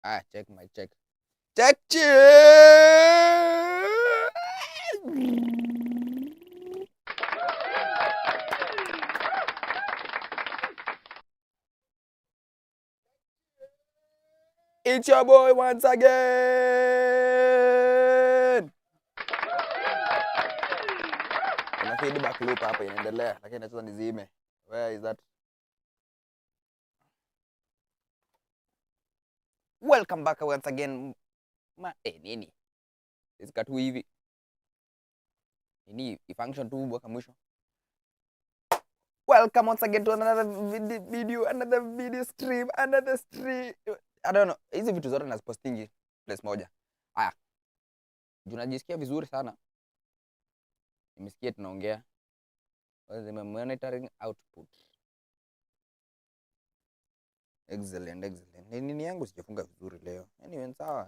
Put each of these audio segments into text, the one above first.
Check my check. Check. It's your boy once again. Kuna feedback loop hapa inaendelea, lakini nataka nizime. Where is that? Welcome back once again. Nini? Isika tu hivi. Nini function tu mpaka mwisho. Welcome once again to another video stream, another stream. I don't know. Hizi vitu zote nazipostingi place moja. Haya. Junajisikia vizuri sana. Nimesikia tunaongea. Monitoring output. Excellent. Nini yangu sijafunga vizuri leo. Anyway, sawa.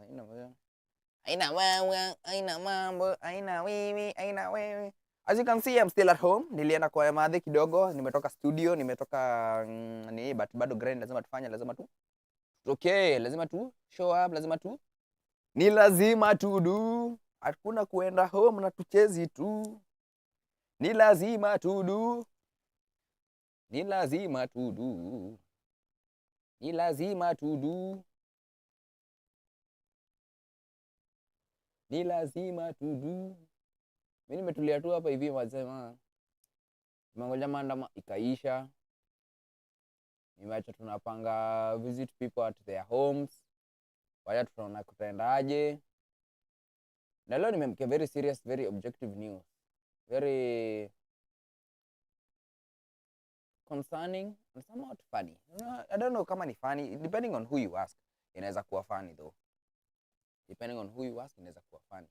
Haina mambo, haina wewe. As you can see, I'm still at home. Nilienda kwa madhe kidogo, nimetoka studio, nimetoka but bado grind lazima tufanye, lazima tu. Okay, lazima tu show up, lazima tu. Ni lazima tu do. Hakuna kuenda home na tuchezi tu. Ni lazima tu do. Ni lazima tu do. Ni lazima tu do. Ni lazima tu do. Mimi nimetulia tu hapa hivi wasema. Tumengoja maandamano ikaisha. Nimeacha tunapanga visit people at their homes. Waya tunaona kutaendaje. Na leo nimemkia very serious, very objective news. Very concerning and somewhat funny. I don't know kama ni funny, depending on who you ask. Inaweza kuwa funny though. Depending on who you ask, inaweza kuwa funny.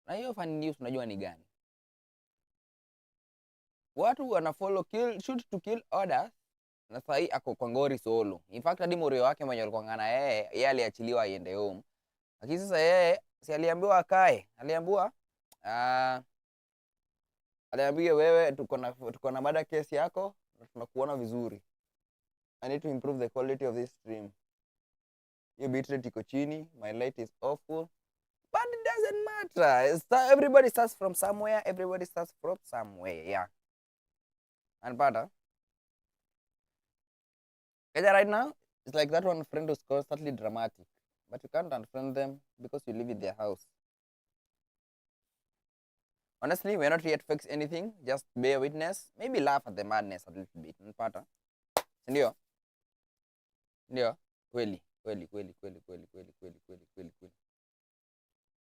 Na hiyo funny news unajua ni gani? Watu wana follow shoot to kill orders na sahi ako kwa ngori solo. In fact hadi morio wake mwenye alikuwa ngana yeye aliachiliwa aende home. Lakini sasa yeye si aliambiwa akae. Aliambiwa wewe tuko na mada case yako na tunakuona vizuri. I need to improve the quality of this stream. Your bitrate iko chini, my light is awful. But it doesn't matter. Everybody starts from somewhere. Yeah. And better. Right now, it's like that one friend who's constantly dramatic. But you can't unfriend them because you live in their house. Honestly, we're not here to fix anything. Just bear witness. Maybe laugh at the madness a little bit. Mpata. Ndio. Kweli.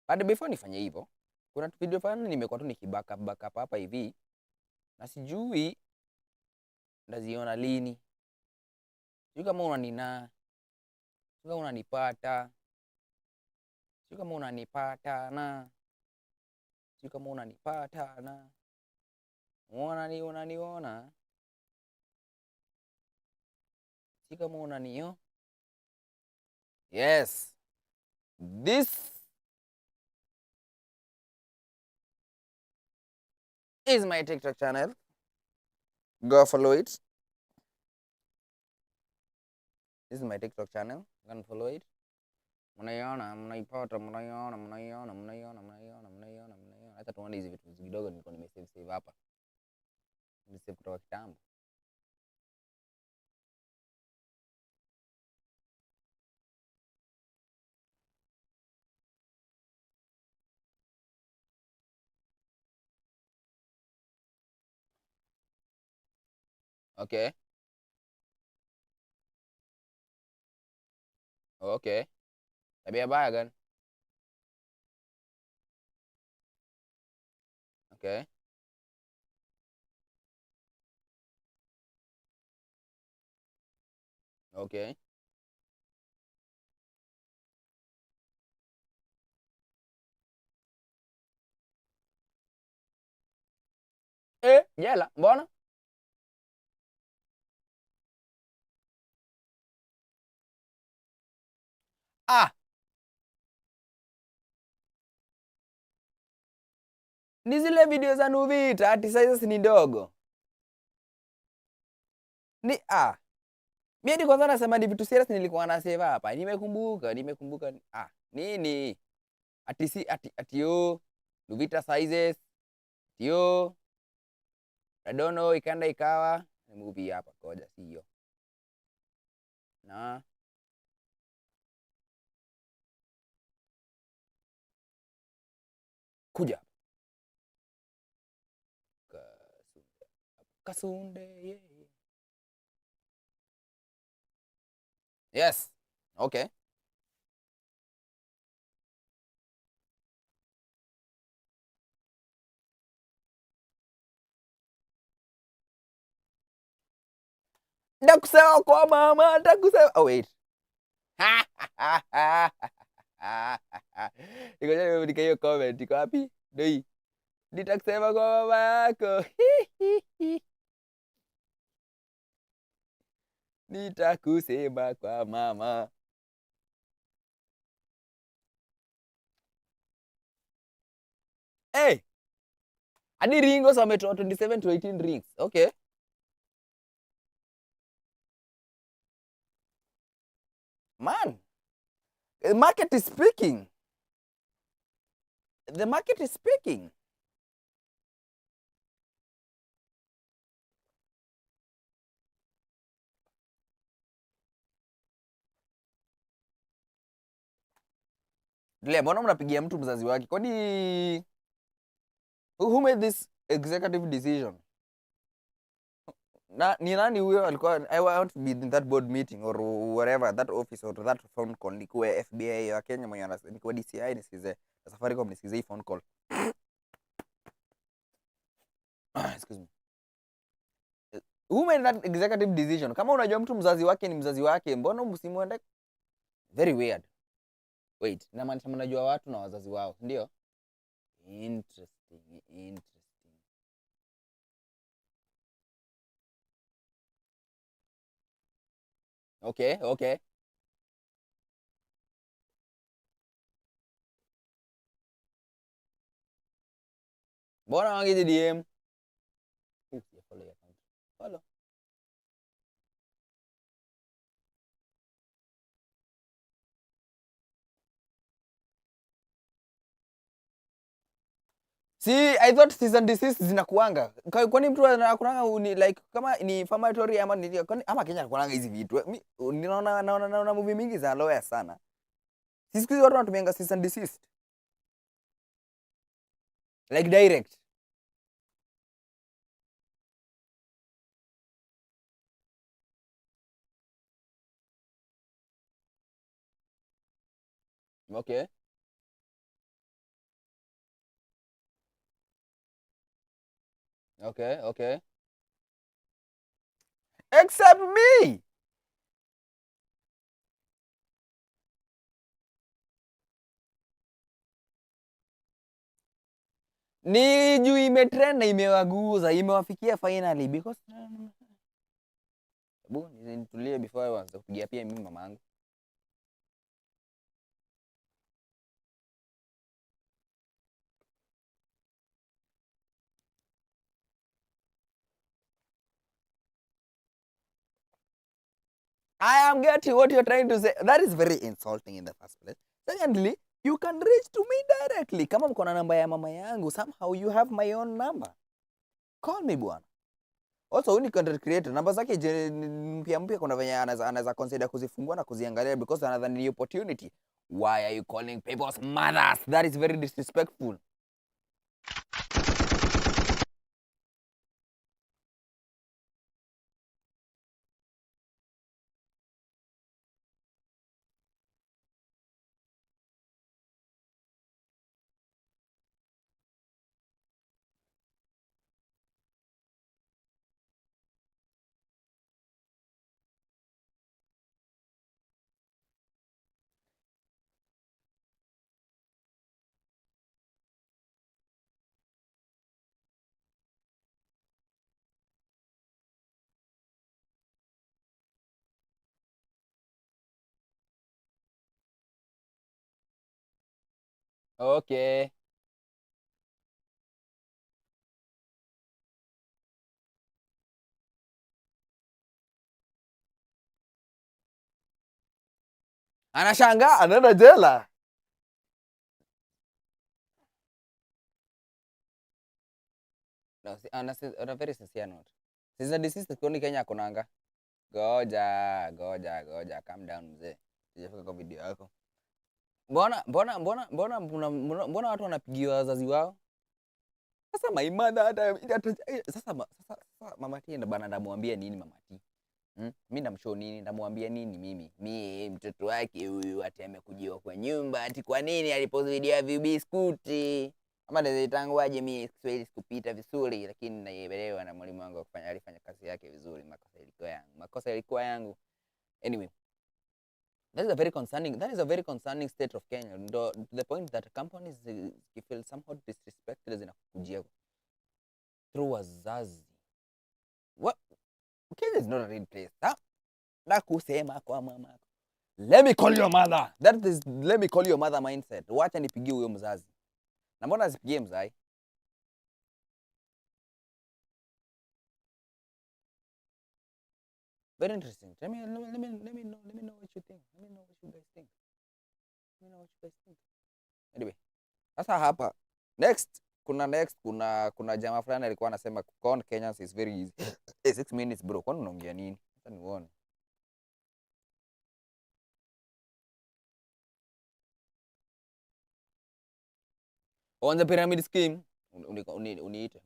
But before nifanye hivyo, kuna video fulani nimekuwa tu nikibackup hapa hivi. Na sijui ndaziona lini. Sijui kama unanina. Sijui kama unanipata. Sijui kama unanipata na. Sijui kama unanipata na. Unaniona. Sijui kama unanio. Yes. This is my TikTok channel. Go follow it. This is my TikTok channel. Go and follow it. Mnaiona, mnaipata, mnaiona. Hata tuone hizi vitu kidogo nilikuwa nimesave hapa. Nimesave kutoka kitambo. Okay. Tabia baya gani? Okay. Jela, mbona? Ni zile video za Nuvita, ati sizes ni ndogo. Mimi hadi kwanza nasema ni vitu serious nilikuwa nasema hapa. Nimekumbuka. Nini? Ati yo Luvita sizes. Yo I don't know ikaenda ikawa movie hapa koja si hiyo. Na kuja. Kasunde. Yeah. Yes. Okay. Ndakusema kwa mama, ndakusema. Oh wait. Nikoja hiyo comment iko wapi? Doi. Nitakusema kwa mama yako. Nitakusema kwa mama. Hey. Hadi ringos wametoa 27 to 18 rings. Okay. Man. The market is speaking. The market is speaking. Dile, mbona mnapigia mtu mzazi wake? Kwani who made this executive decision? Ni nani huyo alikuwa I want to be in that board meeting or whatever that office or that phone call nikuwe FBI ya Kenya mwenye nikuwe DCI nisikize Safaricom nisikize hii phone call. Excuse me. Who made that executive decision? Kama unajua mtu mzazi wake ni mzazi wake, mbona msimuende? Very weird. Wait, inamaanisha mnajua watu na wazazi wao, ndio? Interesting. Okay. Mbona wangizi DM? Follow. See, I thought cease and desist zinakuanga. Kwani mtu anakuanga like kama ni famatory ama ni ama Kenya anakuanga hizi vitu. Naona movie mingi za lawyer sana. Siku hizi watu wanatumianga cease and desist. Like direct. Okay. Okay. Except me. Ni juu imetrend na imewaguza, imewafikia finally because nitulie before I was kupigia pia mimi mama yangu. I am getting what you're trying to say. That is very insulting in the first place. Secondly, you can reach to me directly. Kama mko na namba ya mama yangu, somehow you have my own number. Call me bwana. Also, uni content creator, namba zake mpya kuna venye anaweza consider kuzifungua na kuziangalia because another new opportunity. Why are you calling people's mothers? That is very disrespectful. Okay. Anashangaa anaenda jela. No, on a very sincere note. Sisi disease tukioni Kenya kunanga. Goja, calm down mzee. Sijafika kwa video yako. Mbona watu wanapigiwa wazazi wao? Sasa maimada hata sasa mama T bana ndamwambia nini mama T? Mimi ndamshow nini? Ndamwambia nini mimi? Mimi mtoto wake huyu ati amekujiwa kwa nyumba ati kwa nini alipozidia vibiskuti? Ama ndio mimi Kiswahili sikupita vizuri lakini naielewa na mwalimu wangu alifanya kazi yake vizuri, makosa ilikuwa yangu. Anyway, that is a very concerning state of Kenya, to the point that companies feel somehow disrespected zinakujia through wazazi. What? Kenya is not a real place. Na kusema kwa mama. Let me call your mother. That is let me call your mother mindset. Wacha nipigie huyo mzazi. Na mbona asipigie mzai? Very interesting. Let me know what you think. Let me know what you guys think. Anyway, sasa hapa next kuna jamaa fulani alikuwa anasema con Kenyans is very easy. 6 minutes bro. Kwani unaongea nini? Sasa nione. On the pyramid scheme, uniite.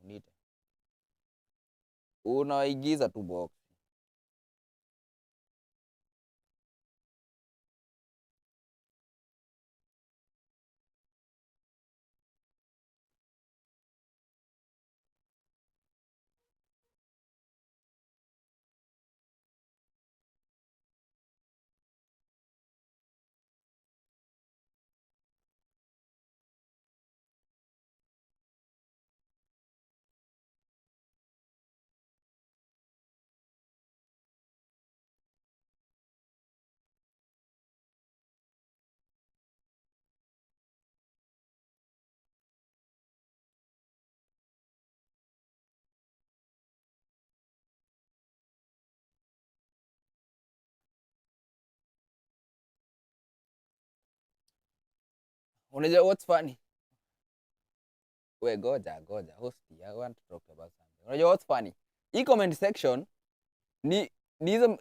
Unaigiza tu box. Unajua what's funny? We goja. Host, I want to talk about something. Unajua what's funny? Hii comment section ni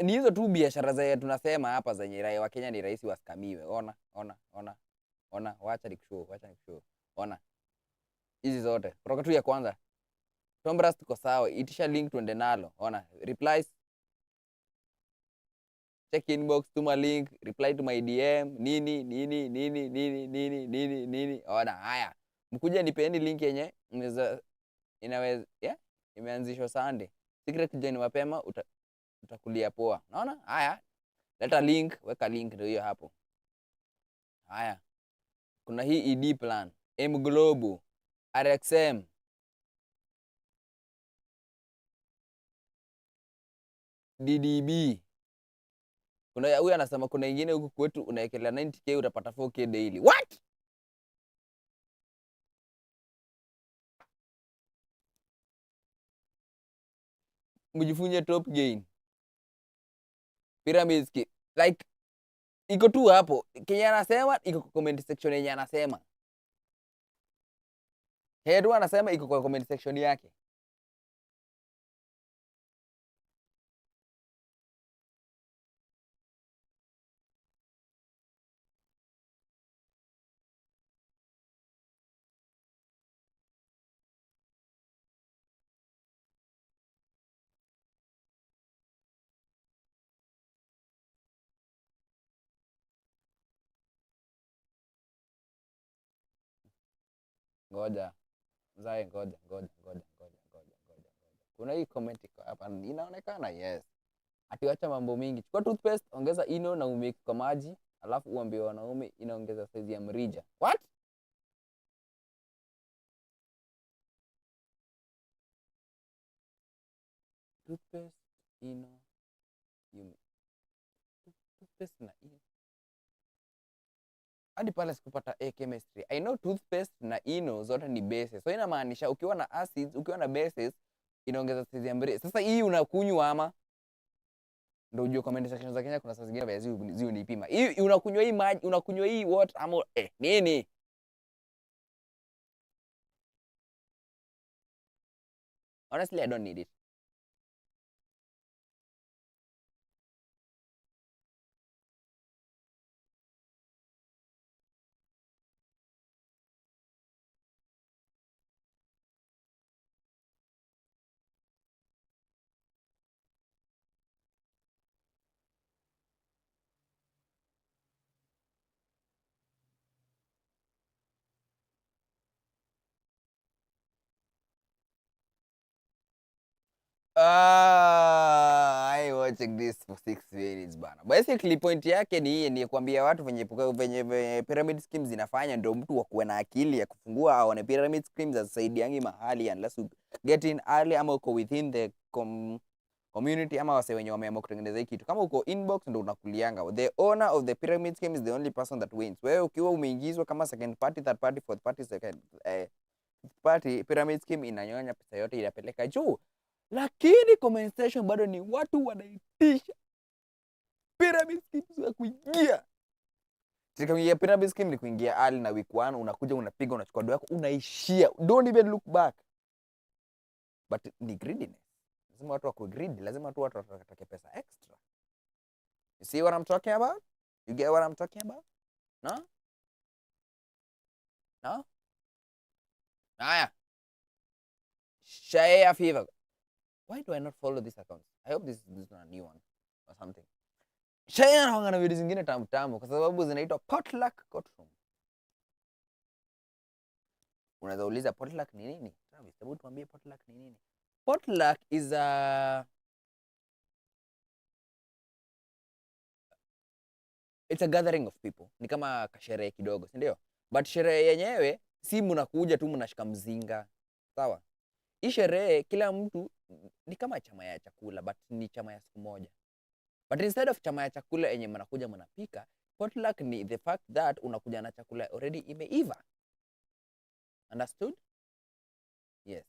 hizo tu biashara za tunasema hapa zenye raia wa Kenya ni rahisi waskamiwe. Ona, wacha nikushow. Ona. Hizi zote. Kutoka tu ya kwanza. Tombras tuko sawa. Itisha link tuende nalo. Ona, replies. Check inbox, tuma link, reply to my DM, nini. Ona, haya. Mkuja nipeeni link yenye inaweza imeanzishwa Sunday. Secret join mapema utakulia poa. Unaona? Haya. Leta link, weka link ndio hiyo hapo. Haya. Kuna hii ED plan, M Global, RXM. DDB. Kuna huyu anasema kuna nyingine huku kwetu unaekelea 90k utapata 4k daily. What? Mjifunye top gain. Pyramids like iko tu hapo. Kenya anasema iko kwa comment section yenye anasema. Hedu anasema iko kwa comment section yake. Ngoja. Kuna hii comment hapa inaonekana yes. Atiwacha mambo mingi. Chukua toothpaste, ongeza ino na umake kwa maji, alafu uambie wanaume inaongeza size ya mrija. What? Toothpaste, ino, toothpaste na ino. Hadi pale sikupata chemistry. I know toothpaste na ino zote ni bases. So inamaanisha ukiwa na acids, ukiwa na bases inaongeza size ya mrija. Sasa hii unakunywa ama Ndio ujue comment section za Kenya kuna saa zingine ziu nipima. Hii unakunywa hii maji, unakunywa hii water ama nini? Honestly, I don't need it. I watching this for 6 minutes bana. Basically point yake ni kuambia watu venye pyramid schemes zinafanya, ndio mtu wakuwe na akili ya kufungua aone pyramid schemes zasaidiangi mahali unless you get in early ama uko within the community ama wase wenye wameamua kutengeneza hii kitu. Kama uko inbox ndio unakulianga. The owner of the pyramid scheme is the only person that wins. Wewe ukiwa umeingizwa kama second party, third party, fourth party, fifth party, pyramid scheme inanyonya pesa yote inapeleka juu. Lakini comment section bado ni watu wanaitisha pyramid scheme za kuingia. Tukiingia pyramid scheme ni kuingia early na week 1, unakuja unapiga unachukua doa yako unaishia. Don't even look back. But ni greediness. Lazima watu wako greedy, lazima watu watake pesa extra. You see what I'm talking about? You get what I'm talking about? No? No? Naya. Shaya Fever. Why do I not follow this account? I hope this is not a new one or something. Shaya anaanga na video zingine tamu tamu kwa sababu zinaitwa potluck courtroom. Unaweza uliza potluck ni nini? Travis, hebu tuambie potluck ni nini? Potluck is it's a gathering of people. Ni kama kasherehe kidogo, si ndio? But sherehe yenyewe si mnakuja tu mnashika mzinga. Sawa? Hii sherehe kila mtu ni kama chama ya chakula, but ni chama ya siku moja. But instead of chama ya chakula yenye mnakuja mnapika, potluck ni the fact that unakuja na chakula already imeiva. Understood? Yes.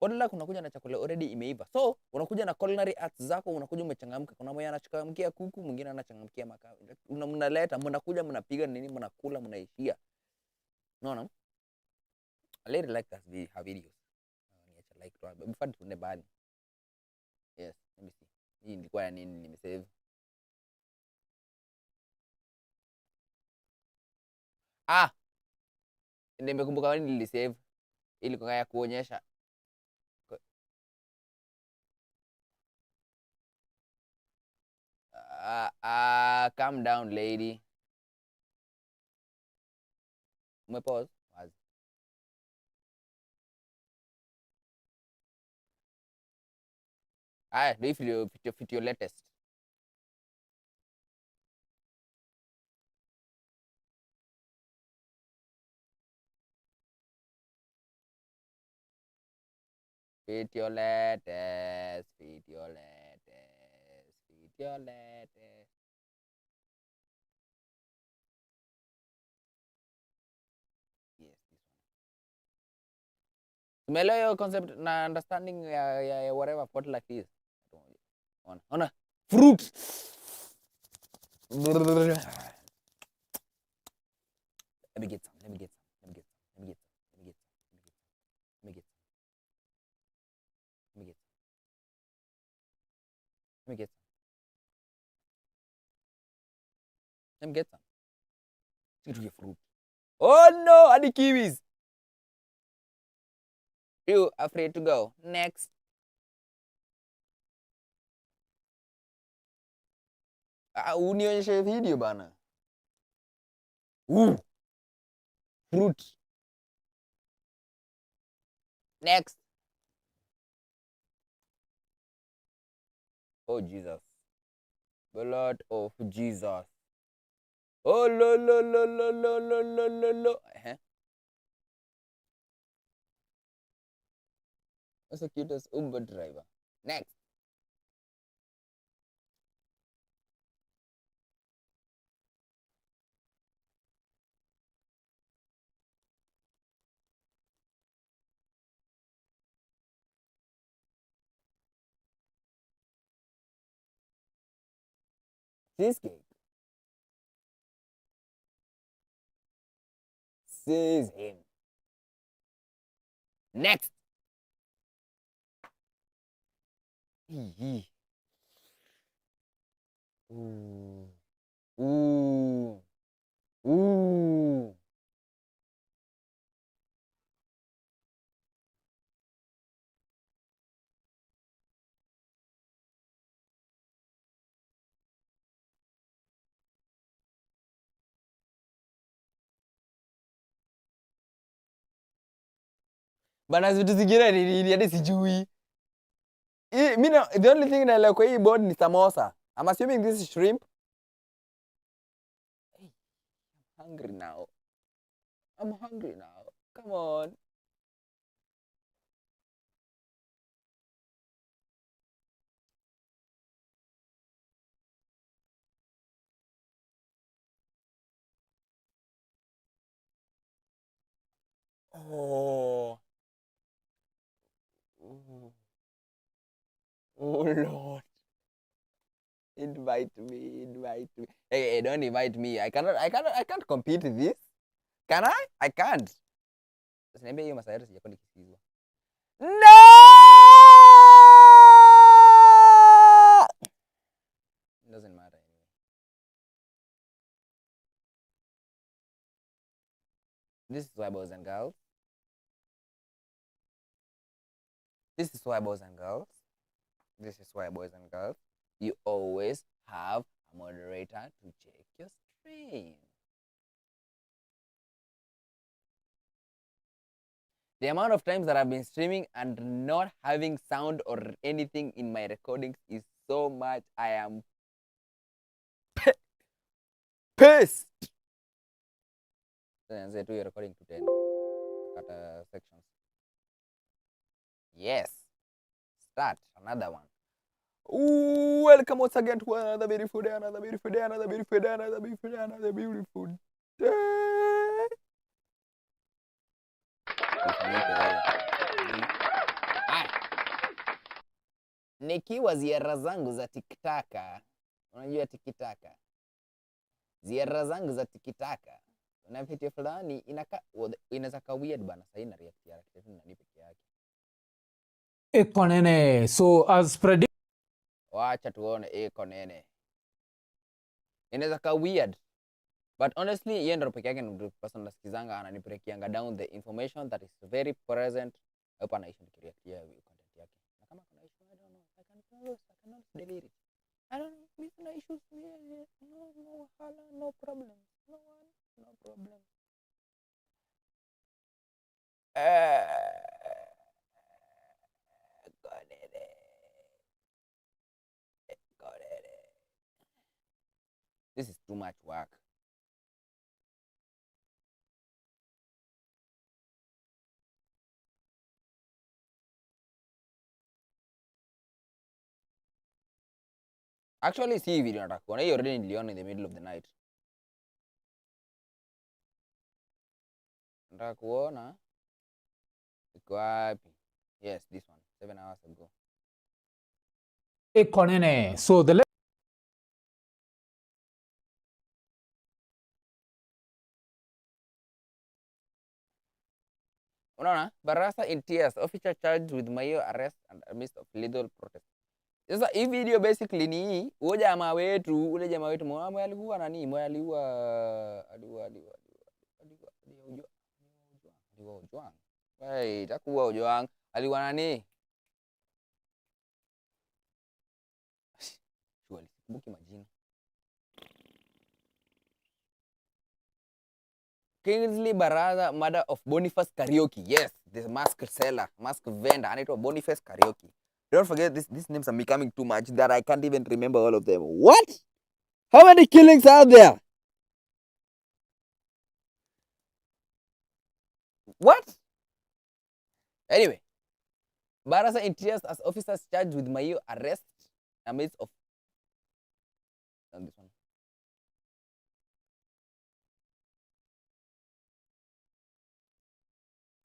Potluck unakuja na chakula already imeiva. So, unakuja na culinary arts zako, unakuja umechangamka. Kuna mmoja anachangamkia kuku, mwingine anachangamkia makaa. Mnaleta, mnakuja mnapiga nini, mnakula, mnaishia. Unaona? I really like that her videos. Like before tunde bali. Yes, let me see. Hii ilikuwa ya nini nimesave? Nimekumbuka nini nilisave. Ilikuwa ya kuonyesha. Calm down lady. Umepause? Wazi. If you fit your latest. Fit your latest. Fit your latest. Fit your latest. Yes, this one. Umeelewa hiyo concept na understanding ya whatever potluck is. Ona. Fruit. Let me get some. Let me get some. Let me get some. Let me get some. Let me get some. Let me get some. Let me get some. Let me get some. Let me get some. Let me get fruit. Oh no, hadi kiwis. You afraid to go? Next. Unionyeshe video bana. Fruit. Next. Oh Jesus. Blood of Jesus. Oh lo lo lo lo lo lo lo lo lo. What's the cutest Uber driver? Next. Cheesecake. Says him. Next. Ooh. Ooh. Ooh. Bana vitu zingine ni nini hadi sijui. The only thing naelewa kwa hii board ni samosa. I'm assuming this is shrimp. Hey, I'm hungry now. I'm hungry now. Come on. Oh. Oh, oh Lord. Invite me, invite me. Hey, don't invite me. I can't compete with this. Can I? I can't. Usiniambie hiyo masaa yote sijakuwa nikisikizwa. No! It doesn't matter anyway. This is why, boys and girls. This is why, boys and girls. This is why, boys and girls, you always have a moderator to check your stream. The amount of times that I've been streaming and not having sound or anything in my recordings is so much. I am pissed. Then say you're recording to 10. Cut sections. Yes. Start another one. Ooh, welcome once again to another beautiful day, another beautiful day, another beautiful day, another beautiful day, another beautiful day. Nikiwa ziara zangu za tikitaka, unajua tikitaka, ziara zangu za tikitaka, na video fulani inaweza ka weird bana, sasa ina react ya kitu nani peke yake. Eko nene. So as predict, Wacha tuone eko nene. Inaweza ka weird. But honestly, yeye ndo peke yake ndo person nasikizanga ananiprekianga down the information that is very present hapa anaishi nikireactia content yake. Na kama kuna issue I don't know, I cannot delete it. I don't know, mimi kuna issues no hala, no problem. No problem. Got it. This is too much work. Actually, see video nataka kuona. Hiyo already niliona in the middle of the night. Nataka kuona iko wapi? Yes, this one. 7 hours ago. eko nene. So the Unaona? Barasa in tears. Officer charged with Mayo arrest and midst of legal protest. Sasa hii video basically ni ule jamaa wetu mwe alikuwa nani? Mwe aliua Ojwang. Wait, hakuwa Ojwang. Aliua nani? Surely, sikumbuki majina. Kingsley Baraza, murder of Boniface Karaoke. Yes, the mask seller, mask vendor, anaitwa Boniface Karaoke. Don't forget, these names are becoming too much that I can't even remember all of them. What? How many killings are there? What? Anyway, Barasa in tears as officers charged with Mayo arrest amidst of this one.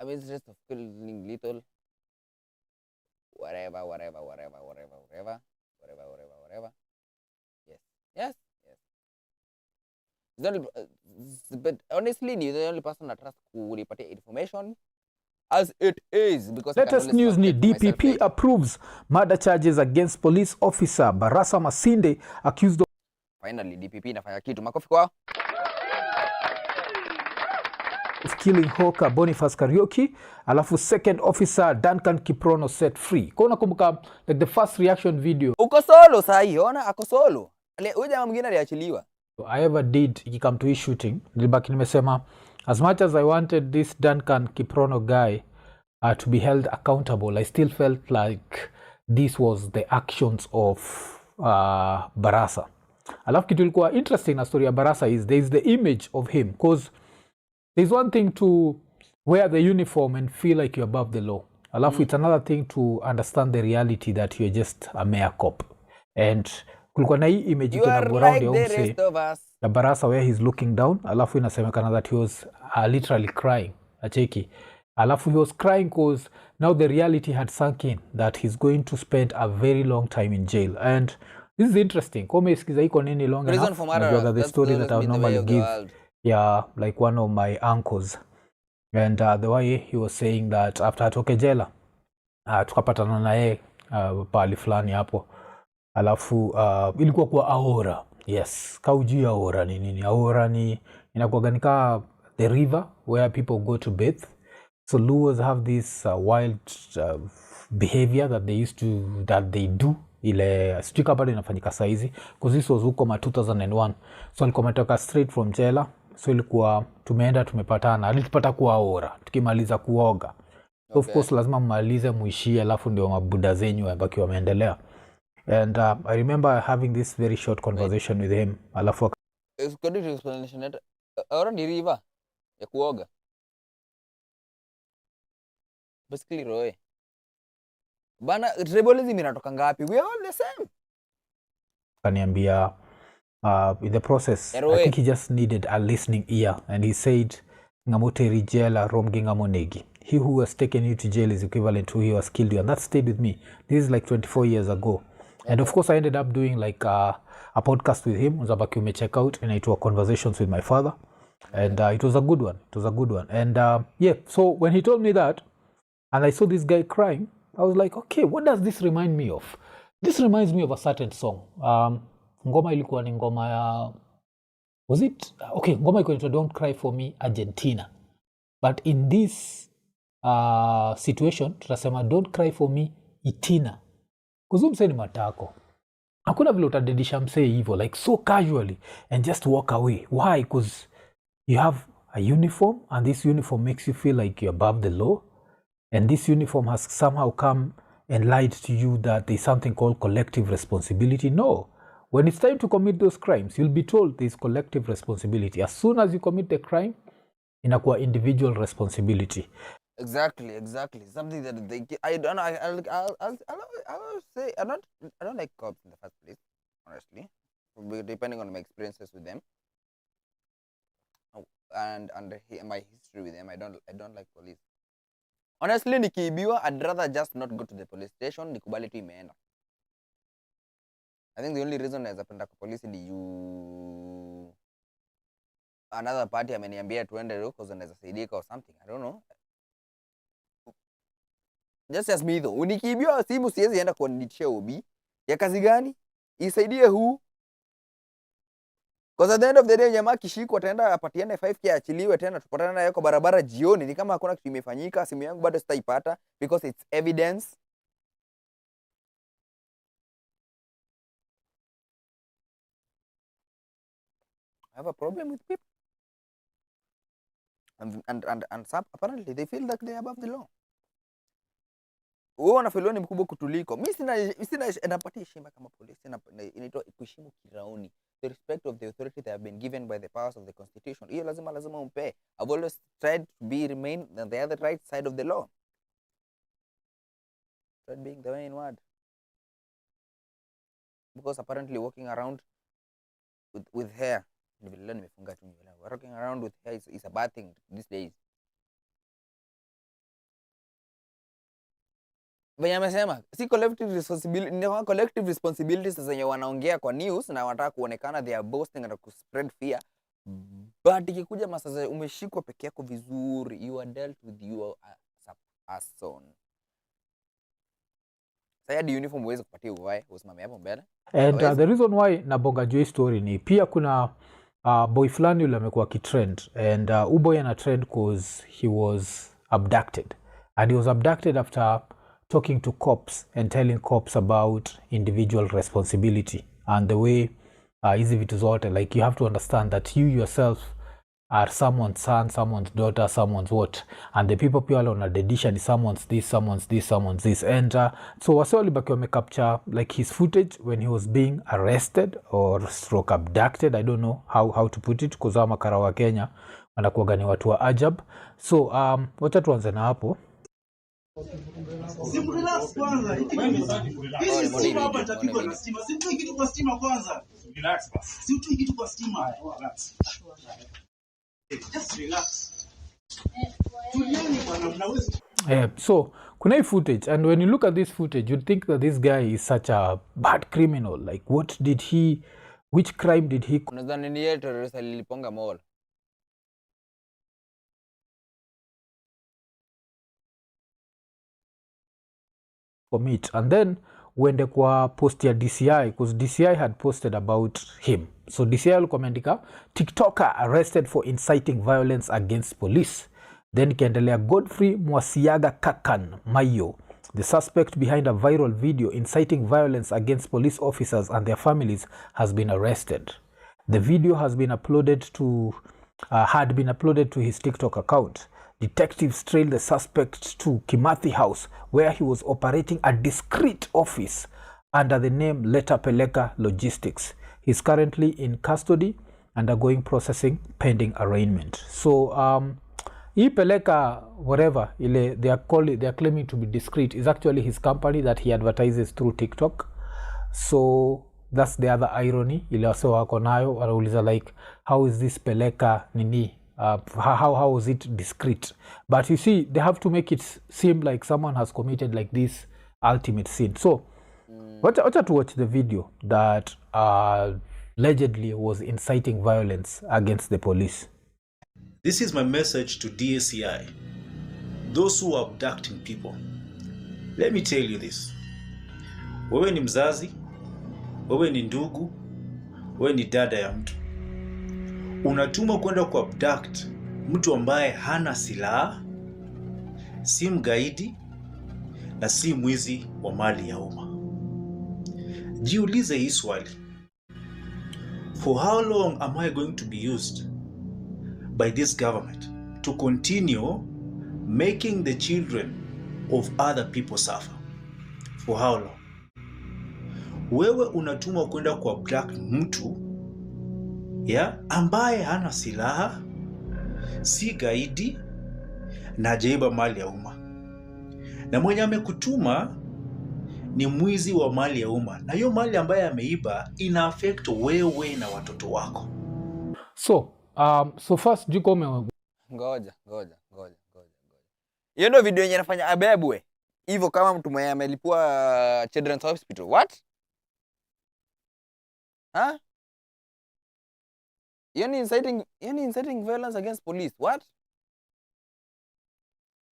Amidst rest of killing little whatever. Yes. But honestly, ni the only person I trust kulipatia information as it is, because I can Latest always news fact ni check for myself DPP later. approves murder charges against police officer Barasa Masinde accused of Finally, DPP inafanya kitu. Makofi kwao. killing hawker Boniface Kariuki, alafu second officer Duncan Kiprono set free. Kwa unakumbuka like the first reaction video Uko solo sahi, ona ako solo. Huyu jamaa mwingine aliachiliwa. I ever did ikikam to his shooting, nilibaki nimesema as much as I wanted this Duncan Kiprono guy to be held accountable, I still felt like this was the actions of Barasa. Alafu kitu ilikuwa interesting na story ya Barasa is there is the image of him, because there's one thing to wear the uniform and feel like you're above the law. Alafu it's another thing to understand the reality that you're just a mere cop. And kulikuwa na hii image You iko na are go around like ya the umse rest of us. ya Barasa where he's looking down, alafu inasemekana that he was literally crying, acheki. Alafu he was crying because now the reality had sunk in that he's going to spend a very long time in jail. And this is interesting. Kwa umesikiza iko nini long Prison enough, for najuaga murderers. the That's story always that I would been the way normally of the give. world. Yeah, like one of my uncles. And the way he was saying that after atoke jela, tukapatana na yeye pahali fulani hapo. Alafu ilikuwa kwa Ahora. Yes, kaujui Ahora ni nini? Ahora ni inakuwa nika the river where people go to bathe. So Luos have this wild behavior that they do ile sijui kama bado inafanyika saizi, because this was huko 2001. So alikuwa ametoka straight from jela, so ilikuwa tumeenda tumepatana, alitupata kwa Ahora tukimaliza kuoga. So of course lazima mmalize muishie, alafu ndio mabuda zenyu wabaki wameendelea. And I remember having this very short conversation with him. Alafu According to explanation, Ahora ni river ya kuoga. Basically Roy. Bana, tribalism inatoka ngapi? We are all the same. Kaniambia in the process, Eroe. I think he just needed a listening ear, and he said ngamoteri jela romgi ngamonegi. He who has taken you to jail is equivalent to he who has killed you, and that stayed with me. This is like 24 years ago. And of course I ended up doing like a podcast with him. Uzabaki ume check out, and it was Conversations with My Father. And it was a good one. And yeah, so when he told me that and I saw this guy crying, I was like, okay, what does this remind me of? This reminds me of a certain song. Ngoma ilikuwa ni ngoma ya, was it? Okay, ngoma ilikuwa inaitwa Don't Cry For Me Argentina. But in this situation, tutasema Don't Cry For Me Itina. Kuzu mse ni matako. Hakuna vile utadedisha mse hivyo, like so casually, and just walk away. Why? Because you have a uniform, and this uniform makes you feel like you're above the law. And this uniform has somehow come and lied to you that there's something called collective responsibility. No. When it's time to commit those crimes, you'll be told there's collective responsibility. As soon as you commit the crime, inakuwa individual responsibility. Exactly. Something that they, I don't know. I'll say I don't like cops in the first place, honestly. Depending on my experiences with them, and my history with them, I don't like police. Honestly, nikiibiwa, I'd rather just not go to the police station, nikubali tu imeenda. I think the only reason naweza penda kwa polisi ni you another party ameniambia tuende huko because naweza saidika or something. I don't know. Just as me though. Unikiibiwa simu siwezi enda kuandikisha OB. Ya kazi gani? Isaidie huu. Because at the end of the day jamaa kishikwa ataenda apatiane 5k achiliwe tena tupatane naye kwa barabara jioni, ni kama hakuna kitu imefanyika. Simu yangu bado sitaipata because it's evidence. I have a problem with people. And some apparently they feel like they're above the law. Wewe unafeel ni mkubwa kutuliko. Mimi sina napatia heshima kama polisi, inaitwa kuheshimu kiraoni. The respect of the authority they have been given by the powers of the constitution. Hiyo lazima umpe. I've always tried to remain on the other right side of the law. That being the main word. Because apparently walking around with hair, walking around with hair is a bad thing these days. Venye amesema si collective responsibility, ni collective responsibilities zenye wanaongea kwa news na wanataka kuonekana they are boasting and to spread fear. But ikikuja masasa umeshikwa peke yako vizuri, you are dealt with you as a person. Sasa hadi uniform uweze kupatia uvae, usimame hapo mbele. And the reason why nabonga juu story ni pia kuna boy fulani yule amekuwa kitrend, and boy ana trend cause he was abducted, and he was abducted after talking to cops and telling cops about individual responsibility and the way hizi vitu zote, like you have to understand that you yourself are someone's son, someone's daughter, someone's what, and the people pia on addition is someone's this, someone's this, someone's this. And so wase walibaki wamecapture like his footage when he was being arrested or stroke abducted. I don't know how to put it, kwa makara wa Kenya wanakuwaga ni watu wa ajab. So wacha tuanze na hapo. Relax kwanza. Hizi stima hapa itapigwa na stima. Situi kitu kwa stima kwanza. Relax basi. Situi kitu kwa stima. Relax. Just relax. Tulieni bwana, mnaweza. So kuna hii footage, and when you look at this footage you'd think that this guy is such a bad criminal. Like which crime did he? Unadhani ni yeye terrorist aliliponga mall? Commit. And then wende kwa post ya DCI, because DCI had posted about him. So DCI alikuwa ameandika TikToker arrested for inciting violence against police. Then kiendelea Godfrey Mwasiaga Kakan Mayo, the suspect behind a viral video inciting violence against police officers and their families, has been arrested. The video has been had been uploaded to his TikTok account. Detectives trailed the suspect to Kimathi House, where he was operating a discreet office under the name Leta Peleka Logistics. He's currently in custody, undergoing processing, pending arraignment. So hii Peleka whatever ile they are claiming to be discreet is actually his company that he advertises through TikTok. So that's the other irony ile wase wako nayo, wanauliza like how is this Peleka nini? How was it discreet? But you see, they have to make it seem like someone has committed like this ultimate sin. So watch to watch the video that allegedly was inciting violence against the police. This is my message to DACI, those who are abducting people. Let me tell you this. Wewe ni mzazi, wewe ni ndugu, wewe ni dada ya mtu. Unatumwa kwenda ku abduct mtu ambaye hana silaha, si mgaidi na si mwizi wa mali ya umma. Jiulize hii swali. For how long am I going to be used by this government to continue making the children of other people suffer? For how long? Wewe unatumwa kwenda ku abduct mtu ambaye hana silaha, si gaidi na hajaiba mali ya umma, na mwenye amekutuma ni mwizi wa mali ya umma, na hiyo mali ambaye ameiba ina affect wewe na watoto wako. So first jikome ngoja. Hiyo ndio video yenye inafanya abebwe hivyo kama mtu mwenye amelipua Children's Hospital. What? Huh? You're inciting violence against police. What?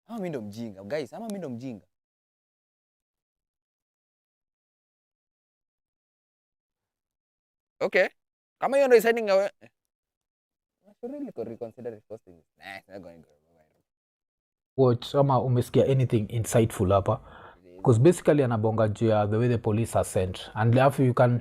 Mimi ndo mjinga, guys. Mimi ndo mjinga. Okay. Kama you're inciting I should really reconsider posting. Nah, it's not going to go. Watch ama umesikia anything insightful hapa? Because basically anabonga juu ya the way the police are sent, and after you can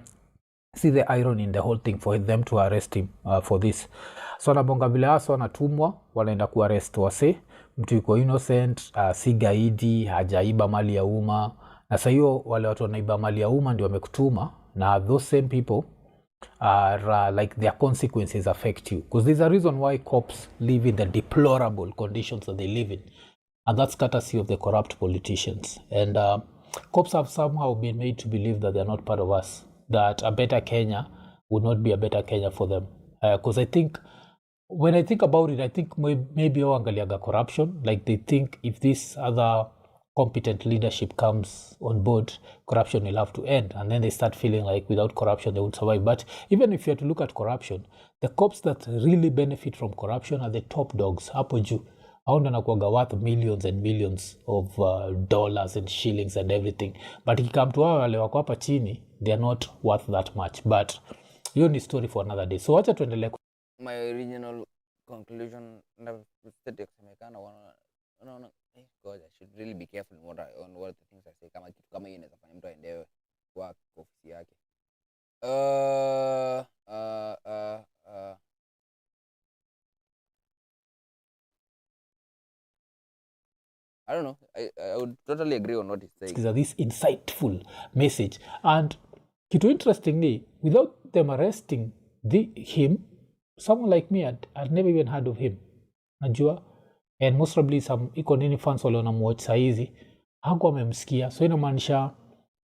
see the irony in the whole thing for them to arrest him for this. So anabonga vile hasa wanatumwa wanaenda kuarrest wase mtu yuko innocent, si gaidi, hajaiba mali ya umma, na sasa hiyo wale watu wanaiba mali ya umma ndio wamekutuma, na those same people are like their consequences affect you, because there's a reason why cops live in the deplorable conditions that they live in, and that's courtesy of the corrupt politicians. And cops have somehow been made to believe that they're not part of us, that a better Kenya would not be a better Kenya for them. Because I think, when I think about it, I think maybe wangaliaga corruption. Like they think if this other competent leadership comes on board, corruption will have to end. And then they start feeling like without corruption, they would survive. But even if you have to look at corruption, the cops that really benefit from corruption are the top dogs. Hapo juu, hao ndio wanakuwaga worth millions and millions of dollars and shillings and everything. But ikikam to hao wale wako hapa chini, they are not worth that much. But hiyo ni story for another day. So wacha tuendelee. My original conclusion, no, God, I should really be careful on what the things I say. Kama hii inaweza fanya mtu aendewe kwa ofisi yake. I don't know. I would totally agree on what he's saying. This insightful message. And kitu interesting ni, without them arresting him, someone like me, I'd never even heard of him. Najua? And most probably some Ikonini fans wale wanamwatch saizi hakuwa amemsikia. So inamaanisha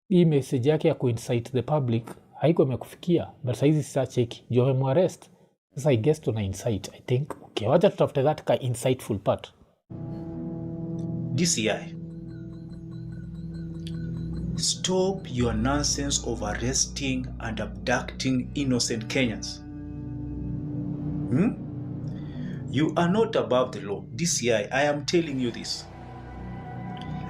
hii message yake ya kuinsight the public haikuwa imekufikia. But saizi sasa cheki, juu amemwarrest. Sasa I guess tuna insight, I think. Okay, wacha tutafute that ka insightful part. DCI, stop your nonsense of arresting and abducting innocent Kenyans. You are not above the law. DCI, I am telling you this.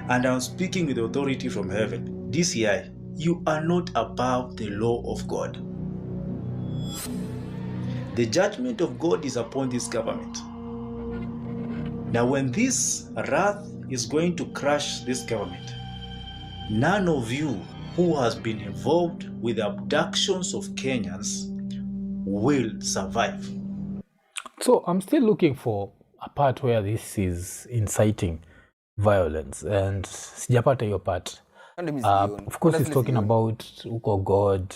And I'm speaking with authority from heaven. DCI, you are not above the law of God. The judgment of God is upon this government. Now, when this wrath is going to crush this government, none of you who has been involved with the abductions of Kenyans will survive. So I'm still looking for a part where this is inciting violence, and sijapata hiyo part. Of course, he's talking about uko God,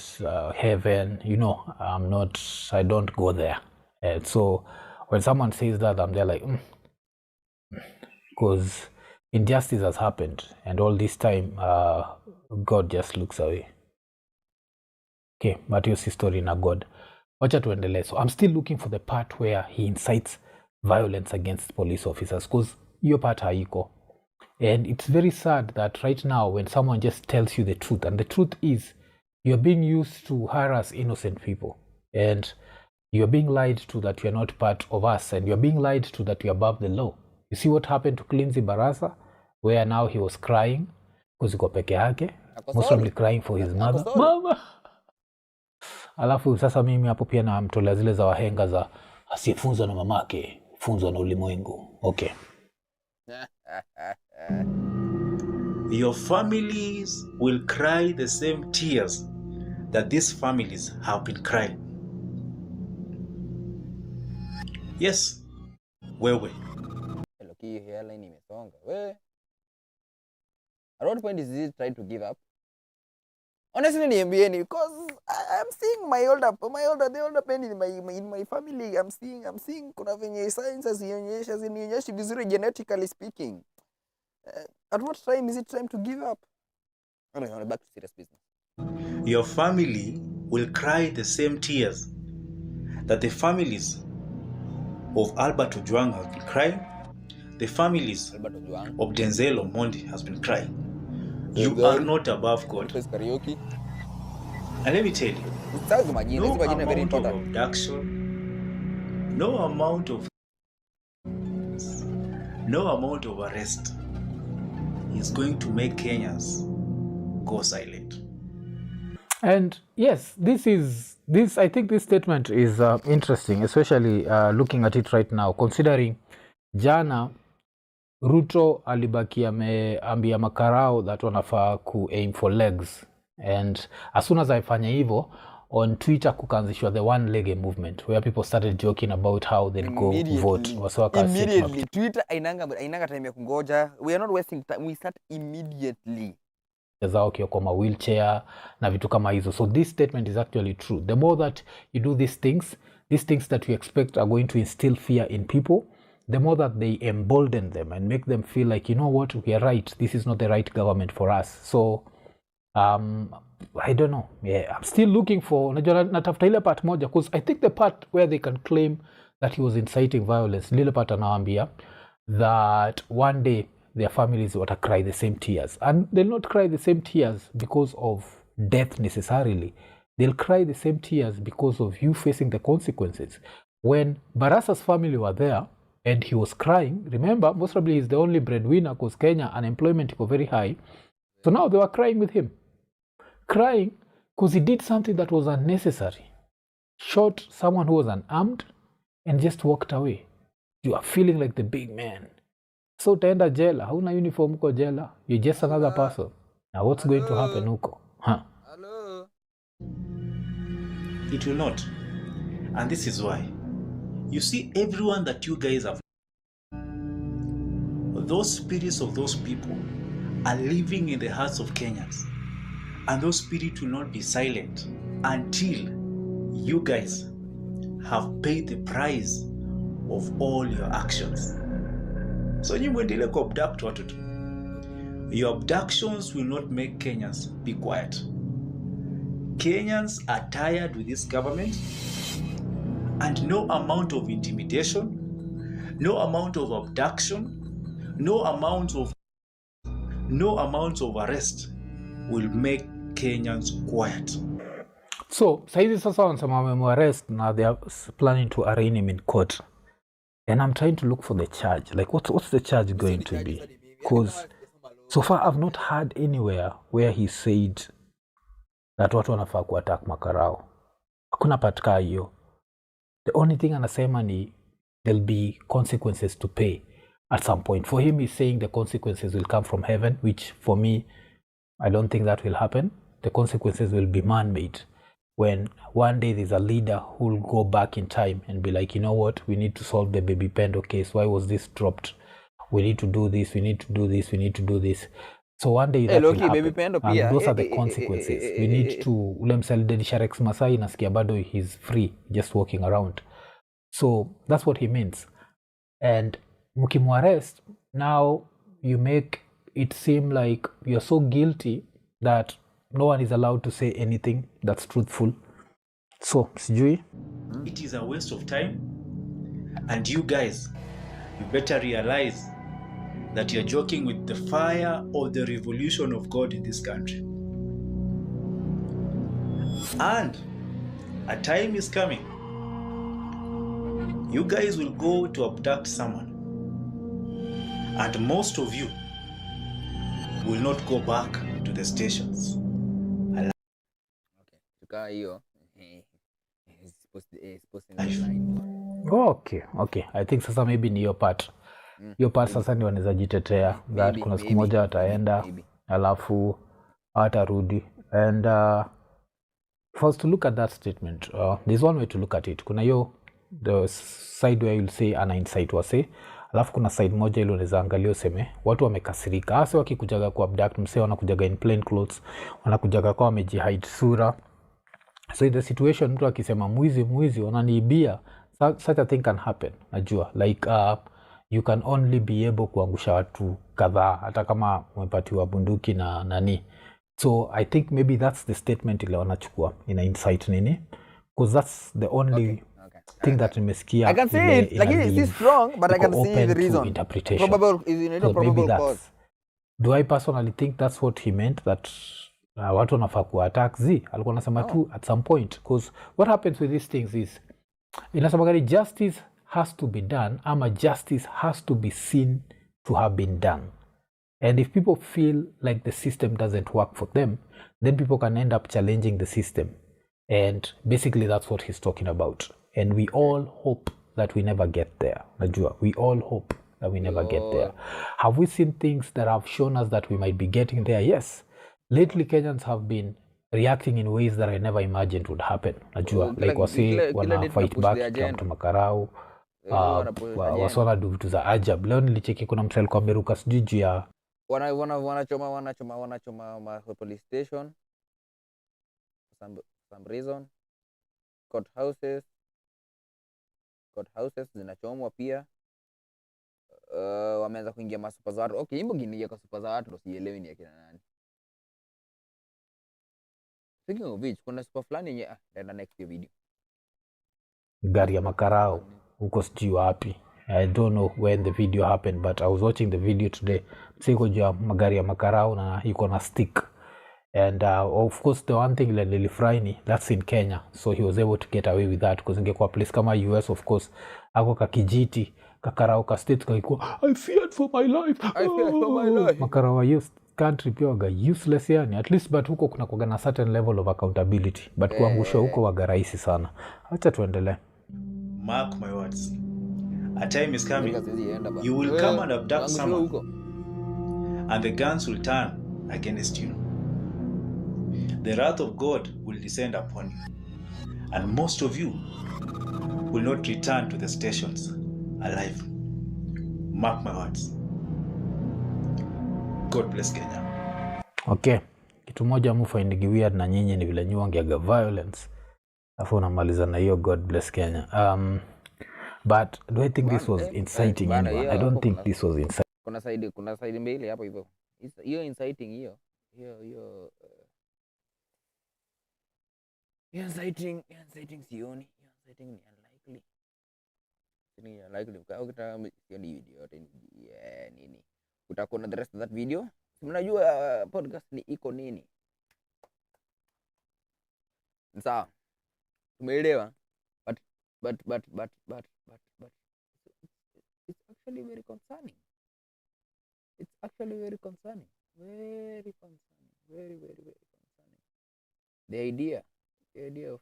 heaven. You know, I don't go there. And so when someone says that, I'm there like, because injustice has happened, and all this time, God just looks away. Okay, but you see story na God. Wacha tuendelee. So I'm still looking for the part where he incites violence against police officers, because hiyo part haiko. And it's very sad that right now when someone just tells you the truth, and the truth is you're being used to harass innocent people, and you're being lied to that you're not part of us, and you're being lied to that you're above the law. You see what happened to Clincy Barasa, where now he was crying because yuko peke yake, most probably crying for his mother. Mama! Alafu sasa mimi hapo pia na mtolea zile za wahenga za asiyefunzwa na mamake, funzwa na ulimwengu. Okay. Your families will cry the same tears that these families have been crying. Yes, wewe. Look, hairline imesonga. At what point is he trying to give up? Honestly, niambieni, because I'm seeing the older pen in my family. I'm seeing kuna venye science zinionyesha vizuri genetically speaking. At what time is it time to give up? Anyway, back to serious business. Your family will cry the same tears that the families of Albert Ojwang have been crying, the families of Denzel Omondi has been crying. You are not above God. Karaoke. And let me tell you, no amount of abduction, no amount of arrest is going to make Kenyans go silent. And yes, I think this statement is interesting, especially looking at it right now, considering jana Ruto alibaki ameambia makarao that wanafaa ku aim for legs, and as soon as I fanya hivyo on Twitter kukaanzishwa the one leg movement where people started joking about how they'd go vote. Immediately. Twitter ainanga time ya kungoja. We are not wasting time. We start immediately. Zao kama wheelchair na vitu kama hizo. So this statement is actually true. The more that you do these things that we expect are going to instill fear in people, the more that they embolden them and make them feel like, you know what, we are right. This is not the right government for us. So, I don't know. Yeah, I'm still looking for, natafuta ile part moja, because I think the part where they can claim that he was inciting violence, lile part anawaambia that one day their families wata cry the same tears, and they'll not cry the same tears because of death necessarily. They'll cry the same tears because of you facing the consequences. When Barasa's family were there and he was crying, remember, most probably he's the only breadwinner because Kenya unemployment is very high. So now they were crying with him. Crying because he did something that was unnecessary. Shot someone who was unarmed and just walked away. You are feeling like the big man. So utaenda jela, hauna uniform uko jela, you're just another person. Now what's going to happen huko? Huh? Hello. It will not. And this is why. You see, everyone that you guys have, those spirits of those people are living in the hearts of Kenyans. And those spirits will not be silent until you guys have paid the price of all your actions. So you muendelee kuabduct watu tu. Your abductions will not make Kenyans be quiet. Kenyans are tired with this government, and no amount of intimidation, no amount of abduction, no amount of arrest will make Kenyans quiet. So saizi sasa wanasema wamemwarrest na they are planning to arraign him in court. And I'm trying to look for the charge. Like what's the charge going to be? Because so far I've not heard anywhere where he said that watu wanafaa kuattack makarao. Hakuna patika hiyo. The only thing anasema ni there'll be consequences to pay at some point. For him, he's saying the consequences will come from heaven, which for me, I don't think that will happen. The consequences will be man-made. When one day there's a leader who will go back in time and be like, you know what, we need to solve the baby Pendo case. Why was this dropped? We need to do this, we need to do this, we need to do this. So one day that will happen. Baby Pendo And pia. those are the consequences. We need to, ule msalidedisha Rex Masai nasikia bado he's free, just walking around. So that's what he means. And mukimwarrest, now you make it seem like you're so guilty that no one is allowed to say anything that's truthful. So, sijui. It is a waste of time, and you guys, you better realize that you're joking with the fire of the revolution of God in this country. And a time is coming. You guys will go to abduct someone, and most of you will not go back to the stations. Okay. I think sasa maybe ni hiyo part. Hiyo part sasa ndio wanaweza jitetea that kuna siku moja ataenda alafu atarudi. And for us to look at that statement, there's one way to look at it. Kuna hiyo the side where you'll say ana insight wase, alafu kuna side moja ile unaweza angalia useme watu wamekasirika. Hasa wakikujaga ku abduct msee wanakujaga in plain clothes, wanakujaga kwa wamejihide sura. So in the situation mtu akisema mwizi wananiibia, such a thing can happen. Najua like you can only be able kuangusha watu kadhaa hata kama umepatiwa bunduki na nani. So I think maybe that's the statement ile wanachukua ina insight nini, because that's the only thing that nimesikia. I can see it like it is strong, but I can see the reason. Interpretation. Probable is in So probable maybe cause. Do I personally think that's what he meant, that watu wanafaa kuattack alikuwa anasema tu at some point, because what happens with these things is inasema gani justice has to be done ama justice has to be seen to have been done. And if people feel like the system doesn't work for them, then people can end up challenging the system. And basically that's what he's talking about. And we all hope that we never get there. Najua, we all hope that we never get there. Have we seen things that have shown us that we might be getting there? Yes. Lately, Kenyans have been reacting in ways that I never imagined would happen. Najua, like wase wana fight back to makarau, wase wana do vitu za ajab. Leo nilicheki kuna msel kwa Meruka sijui ya wanachoma police station for some reason. Courthouses zinachomwa pia. Wameanza kuingia masupa za watu. Okay, himbo gini kwa supa za watu ndo sielewi ni akina nani. Speaking of which, kuna supa fulani yenye nenda next video. gari ya makarao huko sijui wapi. I don't know when the video happened, but I was watching the video today. Msiko jua magari ya makarao na iko na stick. And of course the one thing that nilifurahi, that's in Kenya, so he was able to get away with that, because ingekuwa place kama US, of course ako kakijiti kakarao ka state kakikuwa I feared for my life, makarao wa youth country pia waga useless yani, at least. But huko kuna kuga na certain level of accountability, but kuangusha huko waga rahisi sana. Acha tuendelee. Mark my words, a time is coming, you will come and abduct someone and the guns will turn against you. The wrath of God will descend upon you, and most of you will not return to the stations alive. Mark my words. God bless Kenya. Okay, kitu moja mufaindigi weird na nyinyi ni vile nyuangiaga violence afu unamaliza na hiyo God bless Kenya. But do I think this was inciting anyone? I don't think this was inciting. Kuna side mbili hapo hivyo. Hiyo inciting hiyo inciting sioni. Inciting ni unlikely. Ni unlikely. Ukitaka sioni video yote nini. Utakuwa na the rest of that video. Mnajua podcast ni iko nini? Sawa. Umeelewa? But it's actually very concerning. It's actually very concerning. Very concerning. Very, very, very concerning. The idea of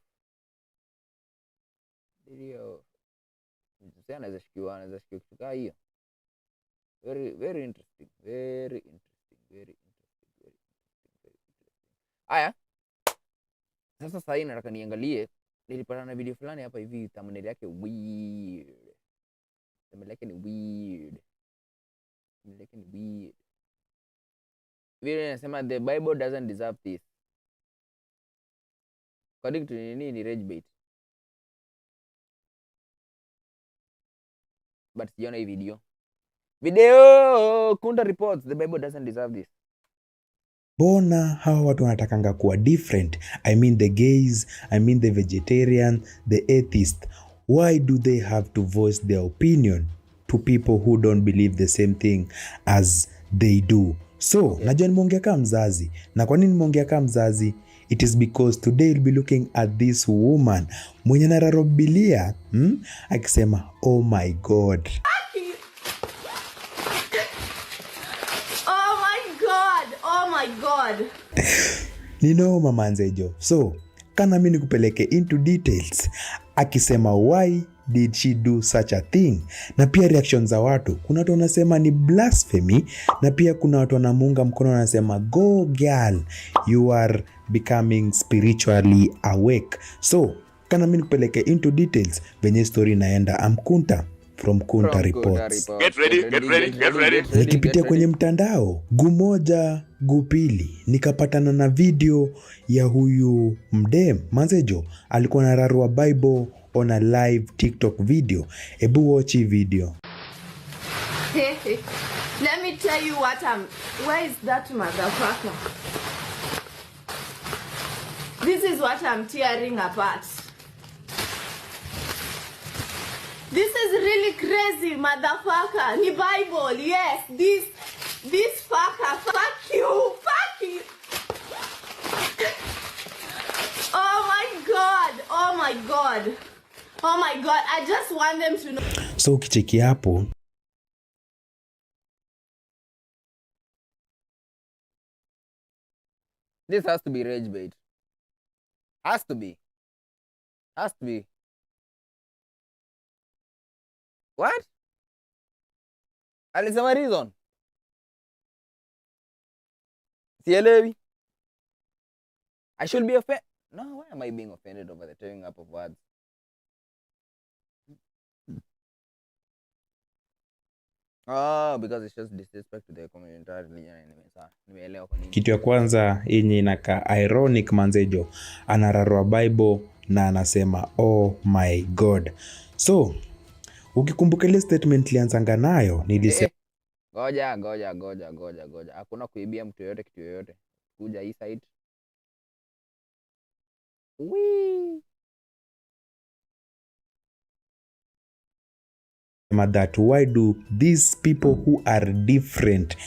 anaweza shikiwa kutoka hiyo. Very, very interesting. Very interesting. Very interesting. Very interesting. Very interesting. Aya. Sasa sasa nataka niangalie, nilipata na video fulani hapa hivi, thumbnail yake weird. Thumbnail yake ni weird. Vile nasema the Bible doesn't deserve this. According to ni rage bait. But siona hii video. Kunta reports the Bible doesn't deserve this. Bona hawa watu wanatakanga kuwa different. I mean the gays, I mean the vegetarian, the atheist. Why do they have to voice their opinion to people who don't believe the same thing as they do? So, najua nimeongea kama mzazi. Na kwa nini nimeongea kama mzazi? It is because today we'll be looking at this woman mwenye nararobilia akisema oh my God. God. Nino mamanzejo. So, kana mimi nikupeleke into details. Akisema why did she do such a thing? Na pia reaction za watu. Kuna watu wanasema ni blasphemy, na pia kuna watu wanamuunga mkono wanasema go girl, you are becoming spiritually awake. So, kana mimi nikupeleke into details venye story inaenda. Amkunta from Kunta Reports. Get ready. Nikipitia kwenye mtandao gumoja gupili nikapatana na video ya huyu mdem manzejo alikuwa anararua Bible on a live TikTok video. Ebu watch hii video. Let me tell you what where is that motherfucker? This is what I'm tearing apart. This is really crazy, motherfucker. Ni Bible, yes. This fucker. Fuck you. Oh my God. I just want them to know. So ukicheki hapo. This has to be rage bait. Has to be. What? Alisema reason? Sielewi. I should be offended. No, why am I being offended over the tearing up of words? Oh, because it's just disrespect to the community. Nimeelewa kwa nini. Kitu ya kwanza yenye inaka ironic manzejo, anararua Bible na anasema oh my God. So ukikumbuka ile statement lianzanga nayo nilisema Ngoja. Hakuna kuibia mtu yoyote kitu yoyote. Kuja hii side. that why do these people who are different,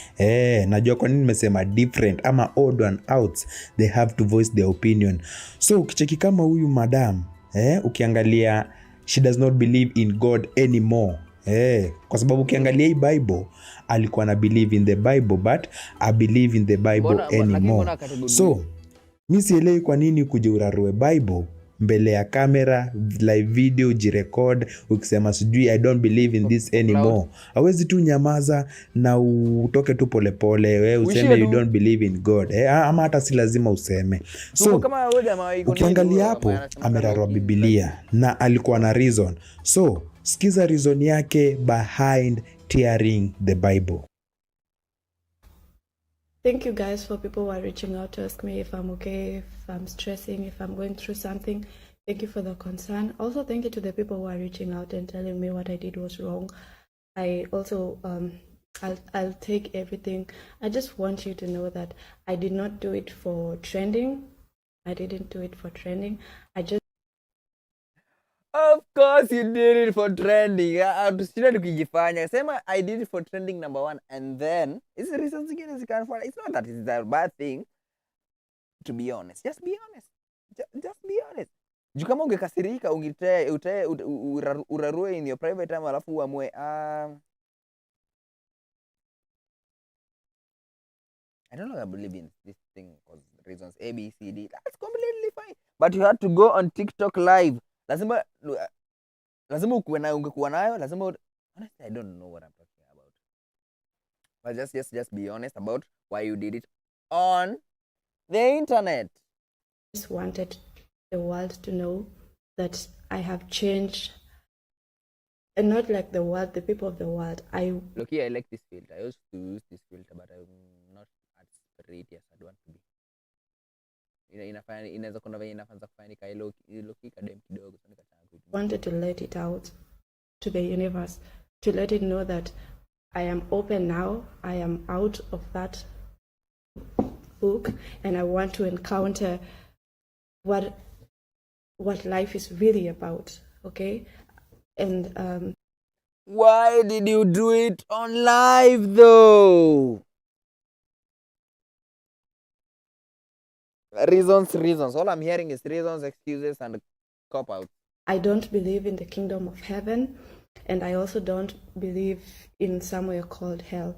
najua kwa nini nimesema different ama odd and outs, they have to voice their opinion. So ukicheki kama huyu madam, ukiangalia she does not believe in God anymore. Kwa sababu ukiangalia hii Bible alikuwa na believe in the Bible but I believe in the Bible anymore. So mi sielewi kwa nini kuja urarue Bible mbele ya kamera, live video, jirecord ukisema sijui I don't believe in this anymore. Hawezi tu nyamaza na utoke tu polepole, wewe useme you don't believe in God. Ama hata si lazima useme. So ukiangalia hapo amerarua Biblia na alikuwa na reason. So sikiza reason yake behind tearing the Bible. Thank you guys for people who are reaching out to ask me if I'm okay, if I'm stressing, if I'm going through something. Thank you for the concern. Also, thank you to the people who are reaching out and telling me what I did was wrong. I also, I'll take everything. I just want you to know that I did not do it for trending. I didn't do it for trending. I just... Of course you did it for trending. Tushinda tukijifanya. Sema I did it for trending number 1 and then it's the reasons again as you can find. It's not that it's a bad thing. To be honest. Just be honest. Just be honest. Juu kama ungekasirika urarue in your private time alafu uamue I don't know I believe in this thing because reasons A, B, C, D. That's completely fine. But you had to go on TikTok live. Lazima ungekuwa nayo, lazima honestly I don't know what I'm talking about. But just be honest about why you did it on the internet. I just wanted the world to know that I have changed, and not like the world, the people of the world. Look here, I like this filter. I used to use this filter, but I'm not as straight as I want to be. Inaweza kuna vile inaanza kufanyika ile kadem kidogo. Wanted to let it out to the universe, to let it know that I am open now. I am out of that book, and I want to encounter what life is really about. Okay, and why did you do it on live though? Reasons. All I'm hearing is reasons, excuses, and cop-outs. I don't believe in the kingdom of heaven, and I also don't believe in somewhere called hell.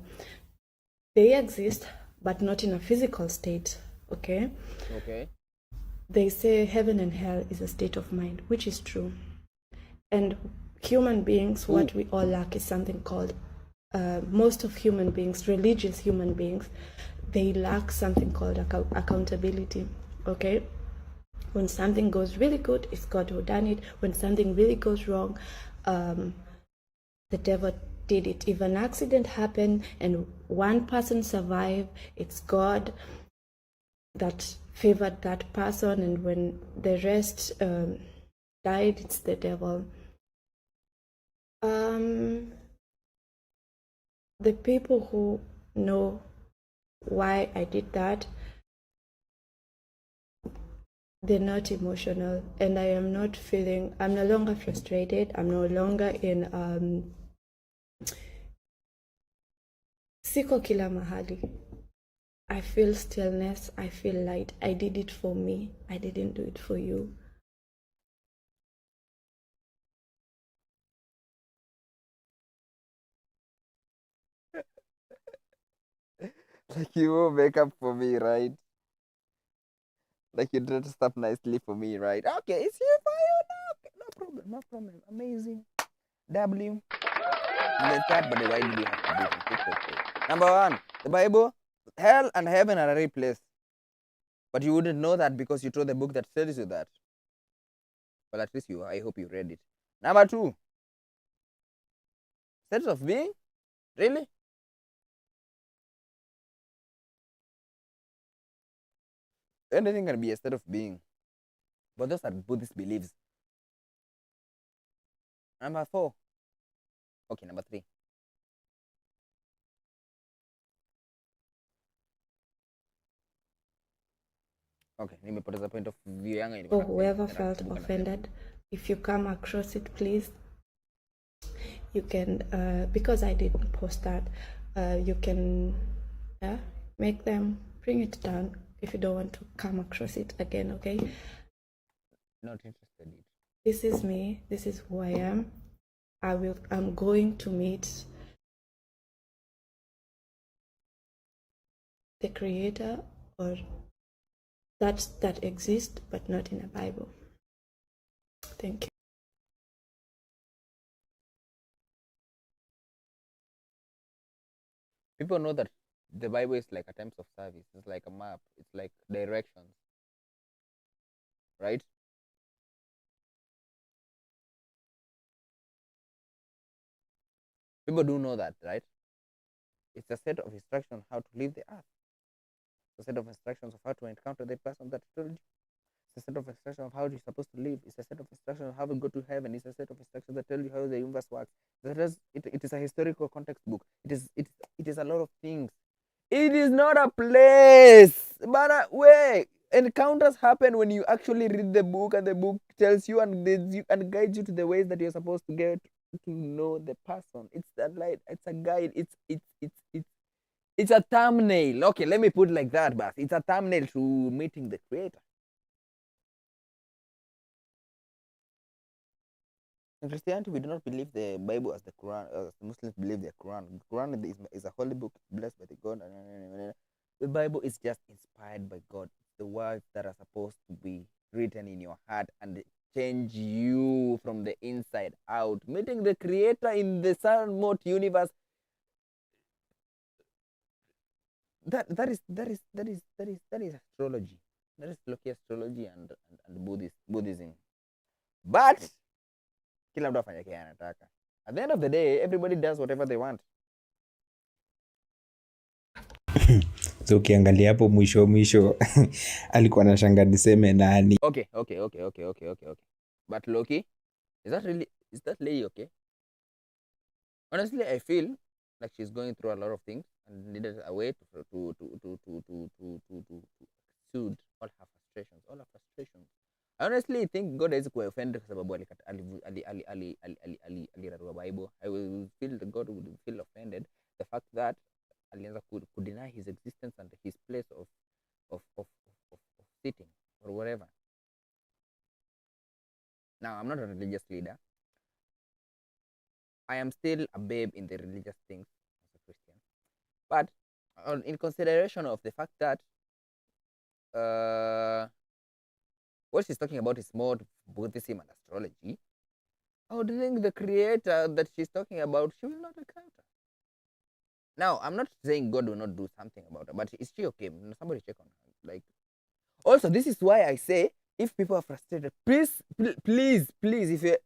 They exist, but not in a physical state, okay? Okay. They say heaven and hell is a state of mind, which is true. And human beings, what we all lack is something called, most of human beings, religious human beings, they lack something called accountability, okay? When something goes really good, it's God who done it. When something really goes wrong, the devil did it. If an accident happened and one person survived, it's God that favored that person, and when the rest died, it's the devil. The people who know why I did that, they're not emotional, and I am not feeling, I'm no longer frustrated, I'm no longer in siko kila mahali. I feel stillness, I feel light. I did it for me, I didn't do it for you. Like you will make up for me, right? Like you did stuff nicely for me, right? Okay, it's here for you now. No problem. Amazing. W. In the chat, but why did you have to do it? It's okay. Number 1, the Bible, hell and heaven are a real place. But you wouldn't know that because you throw the book that tells you that. Well, at least I hope you read it. Number 2, states of being? Really? Anything can be a state of being. But those are Buddhist beliefs. Number 4. Okay, number 3. Okay, nimepoteza point of view yangu. For whoever felt offended, if you come across it, please you can, because I didn't post that, you can make them bring it down if you don't want to come across it again, okay? Not interested. This is me. This is who I am. I'm going to meet the creator, or that exists but not in the Bible. Thank you. People know that the Bible is like a terms of service. It's like a map. It's like directions. Right? People do know that, right? It's a set of instructions how to leave the earth. It's a set of instructions of how to encounter the person that told you. It's a set of instructions of how you're supposed to live. It's a set of instructions of how to go to heaven. It's a set of instructions that tell you how the universe works. It is a historical context book. It is a lot of things. It is not a place. But wait, encounters happen when you actually read the book, and the book tells you and guides you to the ways that you're supposed to get to know the person. It's that light. It's a guide. It's a thumbnail. Okay, let me put it like that, but it's a thumbnail to meeting the creator. In Christianity, we do not believe the Bible as the Quran. Muslims believe the Quran. The Quran is a holy book blessed by the God. The Bible is just inspired by God. The words that are supposed to be written in your heart and change you from the inside out. Meeting the Creator in the sun-mode universe. That is astrology. That is Loki astrology and Buddhism. But kila mtu afanye kile anataka. At the end of the day, everybody does whatever they want. So ukiangalia hapo mwisho alikuwa anashanga niseme nani. Okay. But Loki, is that Lei okay? Honestly, I feel like she's going through a lot of things and needed a way to soothe all her frustrations. I honestly think God hawezi kuoffend kwa sababu alirarua Bible. I will feel that God would feel offended the fact that alianza could deny his existence and his place of sitting or whatever. Now, I'm not a religious leader. I am still a babe in the religious things as a Christian. But in consideration of the fact that what she's talking about is more Buddhism and astrology, I would think the creator that she's talking about, she will not encounter. Now, I'm not saying God will not do something about her, but is she okay? Somebody check on her. Like, also, this is why I say, if people are frustrated, please, if you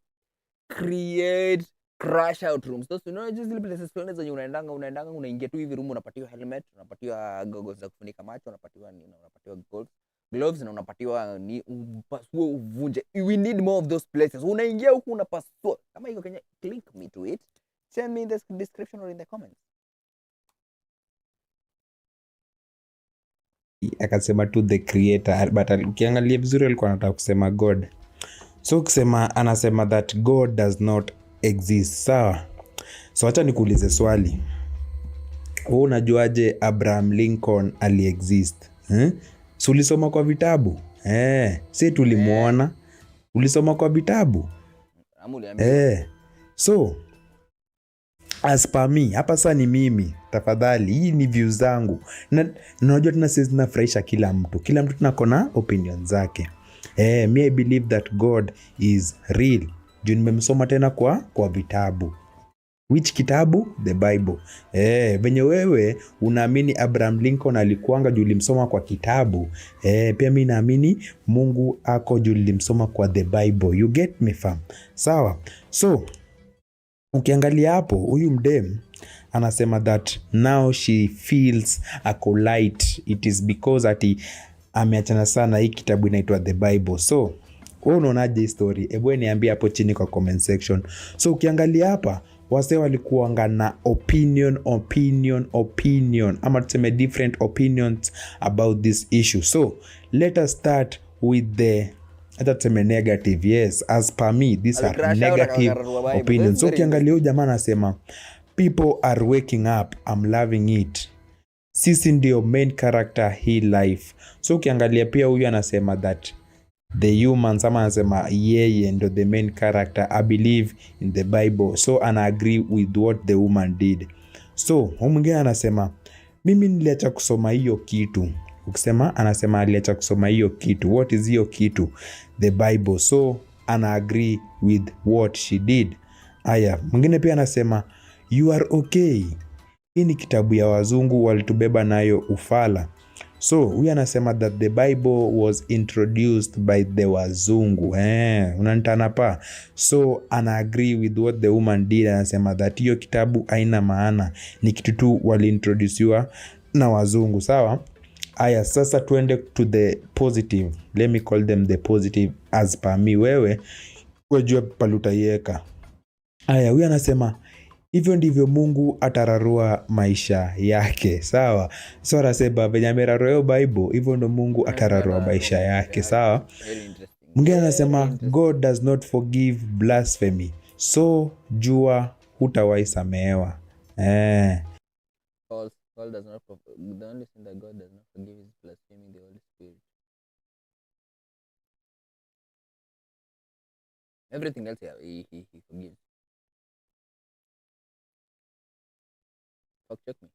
create crash out rooms, those, just little places zenye unaendanga unaingia tu hivi room, unapatiwa helmet, unapatiwa goggles za kufunika macho, unapatiwa gloves na unapatiwa ni upasue uvunje. We need more of those places. Unaingia huku unapasua. Kama iko Kenya, click me to it. Send me in the description or in the comments. Akasema tu the creator, but ukiangalia vizuri alikuwa anataka kusema God. So anasema that God does not exist. Sawa. So acha nikuulize swali. Wewe unajuaje Abraham Lincoln aliexist? So ulisoma kwa vitabu? Si tulimuona. Ulisoma kwa vitabu? So as per me, hapa sasa ni mimi, tafadhali, hii ni views zangu. Na unajua tunafurahisha kila mtu. Kila mtu tunakona opinion zake. Me I believe that God is real. Juu nimemsoma tena kwa vitabu. Which kitabu? The Bible. Venye wewe unaamini Abraham Lincoln alikuanga juu ulimsoma kwa kitabu. Pia mimi naamini Mungu ako juu ulimsoma kwa the Bible. You get me fam? Sawa. So ukiangalia hapo huyu mdem anasema that now she feels ako light. It is because ati ameachana sana hii kitabu inaitwa the Bible. So wewe unaonaje story? Hebu niambie hapo chini kwa comment section. So ukiangalia hapa wase walikuanga na opinion ama tuseme different opinions about this issue. So let us start with the hata tuseme negative. Yes, as per me these are Alicrash out negative akakararua Bible. opinions. That's So very ukiangalia huyu jamaa anasema people are waking up, I'm loving it, sisi ndio main character hii life. So ukiangalia pia huyu anasema that the humans, ama anasema yeye ndo the main character, I believe in the Bible, so ana agree with what the woman did. So huyu mwingine anasema mimi niliacha kusoma hiyo kitu. Ukisema anasema aliacha kusoma hiyo kitu, what is hiyo kitu? The Bible. So ana agree with what she did. Aya, mwingine pia anasema you are okay, hii ni kitabu ya wazungu walitubeba nayo ufala. So huyu anasema that the Bible was introduced by the wazungu. Unanitana pa. So ana agree with what the woman did. Anasema that hiyo kitabu haina maana, ni kitu tu waliintroduciwa na wazungu. Sawa. Aya, sasa tuende to the positive. Let me call them the positive as per me. Wewe wajua palutaieka. Aya, huyu anasema hivyo ndivyo Mungu atararua maisha yake. Sawa. So anasema venye amerarua hiyo Bible, hivyo ndo Mungu atararua maisha yake. Sawa. Mwingine anasema God does not forgive blasphemy, so jua hutawahi samehewa. God does not the only thing that God does not forgive is blaspheming the Holy Spirit. Everything else he forgives. Fuck check me.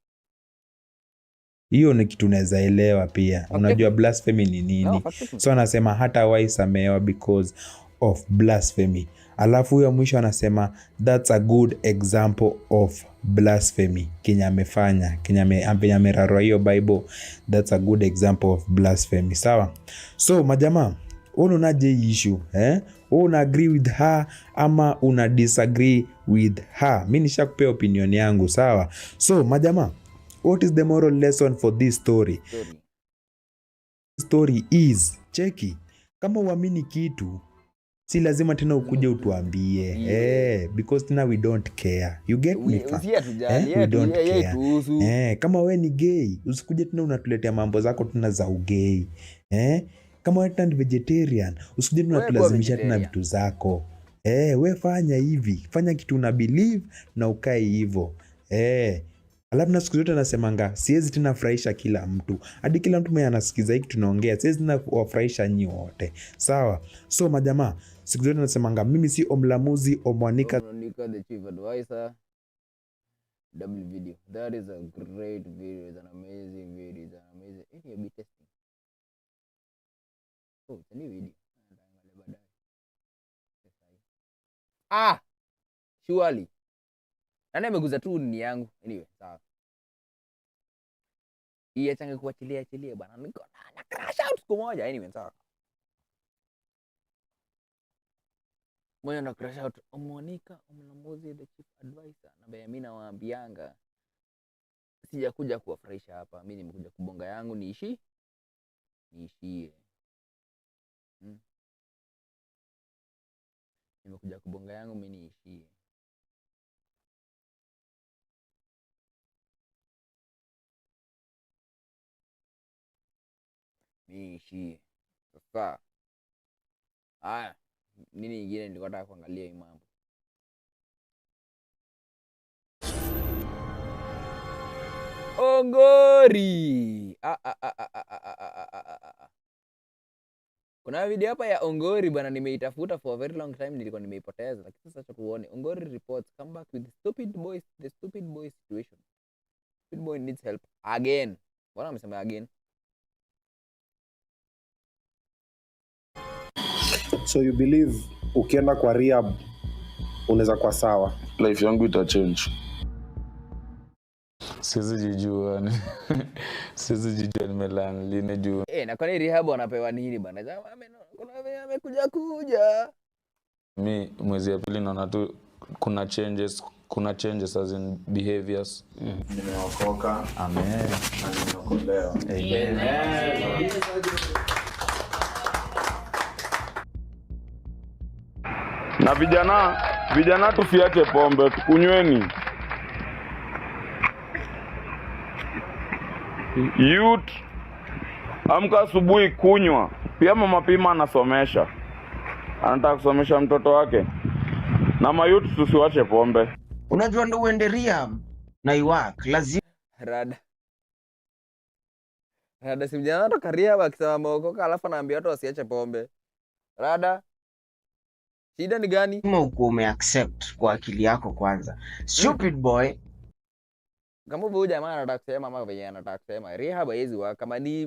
Hiyo ni kitu naweza elewa pia. Unajua blasphemy ni nini? No, so anasema hatawahi samehewa because of blasphemy. Alafu huyo mwisho anasema that's a good example of blasphemy. Kenya amefanya, Kenya amerarua hiyo Bible, that's a good example of blasphemy. Sawa. So majamaa, unaonaje hii issue? Una agree with her ama una disagree with her? Mimi nishakupea opinion yangu. Sawa. So majamaa, what is the moral lesson for this story? Story is cheki, kama uamini kitu si lazima tena ukuje utuambie. Because tena we don't care. You get me? We don't care. Kama we ni gay, usikuje tena unatuletea mambo zako tena za ugay. Kama we tena ni vegetarian, usikuje tena unatulazimisha tena vitu zako. We fanya hivi, fanya kitu una believe na ukae hivyo. Alafu na siku zote nasemanga siwezi tena furahisha kila mtu. Hadi kila mtu mwenye anasikiza hiki tunaongea, siwezi tena wafurahisha nyinyi wote. Sawa. So majamaa, siku zote nasemanga mimi si omlamuzi omwanika the chief advisor. W video. That is a great video. It's an amazing video. It's an amazing. Any A/B testing. Oh, it's a new video. Surely. Nani ameguza tu ni yangu. Anyway, sawa. Hii change kuachilia bwana. Niko na crash out siku moja. Anyway, sawa. Moyo na crash out. Monica Omlamuzi the chief advisor. Na mimi nawaambianga sijakuja kuwafurahisha hapa. Mimi nimekuja kubonga yangu niishie. Nimekuja kubonga yangu mimi niishie. Niishie. Sasa. Nini nyingine nilikuwa nataka kuangalia hii mambo. Ongori. Kuna video hapa ya Ongori bwana, nimeitafuta for a very long time, nilikuwa nimeipoteza, lakini sasa tuone. Ongori reports come back with the stupid boy situation. Stupid boy needs help again. Bwana amesema again. So you believe ukienda kwa rehab unaweza kwa sawa? Life yangu ita change. Siwezi jijua. Siwezi jijua nimelan lini juu. Na kwa nini rehab wanapewa nini bana? Kuna amekuja. Mimi mwezi ya pili naona tu kuna changes as in behaviors. Nimeokoka. Amen. Na nimeokolewa. Amen. Na vijana tusiache pombe, tukunyweni. Youth, amka asubuhi kunywa. Pia mama Pima anasomesha. anataka kusomesha mtoto wake. Na mayouth tusiwache pombe. Unajua ndo uende rehab na iwak lazima Rada si vijana wanatoka rehab akisema ameokoka alafu anaambia watu wasiache pombe. Rada, shida ni gani? ukuwa umeaccept kwa akili yako kwanza. Stupid boy. Kama huyu jamaa anataka kusema ama venye anataka kusema rehab haiwezi work kama ni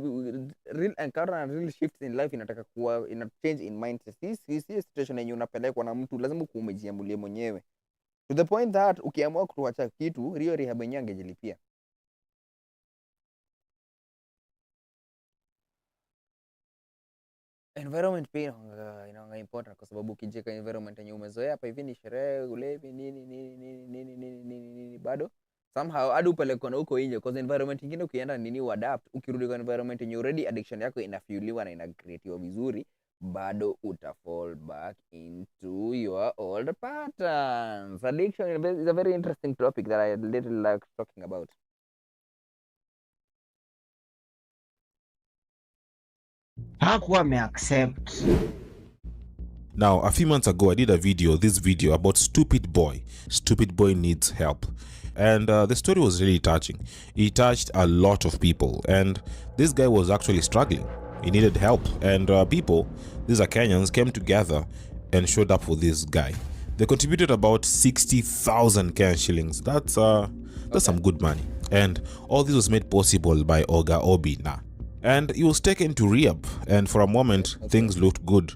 real encounter and real shifts in life inataka kuwa ina change in mindset. Hii situation yenye unapelekwa na mtu lazima kuwa umejiamulia mwenyewe. To the point that ukiamua kuacha kitu, hiyo rehab yenyewe angejilipia. Environment pia inaanga important kwa sababu ukijeka environment yenye umezoea hapa hivi ni sherehe, ulevi, nini bado somehow hadi upelekwa na huko nje because environment nyingine ukienda nini uadapt, ukirudi kwa environment yenye already addiction yako inafueliwa na inacreatiwa vizuri, bado utafall back into your old patterns. Addiction is a very interesting topic that I little like talking about. Hakuwa ameaccept. Now, a few months ago, I did this video about Stupid Boy. Stupid Boy needs help. And the story was really touching. He touched a lot of people. And this guy was actually struggling. He needed help. And people, these are Kenyans, came together and showed up for this guy. They contributed about 60,000 Kenyan shillings. That's some good money. And all this was made possible by Oga Obina. And he was taken to rehab. And for a moment, things looked good.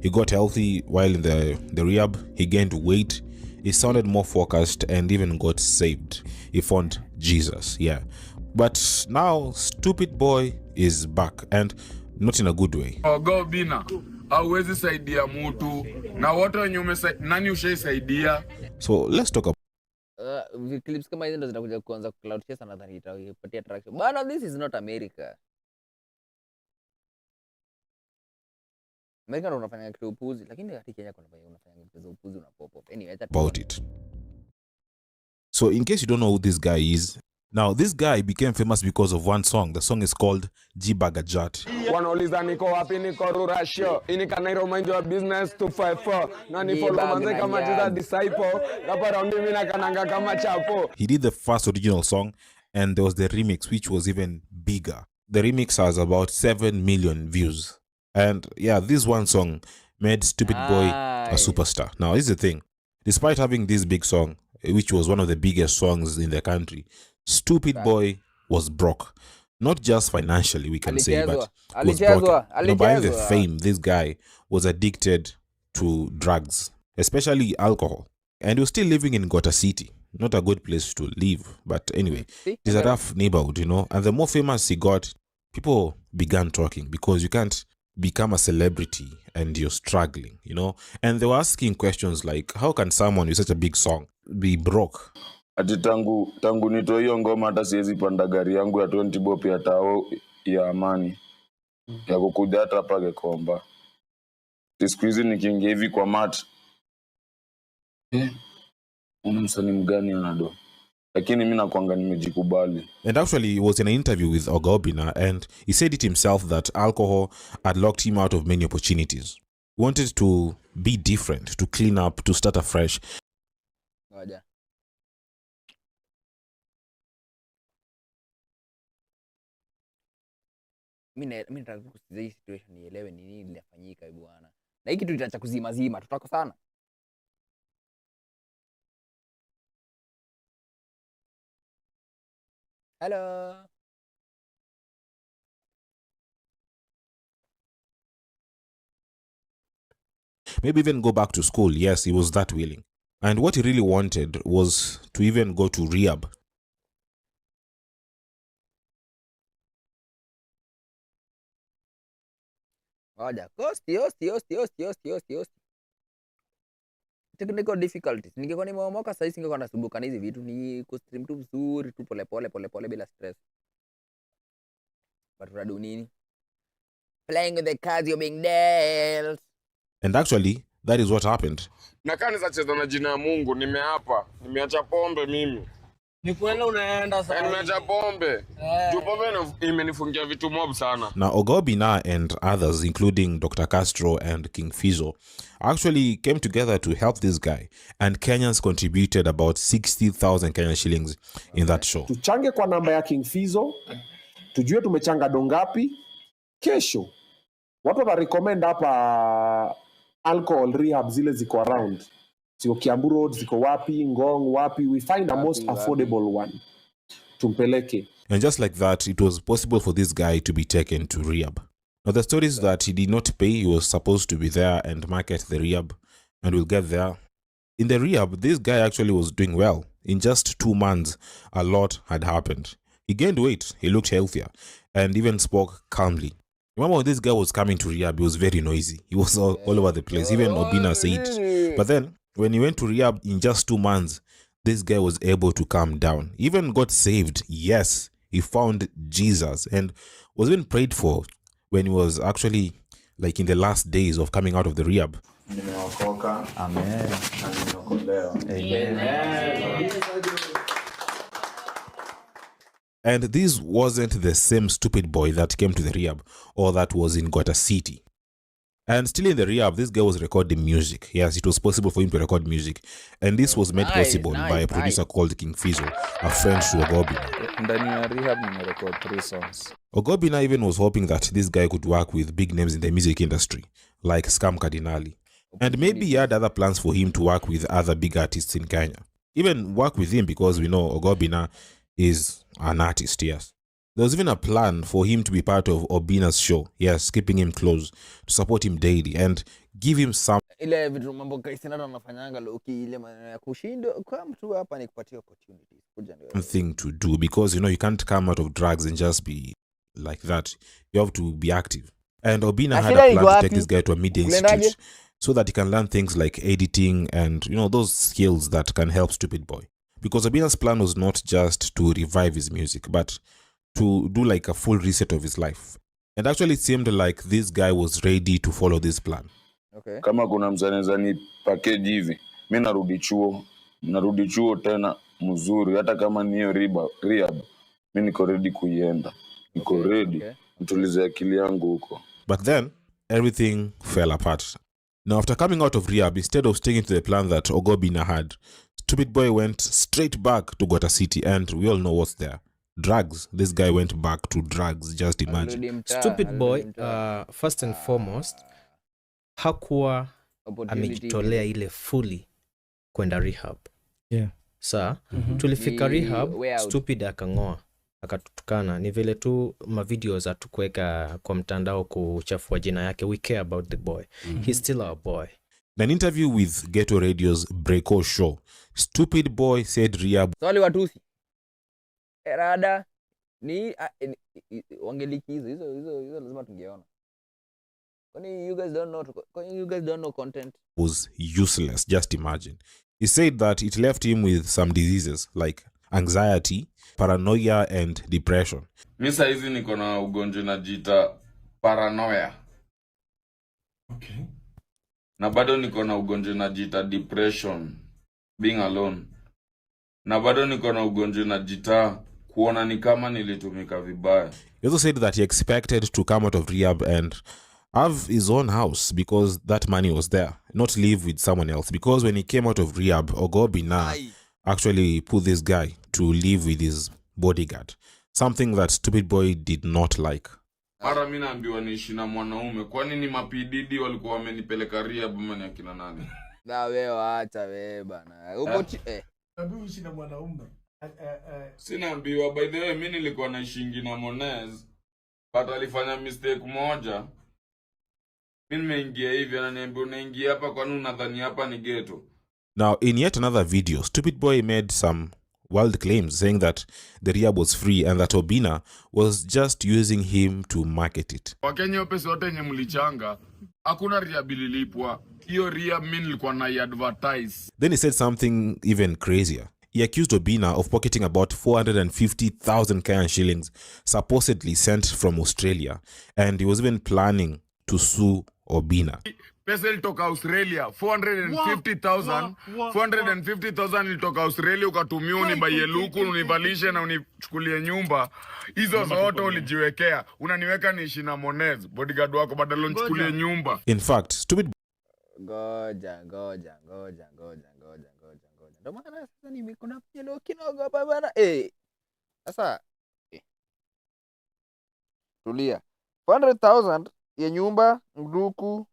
He got healthy while in the rehab. He gained weight. He sounded more focused and even got saved. He found Jesus, yeah. But now, Stupid Boy is back, and not in a good way. Oga Obina, hauwezi saidia mtu. Na wote wenye nani ushaisaidia? So let's talk about Clips kama hizo ndo zinakuja kuanza cloud chase nadhani itapatia attraction. But this is not America. Amerika ndo unafanya kitu upuzi, lakini hata Kenya unafanya kitu za upuzi una pop up. Anyway, about it. So in case you don't know who this guy is, now this guy became famous because of one song. The song is called Jibagajat. Wanauliza niko wapi, niko Rurasho. Ini kanairo mind your business 254. Na ni follow manze kama Jesus disciple. Hapa round mimi na kananga kama chapo. He did the first original song and there was the remix which was even bigger. The remix has about 7 million views. And yeah, this one song made Stupid Boy a superstar. Now, here's the thing. Despite having this big song, which was one of the biggest songs in the country, Stupid Boy was broke. Not just financially, we can say, but was broken. You know, by the fame, this guy was addicted to drugs, especially alcohol. And he was still living in Gota City. Not a good place to live. But anyway, it's a rough neighborhood, you know. And the more famous he got, people began talking because you can't become a celebrity and you're struggling, you know. And they were asking questions like, how can someone with such a big song be broke? Ati tangu nito hiyo ngoma hata siwezi panda gari yangu ya 20 bob ya tao ya Amani ya kukuja hata hapa Gekomba. Siku hizi nikiingia hivi kwa mat msanii mgani anado, lakini mimi nakuanga nimejikubali. And actually, he was in an interview with Oga Obina, and he said it himself that alcohol had locked him out of many opportunities. He wanted to be different, to clean up, to start afresh. Ngoja. Mimi nataka kusikiza hii situation nielewe ni nini linafanyika hivi bwana. Na hiki kitu kitaacha kuzima tutako sana. Hello. Maybe even go back to school. Yes, he was that willing. And what he really wanted was to even go to rehab. Ngoja. Hosti. Technical difficulties. Ningekuwa nimeomoka sasa singekuwa nasumbuka na hizi vitu, ni kustream tu vizuri tu pole bila stress. But unadu nini? Playing with the cards you're being dealt. And actually, that is what happened. Na kani za cheza na jina ya Mungu nimeapa, nimeacha pombe mimi. Ni kwenda unaenda sasa. Nimeacha pombe. Juu pombe imenifungia vitu mob sana. Now, Ogobina and others, including Dr. Castro and King Fizo, actually came together to help this guy, and Kenyans contributed about 60,000 Kenyan shillings in that show. Tuchange kwa namba ya King Fizo, tujue tumechanga dongapi. Kesho watu watarecommend hapa alcohol rehab zile ziko around, ziko Kiambu Road, ziko wapi, Ngong wapi, we find a most affordable one, tumpeleke. And just like that, it was possible for this guy to be taken to rehab. Now, the story is that he did not pay. He was supposed to be there and market the rehab, and we'll get there. In the rehab, this guy actually was doing well. In just 2 months, a lot had happened. He gained weight, he looked healthier, and even spoke calmly. Remember when this guy was coming to rehab, he was very noisy. He was all over the place. Even Obina said. But then, when he went to rehab in just 2 months, this guy was able to calm down. He even got saved. Yes, he found Jesus and was even prayed for when he was actually like in the last days of coming out of the rehab. Amen. And this wasn't the same stupid boy that came to the rehab or that was in Gota City. And still in the rehab, this guy was recording music. Yes, it was possible for him to record music. And this was made possible by a producer called King Fizo, a friend to Ogobina. Ndani ya rehab nimerecord 3 songs. Ogobina even was hoping that this guy could work with big names in the music industry, like Scam Cardinali. And maybe he had other plans for him to work with other big artists in Kenya. Even work with him because we know Ogobina is an artist, yes. There was even a plan for him to be part of Obina's show, yes, keeping him close, to support him daily and give him some ile vitu mambo Christian anafanyanga loki ile ya kushindwa kwa mtu hapa ni kupatia opportunity kuja ndio thing to do, because you can't come out of drugs and just be like that. You have to be active. And Obina had a plan to take this guy to a media institute so that he can learn things like editing and those skills that can help Stupid Boy. Because Obina's plan was not just to revive his music, but to do like a full reset of his life. And actually it seemed like this guy was ready to follow this plan. Okay. Kama kuna mzaneza ni package hivi, mimi narudi chuo tena mzuri, hata kama ni hiyo rehab, mimi niko ready kuienda. Niko ready. Mtulize akili yangu huko. But then everything fell apart. Now, after coming out of rehab, instead of sticking to the plan that Ogobina had, Stupid Boy went straight back to Gota City, and we all know what's there. Drugs. This guy went back to drugs, just imagine. Stupid Boy, first and foremost, hakuwa amejitolea ile fully kwenda rehab. Yeah. Sa, tulifika rehab, Stupid akang'oa, akatutukana. Ni vile tu mavideos atukuweka kwa mtandao kuchafua jina yake. We care about the boy. He's still our boy. In an interview with Ghetto Radio's Breako show, Stupid Boy said rehab. Swali watusi. Erada ni wangeliki hizo lazima tungeona. Kwani you guys don't know content. Was useless, just imagine. He said that it left him with some diseases like anxiety, paranoia and depression. Mimi sasa hizi niko na ugonjwa najiita paranoia. Okay. Na bado niko na ugonjwa najiita depression, being alone. Na bado niko na ugonjwa najiita kuona ni kama nilitumika vibaya. He also said that he expected to come out of rehab and have his own house because that money was there, not live with someone else. Because when he came out of rehab, Ogobina actually put this guy to live with his bodyguard, something that Stupid Boy did not like. Mara mimi naambiwa niishi na mwanaume, kwani ni mapididi walikuwa wamenipeleka rehab mama akina nani? Na wewe acha wewe bana. Upo Nabii uishi na mwanaume. Sinaambiwa, by the way mimi nilikuwa naishingi na Monez, but alifanya mistake moja. Mimi nimeingia hivi ananiambia unaingia hapa kwani unadhani hapa ni ghetto. Now, in yet another video, Stupid Boy made some wild claims saying that the rehab was free and that Obina was just using him to market it. Wakenya pesa yote yenye mlichanga, hakuna rehab ililipwa. Hiyo rehab mimi nilikuwa na advertise. Then he said something even crazier. He accused Obina of pocketing about 450,000 Kenyan shillings supposedly sent from Australia, and he was even planning to sue Obina. Pesa ilitoka Australia 450,000. 450,000 ilitoka Australia, ukatumia unibaie luku, univalishe na unichukulie nyumba. Hizo zote ulijiwekea. Unaniweka niishi na Monez, bodyguard wako, badala unichukulie nyumba. In fact, stupid Ngoja. Ndio maana sasa nimekuna pelo kidogo hapa bana. Sasa tulia. 400,000 ya nyumba, mduku,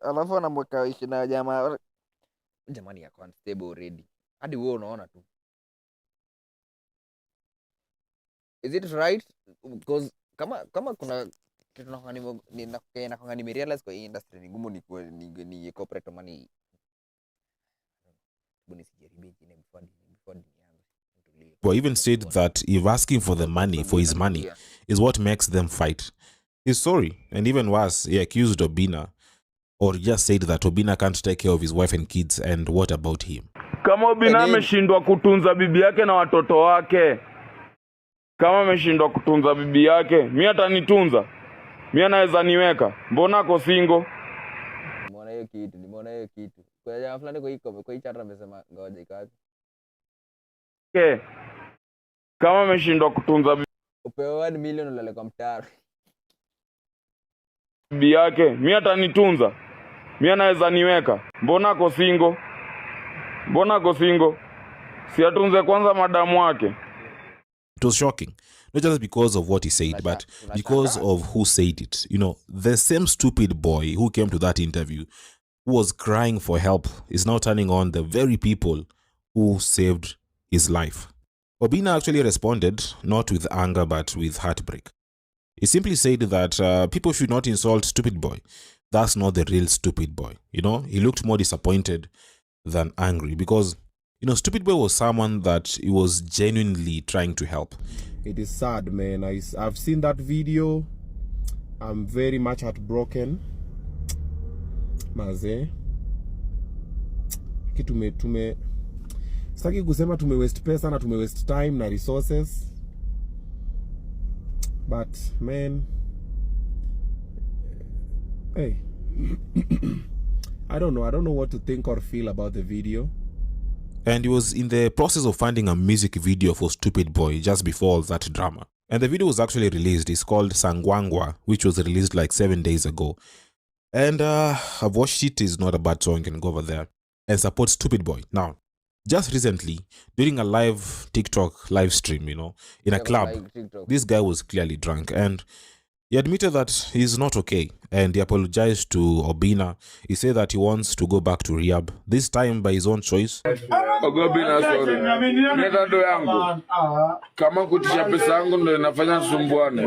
alafu anamweka ishi na jamaa. Jamani ya constable already. Hadi wewe unaona tu. Is it right? Because kama kuna kitu nakwanga nimerealize kwa hii industry ni gumu ni corporate money. boy even said that if asking for the money for his money is what makes them fight. He's sorry, and even worse, he accused Obina, or just said that Obina can't take care of his wife and kids, and what about him? Kama Obina ameshindwa kutunza bibi yake na watoto wake, kama ameshindwa kutunza bibi yake, mimi atanitunza? Mimi anaweza niweka? Mbona ako single? Nimeona hiyo kitu. Kwa jamaa fulani kwa hii chat amesema ngoja ikaje. Kama ameshindwa kutunza upewa 1 million ulale kwa mtaro. Bibi yake, mimi atanitunza? Mimi anaweza niweka? Mbona ako single? Si atunze kwanza madamu wake. It was shocking, not just because of what he said, but because of who said it. You know, the same stupid boy who came to that interview, who was crying for help, is now turning on the very people who saved his life. Obina actually responded, not with anger, but with heartbreak. He simply said that people should not insult stupid boy. That's not the real stupid boy. You know, he looked more disappointed than angry because, you know, stupid boy was someone that he was genuinely trying to help. It is sad, man. I've seen that video. I'm very much heartbroken. Maze. Sitaki kusema tume waste pesa na tume waste time na resources. But man, hey. I don't know what to think or feel about the video. And he was in the process of finding a music video for Stupid Boy just before all that drama. And the video was actually released. It's called Sangwangwa, which was released like 7 days ago. And I've watched it. It's not a bad song. You can go over there and support Stupid Boy. Now, just recently, during a live TikTok live stream, you know, in a club, this guy was clearly drunk. And he admitted that he's not okay, and he apologized to Obina. He said that he wants to go back to rehab, this time by his own choice. Obina, sorry. Nenda ndo yangu. Kama kutisha pesa yangu ndo inafanya sumbuane,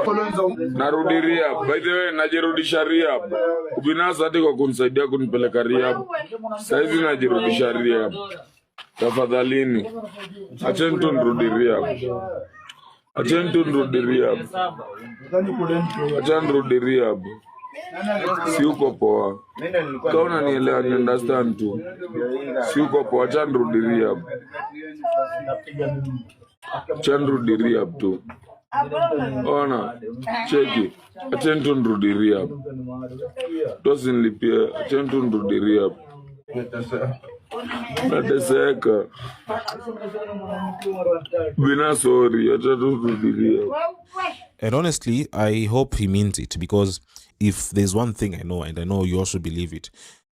pole. Narudi rehab. By the way, najirudisha rehab. Obina asante kwa kunisaidia kunipeleka rehab. Saizi najirudisha rehab. Tafadhalini. Acheni tu nirudi rehab. Acheni tu nirudi rehab. Si uko poa. Kama unanielewa, ni understand tu. Si uko poa, acheni nirudi rehab. Acheni nirudi rehab tu. Ona, cheki. Acheni tu nirudi rehab. Tosi nilipia, acheni tu nirudi rehab. Nateseka. Bina sorry, acha tu nirudi rehab. And honestly, I hope he means it, because if there's one thing I know, and I know you also believe it,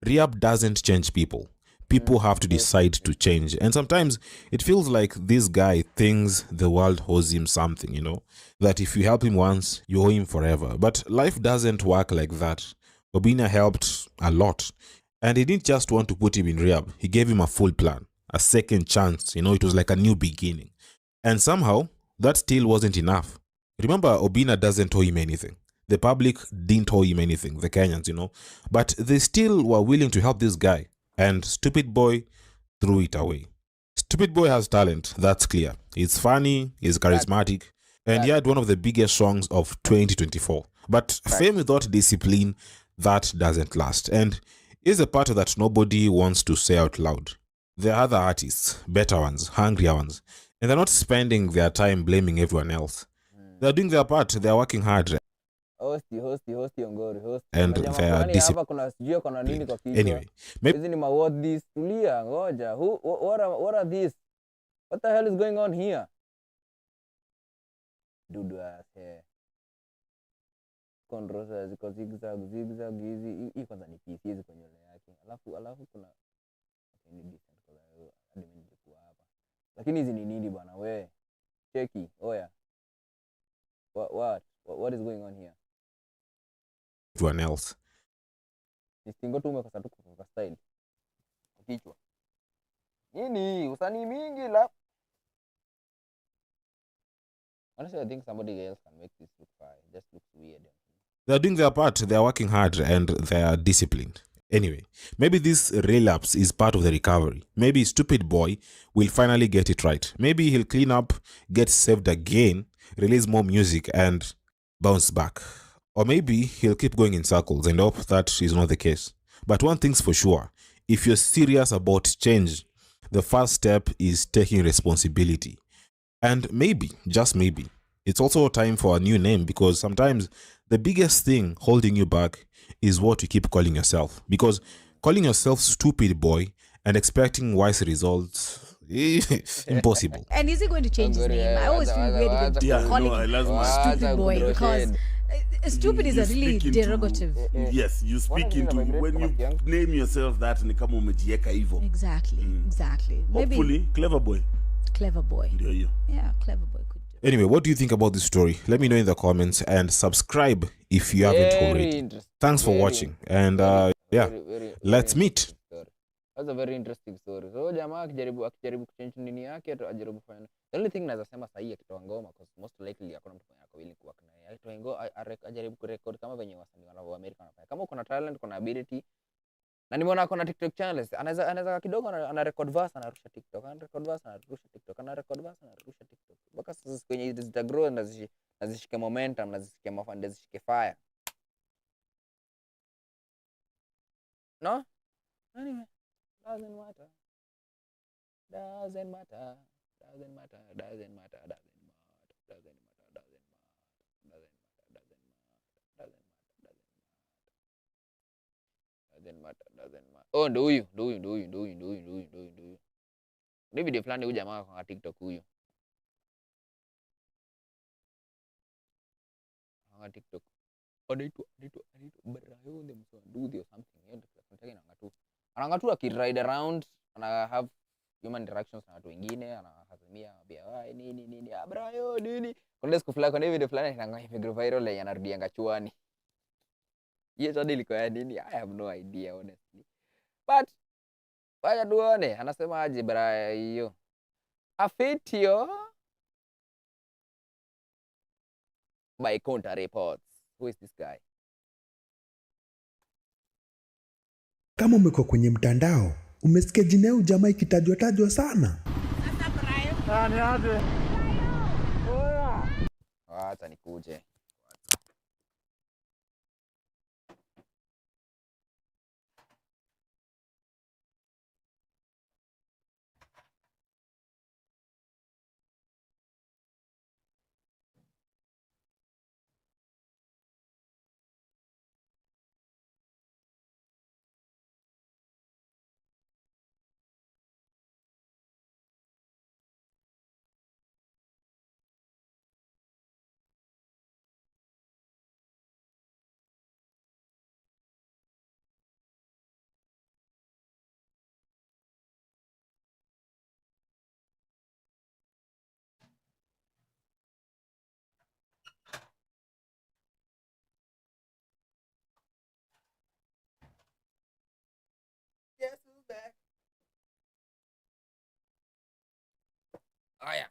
rehab doesn't change people. People have to decide to change. And sometimes it feels like this guy thinks the world owes him something, you know, that if you help him once, you owe him forever. But life doesn't work like that. Obina helped a lot. And he didn't just want to put him in rehab. He gave him a full plan, a second chance. You know, it was like a new beginning. And somehow, that still wasn't enough. Remember, Obina doesn't owe him anything. The public didn't owe him anything, the Kenyans, you know. But they still were willing to help this guy. And Stupid Boy threw it away. Stupid Boy has talent, that's clear. He's funny, he's charismatic, and he had one of the biggest songs of 2024. But fame without discipline, that doesn't last. And here's a part that nobody wants to say out loud. There are other artists, better ones, hungrier ones, and they're not spending their time blaming everyone else. They're doing their part, they're working hard. Hosti ongori, hosti. And Kuna jamaa they are fulani disciplined. hapa kuna sijui kuna nini kwa kichwa. Anyway, maybe Hizi ni what this tulia ngoja. What are these? What the hell is going on here? Dudu ass. Conrosa ziko zigzag hizi kwanza ni PC hizi kwenye nywele yake. Alafu kuna ni decent kwa hadi mimi nilikuwa hapa. Lakini hizi ni nini bwana we? Cheki, oya. What is going on here? everyone else. Nistingo tu umekosa tu kwa style. Kichwa. Nini? Usanii mingi la. Honestly, I think somebody else can make this look fine. It just looks weird. They're doing their part. They're working hard and they are disciplined. Anyway, maybe this relapse is part of the recovery. Maybe Stupid Boy will finally get it right. Maybe he'll clean up, get saved again, release more music, and bounce back. Or maybe he'll keep going in circles and hope that is not the case. But one thing's for sure, if you're serious about change, the first step is taking responsibility. And maybe, just maybe, it's also time for a new name, because sometimes the biggest thing holding you back is what you keep calling yourself. Because calling yourself Stupid Boy and expecting wise results, impossible. And is he going to change his name? I always feel weird even calling him Stupid Boy, because stupid is a really derogative. Yes, you speak into when you name yourself that ni kama umejieka hivyo. Exactly. Maybe Hopefully Clever Boy. Clever Boy. Yeah, Clever Boy could do. Anyway, what do you think about this story? Let me know in the comments and subscribe if you haven't already. Thanks for watching, and let's meet. That's a very interesting story. So jamaa akijaribu kuchange nini yake ajaribu kufanya. The only thing naweza sema sahihi akitoa ngoma, because most likely hakuna mtu mwenye willing kuwork naye. Akitoa ngoma ajaribu kurecord kama venye wasanii wa America wanafanya. Kama uko na talent, uko na ability. Na nimeona kuna TikTok channels. Anaweza kidogo ana record verse anarusha TikTok. Ana record verse anarusha TikTok. Ana record verse anarusha TikTok. Mpaka sasa kwenye zita grow na zishike momentum na zishike mafande zishike fire. No? Anyway. Doesn't matter. Oh, ndo huyu. Ni video fulani huyu jamaa kwa TikTok huyu. Kwa TikTok. Anaitwa Brayo the Msonduthi or something. Ndio nataka anangatu akiride around, ana have human interactions na watu wengine, anahazimia bia nini Brayo nini. Kuna siku fulani kuna video fulani inangoja viral ya anarudia ngachuani. Yes, hadi liko ya nini? I have no idea honestly. But wacha tuone anasema aje Brayo. Afitio by counter reports. Who is this guy? Kama umekuwa kwenye mtandao, umesikia jina ya jamaa ikitajwa sana. Sasa Brayo. Ni aje? Acha nikuje. Yes, who's back? Oh yeah.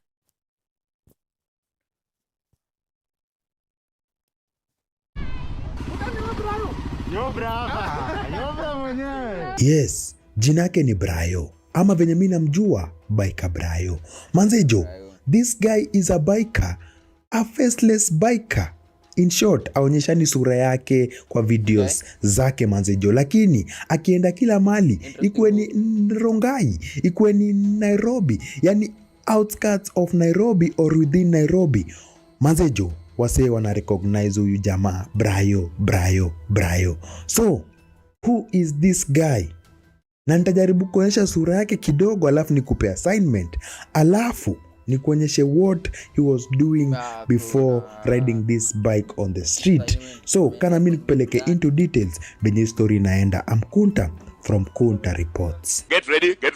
Yes, jina yake ni Brayo, ama venye mimi namjua Biker Brayo. Manzejo, this guy is a biker, a faceless biker. In short, aonyeshani sura yake kwa videos zake manzejo, lakini akienda kila mali, ikuwe ni Rongai, ikuwe ni Nairobi, yani outskirts of Nairobi or within Nairobi. Manzejo, wasee wana recognize huyu jamaa Brayo. So who is this guy? Na nitajaribu kuonyesha sura yake kidogo, alafu nikupe assignment, alafu nikuonyeshe what he was doing before riding this bike on the street. So kana mimi nikupeleke into details benye story inaenda. I'm Kunta from Kunta Reports. Get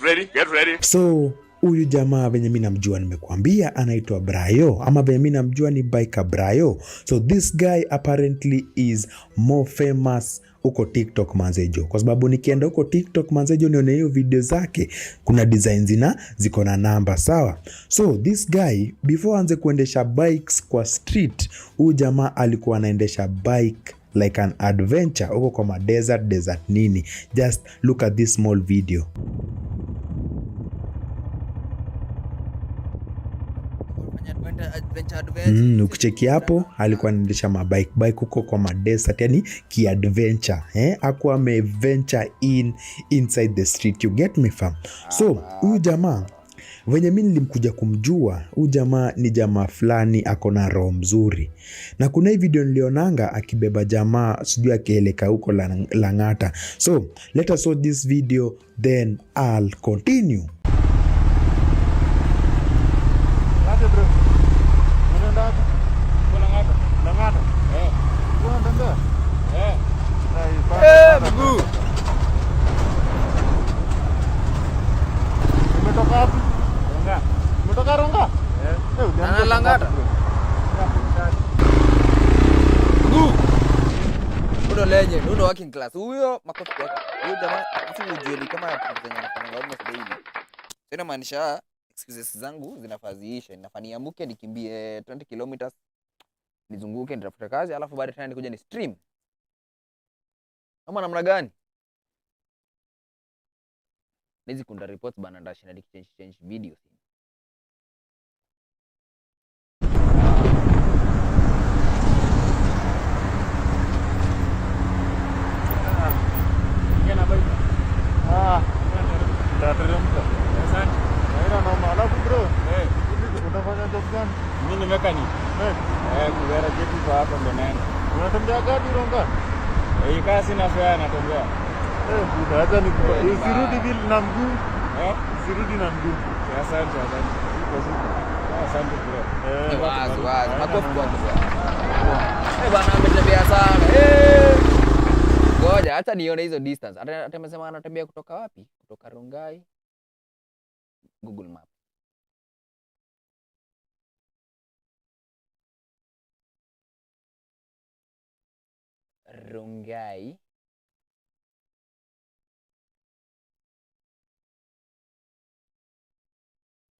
ready. So huyu jamaa venye mimi namjua, nimekuambia anaitwa Brayo, ama venye mimi namjua ni biker Brayo. So this guy apparently is more famous huko TikTok manzejo, kwa sababu nikienda huko TikTok manzejo nione hiyo video zake, kuna designs ziko na namba, sawa. So this guy before anze kuendesha bikes kwa street, huyu jamaa alikuwa anaendesha bike like an adventure huko kwa desert nini. Just look at this small video. Ukicheki hapo alikuwa anaendesha bike huko kwa desert, yani ki-adventure. Hakuwa ame-venture inside the street, you get me fam? So huyu jamaa venye mimi nilimkuja kumjua, huyu jamaa ni jamaa fulani ako na roho mzuri. Na kuna hii video nilionanga akibeba jamaa sijui akieleka huko Lang'ata. So let us watch this video then I'll continue. Mguu. Umetoka wapi? Ronga. Umetoka Ronga? Na Lang'ata. Mguu. Uno legend, uno working class. Huyo makofi yake. Huyo jamaa afu ujue kama anafanya almost daily. Sina maanisha excuses zangu zinafaziisha. Ninafaa niamke nikimbie 20 kilometers. Nizunguke nitafute kazi, alafu baadaye tena nikuja ni stream. Ama namna gani? Nizi Kunta Reports bana ndashi na change videos. Tateremka. Asante. Haina noma. Alafu bro, unafanya job gani? Mimi ni mechanic. Kugara kitu kwa hapa ndo naenda. Unatembea gadi Ronga? Hii kazi na fare natembea. Buda, acha usirudi bila na mguu. Usirudi na mguu. Asante. Iko super. Asante bro. Wazi. Makofi kwa bro. Bwana ametembea sana. Ngoja hata nione hizo distance. Hata amesema anatembea kutoka wapi? Kutoka Rongai. Google Map. Rongai.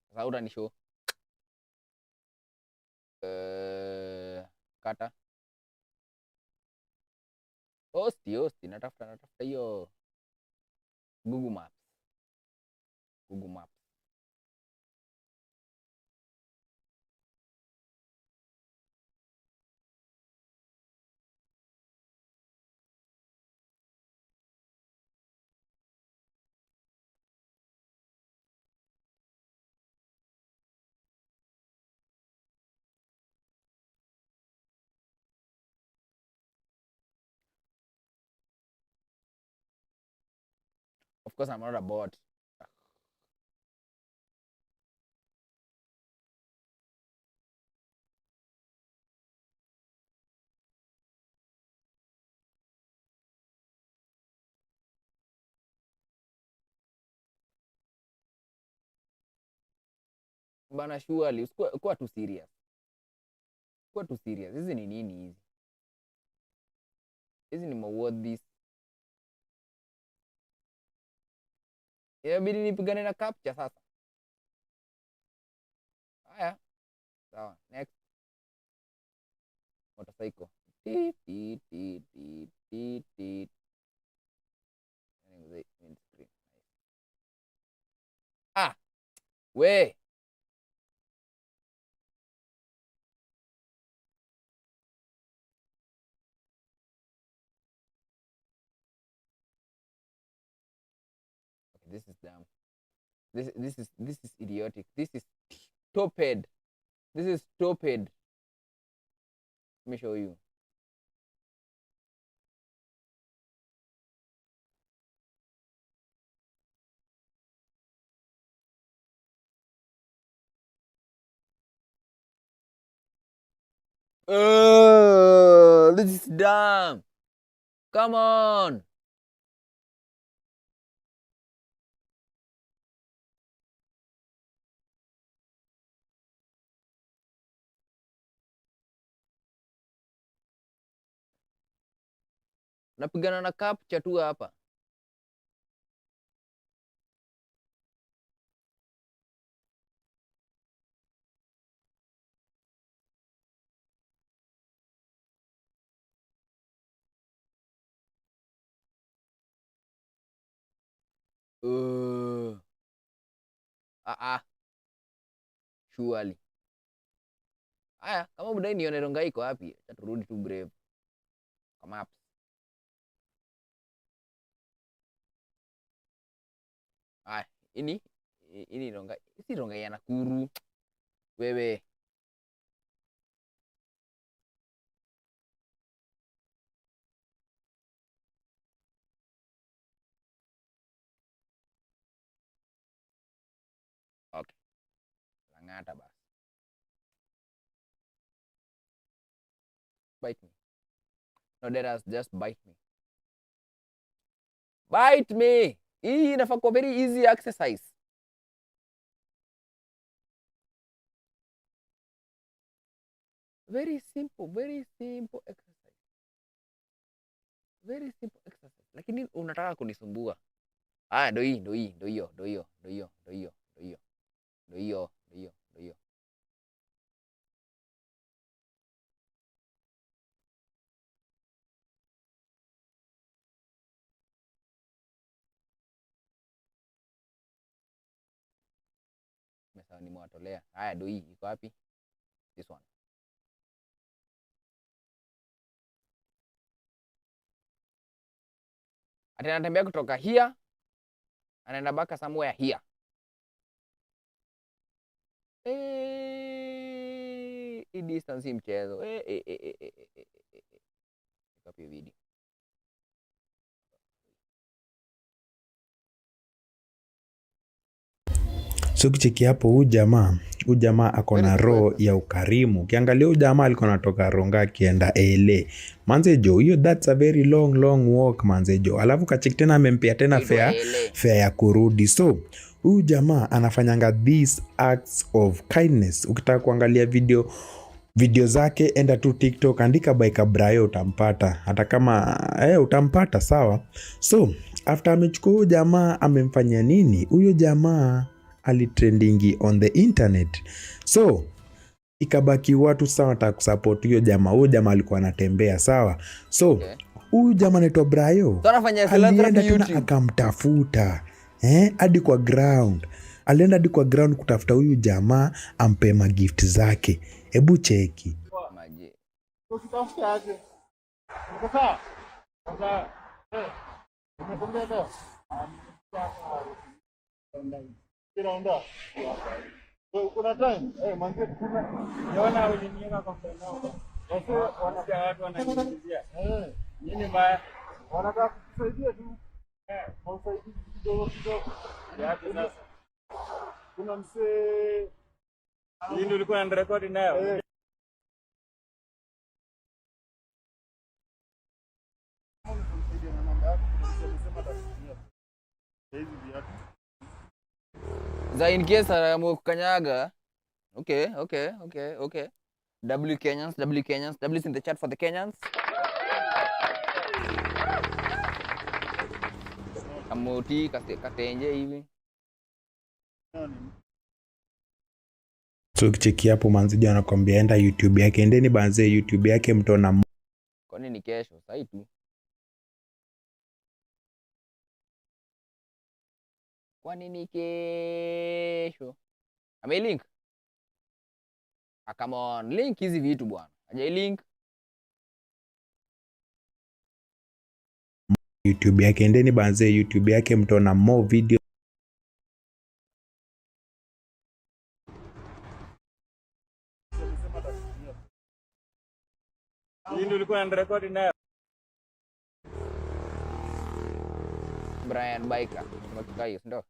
Sasa utanishow. Kata. Hosti, natafuta hiyo Google Maps. Of course, I'm not a bot. Bana surely, kuwa too serious. Hizi ni nini hizi? Hizi ni mawadhi. Inabidi nipigane na capture sasa. Haya. Sawa, next. Motorcycle. We. This is dumb. This is idiotic. This is stupid. Let me show you. This is dumb. Come on. Napigana na capture tu hapa. Surely. Aya, kama budai nione Rongai iko wapi? Acha turudi tu Brave. Come up. Aya, ini Rongai. Si Rongai ya Nakuru. Wewe. Okay. Langata bas. Bite me. No, let us just bite me. Bite me. Hii inafaa kuwa very easy exercise. Very simple exercise. Very simple exercise. Lakini unataka kunisumbua. Ndo hiyo. Mesa nimewatolea. Ndo hii iko wapi? This one. Ati anatembea kutoka here anaenda baka somewhere here. Hii distance mchezo. Copy video. So kicheki hapo huyu jamaa ako na roho ya ukarimu. Ukiangalia huyu jamaa alikuwa anatoka Ronga akienda LA. Manzejo, hiyo that's a very long walk manzejo. Alafu kacheki tena amempea tena fare ya kurudi. So huyu jamaa anafanyanga these acts of kindness. Ukitaka kuangalia video zake enda tu TikTok, andika Baika Brayo utampata. Hata kama utampata sawa. So after amechukua huyu jamaa amemfanyia nini? Huyu jamaa alitrendingi on the internet. So ikabaki watu sawa wataka kusupport huyo jamaa. Huyo jamaa alikuwa anatembea sawa. So huyu jamaa anaitwa Brayo. Alienda tena akamtafuta hadi kwa ground. Alienda hadi kwa ground kutafuta huyu jamaa ampe magift zake. Hebu cheki. Kuna time manze niona uliniweka kwa mtandao. Wanaja watu wananiulizia. Nini mbaya? Wanataka kusaidia tu. Kusaidia kidogo. Yapi sasa? Kuna msee nini ulikuwa na record nayo? Za in case kukanyaga. Okay. W Kenyans. W is in the chat for the Kenyans. Kamoti katenje hivi. So kicheki hapo manzi anakuambia enda YouTube yake. Endeni banze YouTube yake mtona. Kwa nini kesho? Sasa tu. Kwa nini kesho? Ame link. Come on, link hizi vitu bwana. Aje link. YouTube yake. Endeni banze YouTube yake mtona more video. ulikuwa na record nayo? Brian Biker. Umefika hiyo, ndio?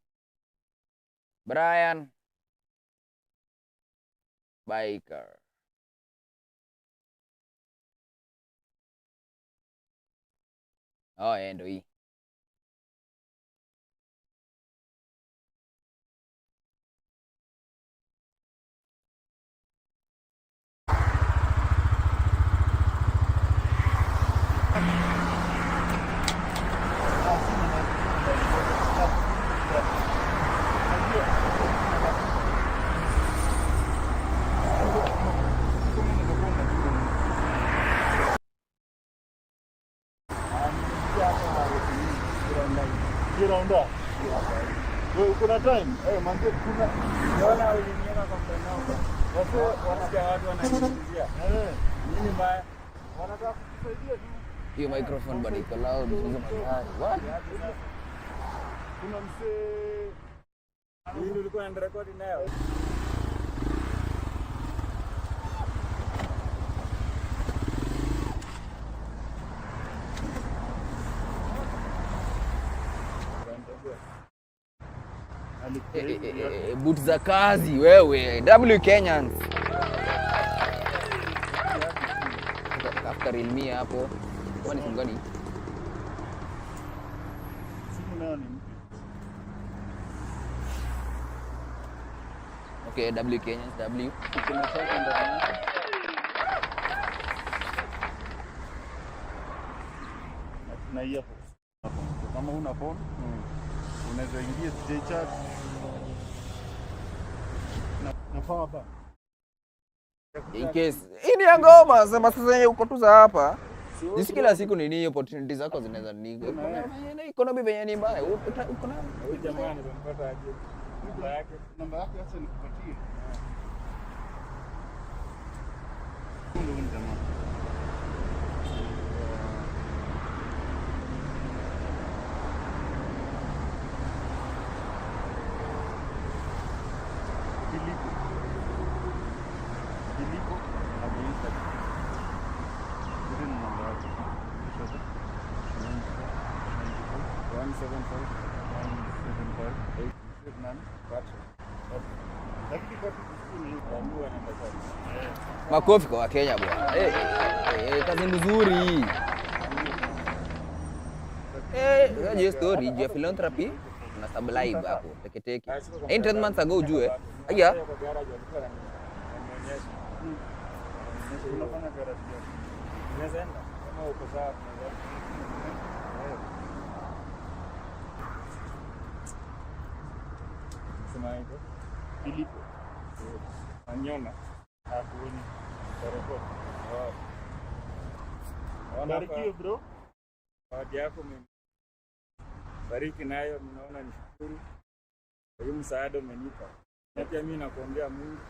Brian Biker. Oh, ndio hii. Wewe uko na time? Manze kuna naona uliniona kwa mtandao. Watu wanasikia watu wananiulizia. Nini mbaya? Wanataka kukusaidia tu. Hiyo microphone bado iko loud. What? Kuna msee nini ulikuwa na record nayo? Boot za kazi wewe. W Kenyans. After ilmi hapo. Kwani simu gani? Simu nayo ni mpya. Okay, W Kenyans, W. Kuna sasa ndani. Na hiyo kama una phone unaweza ingia DJ chat na power bank In case hii ni ngoma sema sasa yenye uko tu za hapa. Jisi kila siku ni nini opportunities zako zinaweza ni. Economy venye ni mbaya. Uko na jamani mpata aje namba yake acha nikupatie. Ndio jamaa. Makofi kwa Kenya bwana. Kazi nzuri. Hiyo story ya philanthropy na sublive hapo teketeke. 8 months ago ujue. Aya. Unafanya garage gani? Unaweza enda kama uko sawa sema hivyo. Filipo. Anyona. Hakuoni. Karoko. Barikiwe bro. Baadhi yako bariki nayo ninaona nishukuru. Kwa hiyo msaada umenipa. Na pia mimi nakuombea Mungu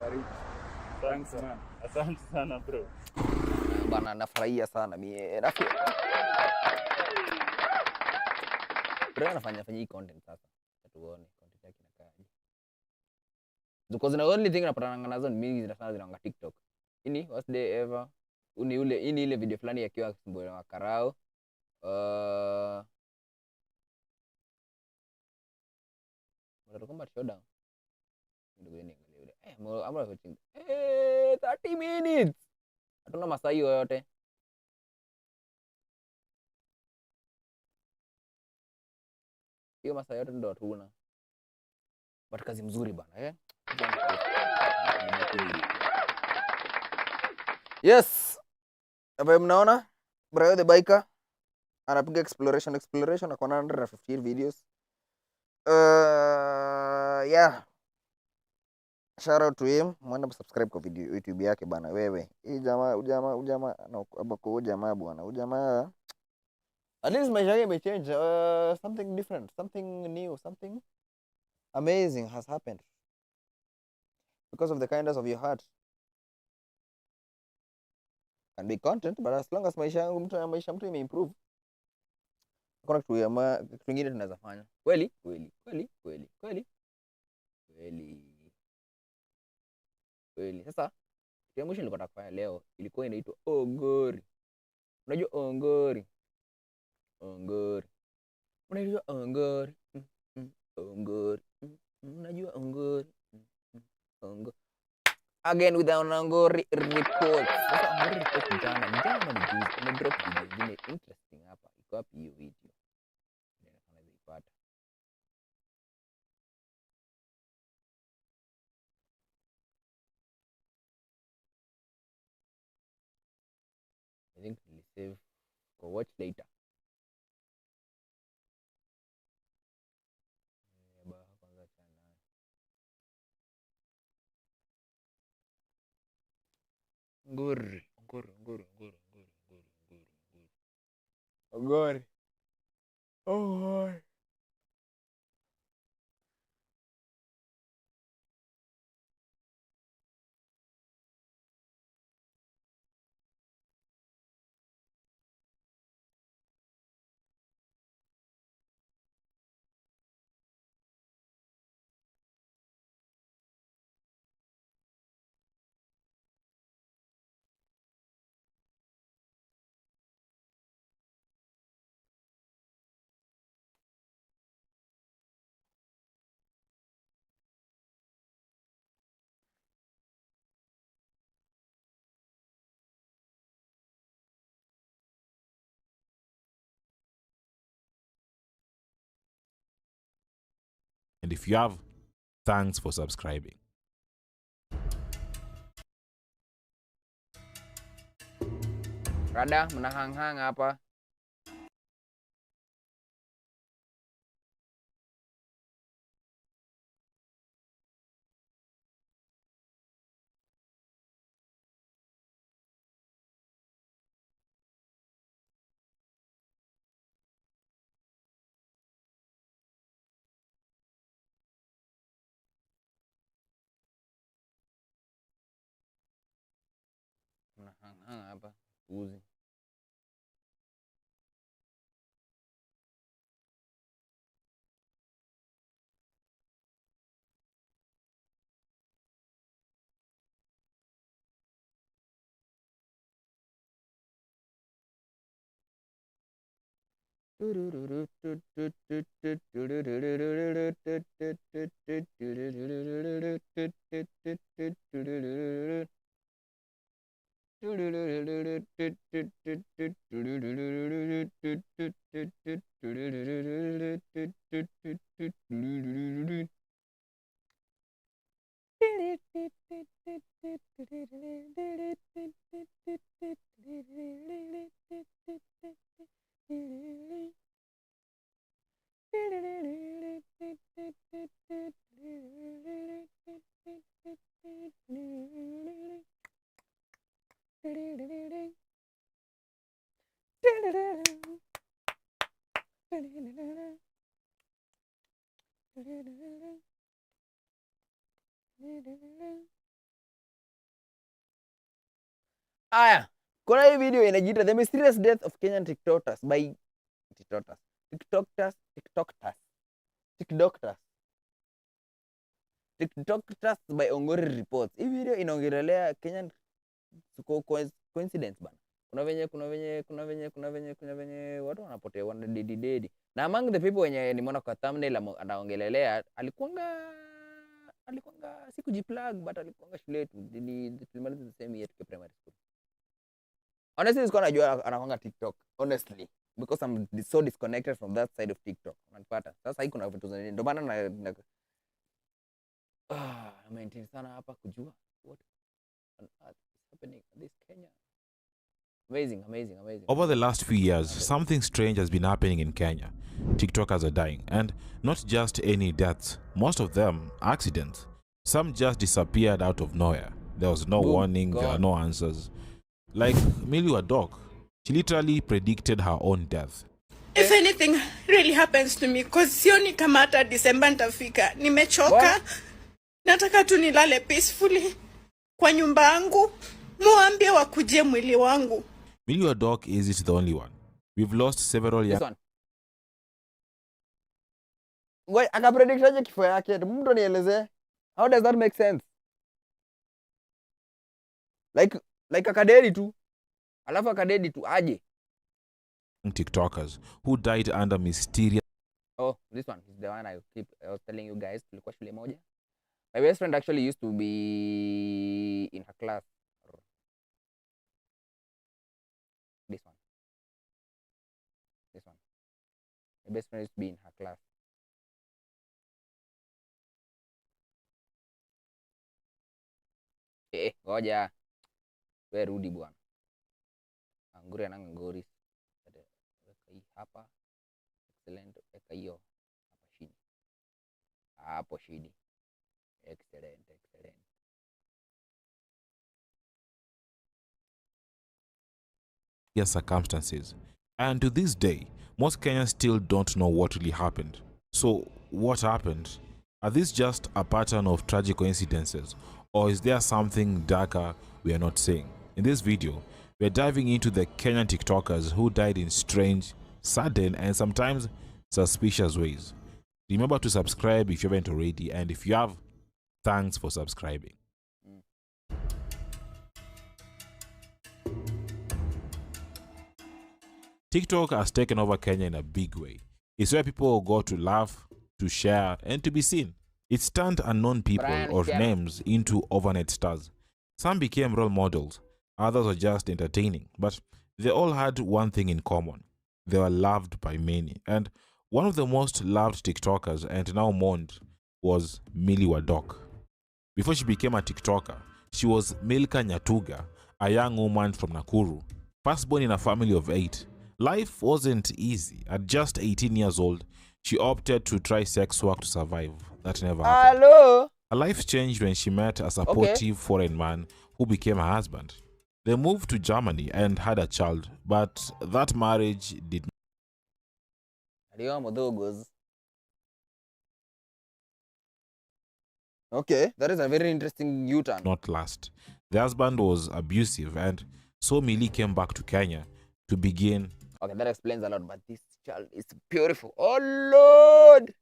bariki. Thanks man. Asante sana bro. Bana nafurahia sana mimi. Bro anafanya hii content sasa. Tuone content yake inakaaje. Because the only thing napatana nazo ni mingi zinafanya zinaanga TikTok. Ini was day ever. Ini ile video fulani yakiwa simbo ya karao. Mara kama showdown. Ndio yeye niangalie yule. Amra watching. 30 minutes. Hatuna masaa hiyo yote. Hiyo masaa yote ndio hatuna. But kazi mzuri bana, Yes. Hapa mnaona Brayo the biker anapiga exploration ako na 115 videos. Yeah. Shout out to him. Mwenda subscribe kwa video YouTube yake bana wewe. Hii jamaa abako jamaa bwana. Ujamaa at least maisha yake imechange. Something different, something new, something amazing has happened because of the kindness of your heart. Can be content, but as long as maisha mtu imeimprove, kuna kitu kingine tunaweza fanya. Kweli. Sasa kitu ya mwisho nilikuwa nataka kufanya leo ilikuwa inaitwa Ogori. Unajua ongori. Ongori. Unajua ongori. Ongori. Unajua ongori. Ongori. Again with the ongori report. Sasa ongori report jana ni juzi. Nimedrop video nyingine interesting hapa. Iko wapi hiyo video? Unaweza ipata. I think we'll save for watch later. Ngori. Oh. And if you have, thanks for subscribing. Rada menahang-hang apa? Menahang-hang apa? Uzi. Aya, kuna hii video inajiita The Mysterious Death of Kenyan TikTokers by TikTokers by Ongori Reports. Hii video inaongelelea Kenyan coincidence bana. Kuna venye watu wanapotea wana dedi. Na among the people wenye nimeona kwa thumbnail anaongelelea alikuanga si kujiplug but alikuanga shule yetu. Tulimaliza the same year tukiwa primary school. Honestly, sikuwa najua anakuanga TikTok. Honestly, because I'm so disconnected from that side of TikTok. Unanipata? Sasa hii kuna vitu zenye ndio maana na maintain sana hapa kujua what on earth is happening in this Kenya. Amazing. Over the last few years, something strange has been happening in Kenya. TikTokers are dying, and not just any deaths. Most of them accidents. Some just disappeared out of nowhere. There was no warning, there are no answers. Like Millie Wadok, she literally predicted her own death. If anything really happens to me, cause sioni kama hata December nitafika. Nimechoka. Nataka tu nilale peacefully kwa nyumba yangu. Muambie wakuje mwili wangu. Millie Wadok isn't the only one. We've lost several young... This one. Wait, akapredict kifo yake. Mtu nieleze. How does that make sense? Like akadedi tu. Alafu akadedi tu aje. TikTokers who died under mysterious. Oh, this one is the one I was telling you guys. Tulikuwa shule moja. My best friend actually used to be in her class. This one. This one. My best friend used to be in her class. Ngoja. We rudi bwana. Nguri ananga ngori. Weka hii hapa. Excellent. Weka hiyo hapa chini. Hapo chini. Excellent. Circumstances. And to this day, most Kenyans still don't know what really happened. So, what happened? Are these just a pattern of tragic coincidences, or is there something darker we are not saying? In this video, we are diving into the Kenyan TikTokers who died in strange, sudden, and sometimes suspicious ways. Remember to subscribe if you haven't already, and if you have, thanks for subscribing. TikTok has taken over Kenya in a big way. It's where people go to laugh, to share, and to be seen. It's turned unknown people or names into overnight stars. Some became role models, others were just entertaining, but they all had one thing in common. They were loved by many. And one of the most loved TikTokers and now mourned was Millie Wadok. Before she became a TikToker, she was Milka Nyatuga, a young woman from Nakuru, firstborn in a family of 8. Life wasn't easy. At just 18 years old, she opted to try sex work to survive. That never happened. Hello? Her life changed when she met a supportive foreign man who became her husband. They moved to Germany and had a child, but that marriage did Okay, that is a very interesting U-turn. not last. The husband was abusive, and so Millie came back to Kenya to begin. Okay, that explains a lot, but this child is beautiful. Oh Lord!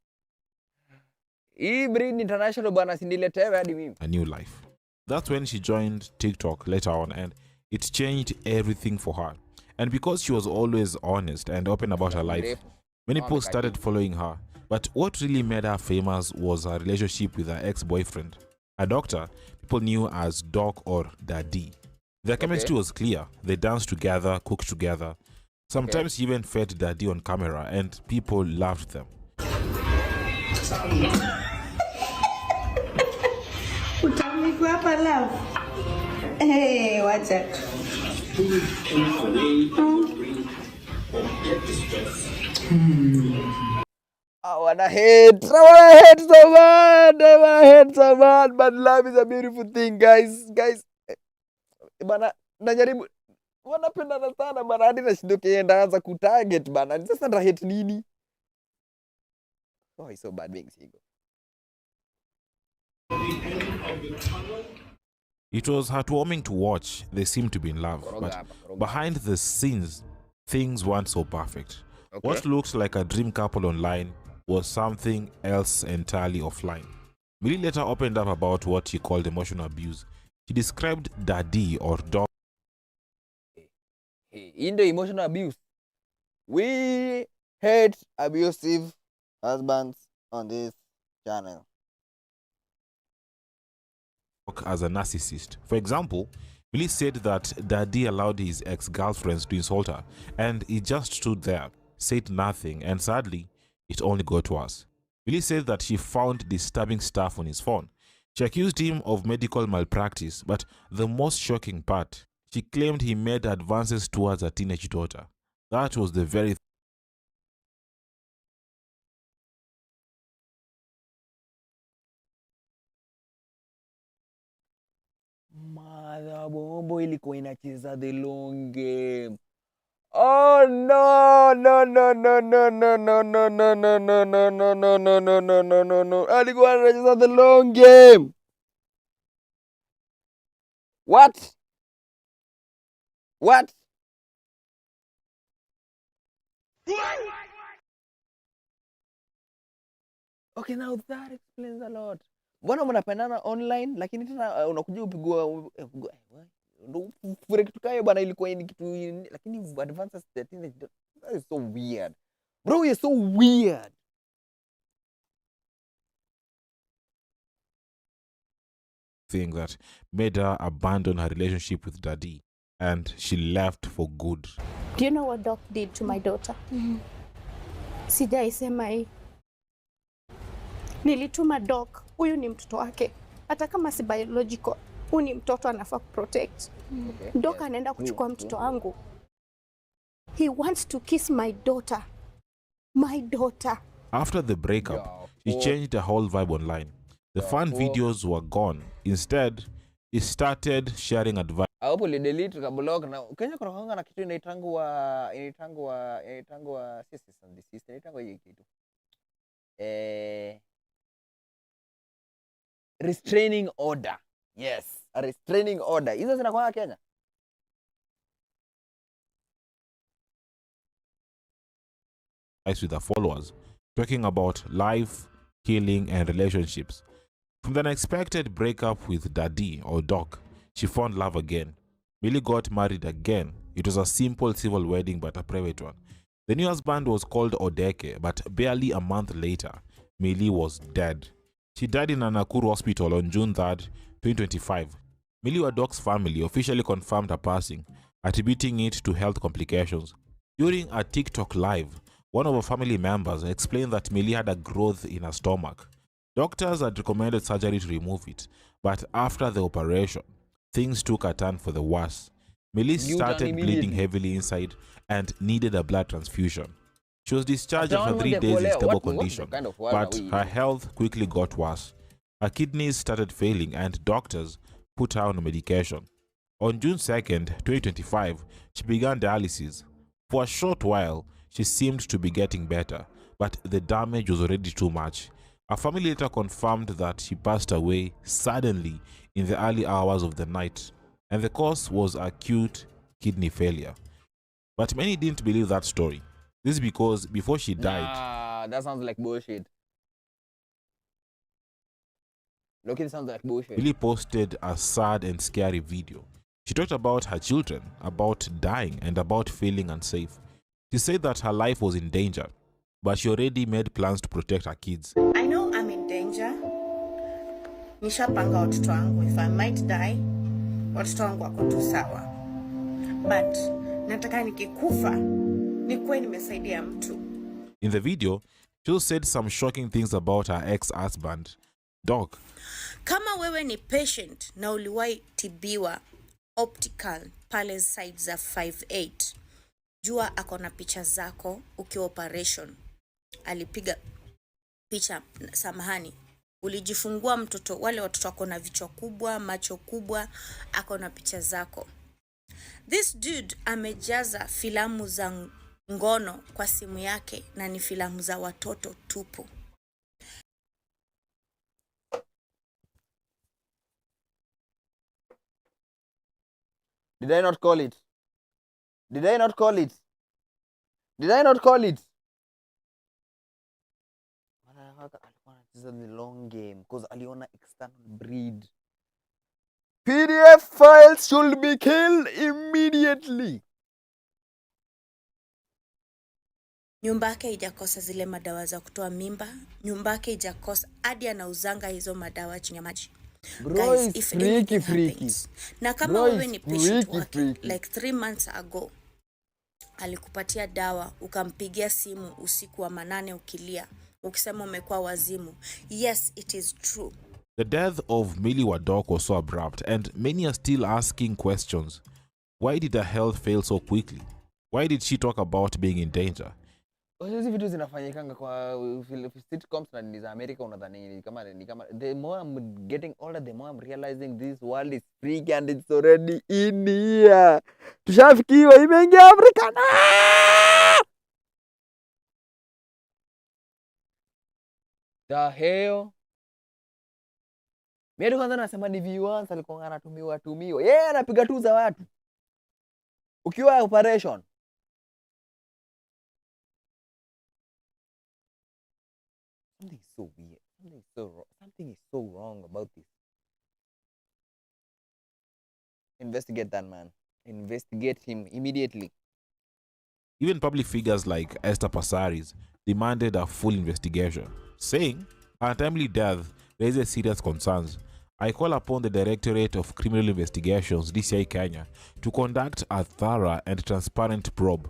International A new life. That's when she joined TikTok later on, and it changed everything for her. And because she was always honest and open about her life, many people started following her. But what really made her famous was her relationship with her ex-boyfriend, a doctor people knew as Doc or Daddy. Their chemistry was clear. They danced together, cooked together. Sometimes she even fed Daddy on camera, and people loved them. Hey, what's that? I wanna hate so bad, but love is a beautiful thing, guys. Bana, najaribu wanapendana sana bana, hadi nashinduke ndaanza kutarget bana. Sasa nda hate nini? Oh, it's so bad being single. It was heartwarming to watch. They seemed to be in love, but behind the scenes, things weren't so perfect. What looked like a dream couple online was something else entirely offline. Millie later opened up about what she called emotional abuse. She described Daddy or Dog. In the emotional abuse, we hate abusive husbands on this channel. As a narcissist. For example, Millie said that Daddy allowed his ex-girlfriends to insult her, and he just stood there, said nothing, and sadly, it only got worse. Millie said that she found disturbing stuff on his phone. She accused him of medical malpractice, but the most shocking part, she claimed he made advances towards her teenage daughter. That was the very Mother Bombo ilikuwa inacheza the long game. Oh no. Alikuwa anacheza the long game. What? Okay, now that explains a lot. Mbona mnapendana online lakini tena unakuja upigwa fure kitu kayo bana, ilikuwa ni kitu lakini advances 13 That is so weird. Bro, you're so weird. Thing that made her abandon her relationship with Daddy, and she left for good. Do you know what Doc did to my daughter? Sijaisema hii. Nilituma Doc, huyu ni mtoto wake. Hata kama si biological, huyu ni mtoto anafaa kuprotect. Doc anaenda kuchukua mtoto wangu. He wants to kiss my daughter. My daughter. After the breakup, she changed the whole vibe online. The fun videos were gone. Instead, he started sharing advice. Hapo li delete ka blog na Kenya kuna kanga na kitu inaitangwa sister inaitangwa hiyo kitu. Restraining order. Yes, a restraining order. Hizo zinakuwa Kenya. With her followers, talking about life, healing, and relationships. From the unexpected breakup with Daddy or Doc, she found love again. Millie got married again. It was a simple civil wedding, but a private one. The new husband was called Odeke, but barely a month later, Millie was dead. She died in a Nakuru hospital on June 3rd, 2025. Millie Wadok's family officially confirmed her passing, attributing it to health complications. During a TikTok live, one of her family members explained that Millie had a growth in her stomach. Doctors had recommended surgery to remove it, but after the operation, things took a turn for the worse. Millie started bleeding heavily inside and needed a blood transfusion. She was discharged after 3 days in stable condition, but her health quickly got worse. Her kidneys started failing and doctors put her on medication. On June 2nd, 2025, she began dialysis. For a short while, she seemed to be getting better, but the damage was already too much. Her family later confirmed that she passed away suddenly in the early hours of the night, and the cause was acute kidney failure. But many didn't believe that story. This is because before she died... that sounds like bullshit. Look, it sounds like bullshit. Millie posted a sad and scary video. She talked about her children, about dying, and about feeling unsafe. She said that her life was in danger, but she already made plans to protect her kids. I know I'm in danger. Nishapanga watoto wangu. If I might die, watoto wangu wako tu sawa. But nataka nikikufa nikuwe nimesaidia mtu. In the video, she said some shocking things about her ex-husband, Doc. Kama wewe ni patient na uliwahi tibiwa optical pale side za 58, jua akona picha zako ukiwa operation. Alipiga picha, samahani, ulijifungua mtoto, wale watoto wako na vichwa kubwa, macho kubwa, akona picha zako. This dude amejaza filamu za ngono kwa simu yake na ni filamu za watoto tupu. Did I not call it? Did I not call it? Did I not call it? This is the long game because aliona external breed. PDF files should be killed immediately. Nyumba yake haijakosa zile madawa za kutoa mimba. Nyumba yake haijakosa hadi anauzanga hizo madawa chini ya maji. Bro, guys, if anything happens, na kama wewe ni patient wake, like 3 months ago alikupatia dawa, ukampigia simu usiku wa manane ukilia, ukisema umekuwa wazimu. Yes, it is true. The death of Millie Wadok was so abrupt, and many are still asking questions. Why did her health fail so quickly? Why did she talk about being in danger? Hizi vitu zinafanyikanga kwa sitcoms na ni za America, unadhani ni kama the more I'm getting older, the more I'm realizing this world is freaky and it's already in here. Tushafikiwa, imeingia Afrika. The hell? Mimi kwanza nasema ni viewers alikuwa anatumiwa. Yeye anapiga tu za watu. Ukiwa operation. Something is so weird. Something is so wrong about this. Investigate that man. Investigate him immediately. Even public figures like Esther Passaris demanded a full investigation, saying her untimely death raises serious concerns. I call upon the Directorate of Criminal Investigations, DCI Kenya, to conduct a thorough and transparent probe.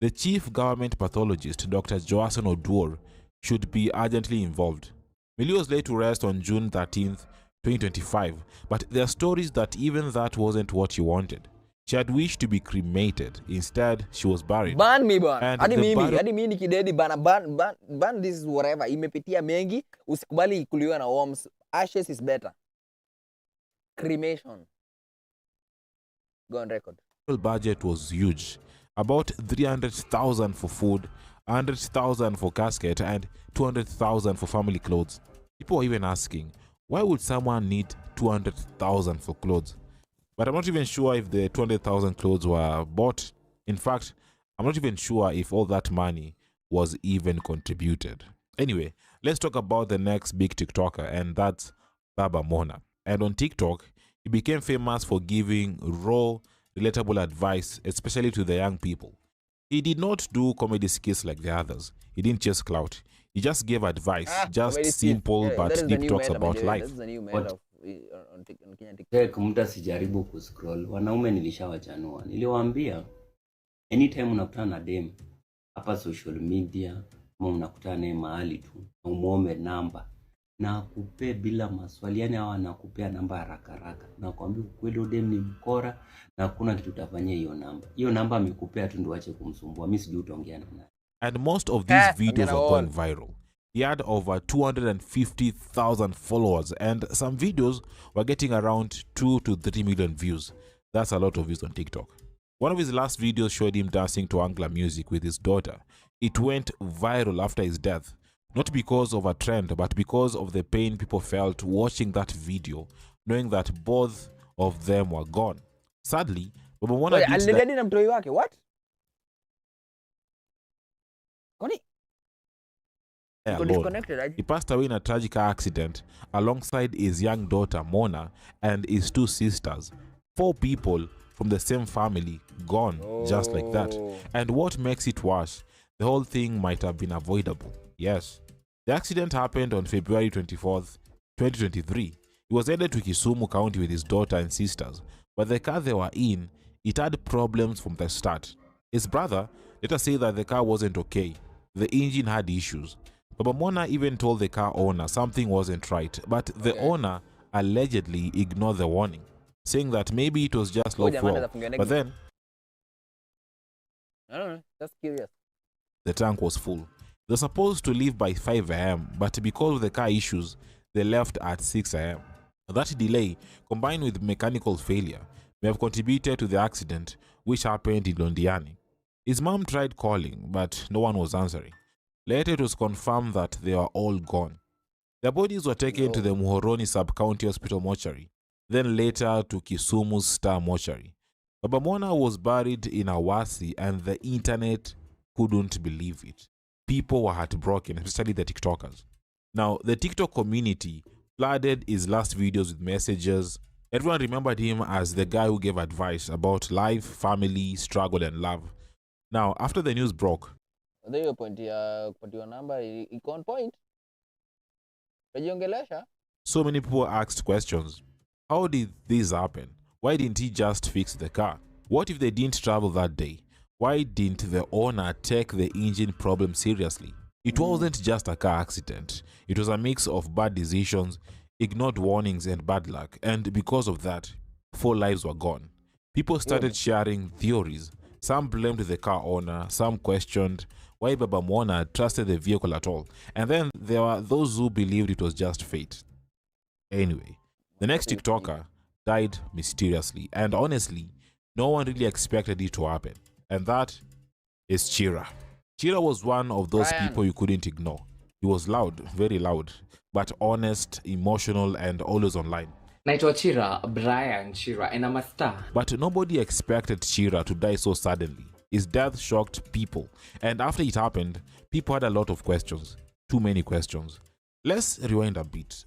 The Chief Government Pathologist, Dr. Joason Oduor, should be urgently involved. Millie was laid to rest on June 13th, 2025, but there are stories that even that wasn't what she wanted. She had wished to be cremated. Instead, she was buried. Ban me bwana. And Hadi the mimi, burial- hadi mimi nikidedi ban this is whatever. Imepitia mengi, usikubali ikuliwe na worms. Ashes is better. Cremation. Go on record. budget was huge. About 300,000 for food, 100,000 for casket, and 200,000 for family clothes. People were even asking, why would someone need 200,000 for clothes? But I'm not even sure if the 200,000 clothes were bought. In fact, I'm not even sure if all that money was even contributed. Anyway, let's talk about the next big TikToker, and that's Baba Mona. And on TikTok, he became famous for giving raw, relatable advice, especially to the young people. He did not do comedy skits like the others. He didn't chase clout. He just gave advice, just comedy skits. simple Yeah, but that is the deep new talks meta, by about the way. life. That's the new meta of on Kenyan TikTok. Check, mtu asijaribu kuscroll. Wanaume nilishawachanua. Niliwaambia anytime unakutana na dem hapa social media ama unakutana naye mahali tu, umuombe namba na akupe bila maswali, yani hawa anakupea namba haraka haraka. Na kwambia ukweli dem ni mkora na hakuna kitu utafanyia hiyo namba. Hiyo namba amekupea tu ndio ache kumsumbua. Mimi sijui utaongea naye. And most of these videos are going viral. He had over 250,000 followers, and some videos were getting around 2 to 3 million views. That's a lot of views on TikTok. One of his last videos showed him dancing to Angla music with his daughter. It went viral after his death, not because of a trend, but because of the pain people felt watching that video, knowing that both of them were gone. Sadly, Baba Mona did that. Alidedi na mtoi wake. What? Kwani? Alone. He passed away in a tragic accident alongside his young daughter Mona and his 2 sisters. 4 people from the same family gone just like that. And what makes it worse, the whole thing might have been avoidable. Yes. The accident happened on February 24th, 2023. He was headed to Kisumu County with his daughter and sisters, but the car they were in, it had problems from the start. His brother let us say that the car wasn't okay. The engine had issues. Baba Mona even told the car owner something wasn't right, but the owner allegedly ignored the warning, saying that maybe it was just low fuel. But then I don't know, just curious. The tank was full. They were supposed to leave by 5 a.m., but because of the car issues, they left at 6 a.m. That delay, combined with mechanical failure, may have contributed to the accident, which happened in Londiani. His mom tried calling, but no one was answering. Later, it was confirmed that they were all gone. Their bodies were taken to the Muhoroni Sub-County Hospital mortuary, then later to Kisumu's Star mortuary. Baba Mona was buried in Awasi, and the internet couldn't believe it. People were heartbroken, especially the TikTokers. Now, the TikTok community flooded his last videos with messages. Everyone remembered him as the guy who gave advice about life, family, struggle, and love. Now, after the news broke, Hiyo point ya kupatiwa namba iko on point. Tajiongelesha. so many people asked questions. How did this happen? Why didn't he just fix the car? What if they didn't travel that day? Why didn't the owner take the engine problem seriously? It wasn't just a car accident. It was a mix of bad decisions, ignored warnings, and bad luck. And because of that, 4 lives were gone. People started sharing theories. Some blamed the car owner, some questioned why Baba Mona trusted the vehicle at all. And then there were those who believed it was just fate. Anyway, the next TikToker died mysteriously, and honestly, no one really expected it to happen. And that is Chira. Chira was one of those people you couldn't ignore. He was loud, very loud, but honest, emotional, and always online. Naitwa Chira, Brian Chira, and I'm a star. But nobody expected Chira to die so suddenly. His death shocked people, and after it happened, people had a lot of questions. Too many questions. Let's rewind a bit.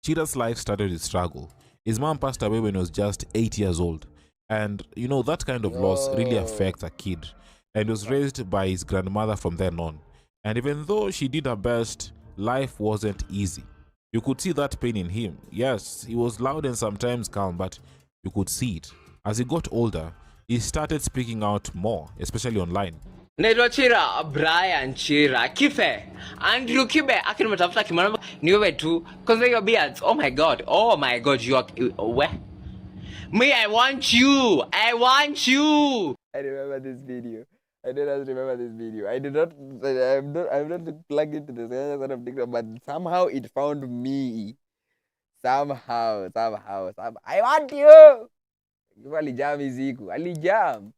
Chira's life started with struggle. His mom passed away when he was just 8 years old. And, you know, that kind of loss really affects a kid. and was raised by his grandmother from then on. And even though she did her best, life wasn't easy. You could see that pain in him. Yes, he was loud and sometimes calm, but you could see it. As he got older, he started speaking out more, especially online. Naitwa Chira, Brian Chira, Kife, Andrew Kibe, akinimetafuta kimwanamba ni wewe tu, cause your beards, oh my god, you are, where? Me, I want you, I remember this video. I do not remember this video. I'm not plugged into this sort of TikTok, but somehow it found me. Somehow. I want you. Alijam.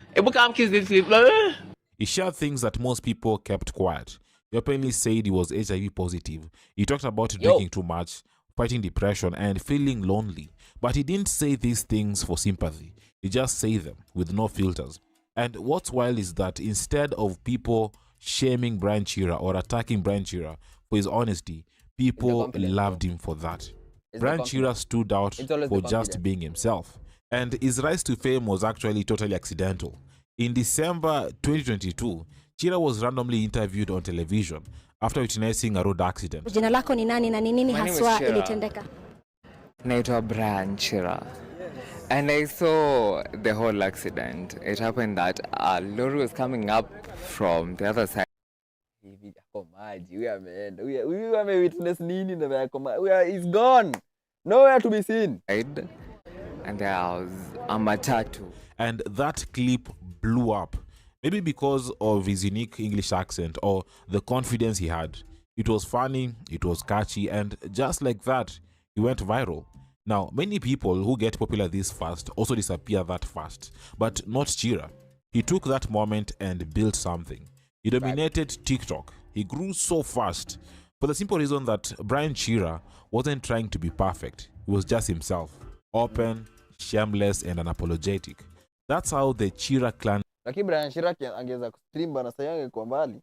He shared things that most people kept quiet. He openly said he was HIV positive. He talked about drinking too much, fighting depression, and feeling lonely. But he didn't say these things for sympathy. He just said them with no filters. And what's wild is that instead of people shaming Brian Chira or attacking Brian Chira for his honesty, people loved him for that. Brian Chira stood out for just being himself. And his rise to fame was actually totally accidental. In December 2022, Chira was randomly interviewed on television after witnessing a road accident. Jina lako ni nani na ni nini haswa ilitendeka? Naitwa Brian Chira. And I saw the whole accident. It happened that a lorry was coming up from the other side. He's gone. Nowhere to be seen. And there was a matatu. And that clip blew up. Maybe because of his unique English accent or the confidence he had. It was funny, it was catchy, and just like that, he went viral. Now, many people who get popular this fast also disappear that fast, but not Chira. He took that moment and built something. He dominated TikTok. He grew so fast for the simple reason that Brian Chira wasn't trying to be perfect. He was just himself, open, shameless, and unapologetic. That's how the Chira clan. Lakini Brian Chira angeza kustream bana sayange kwa mbali.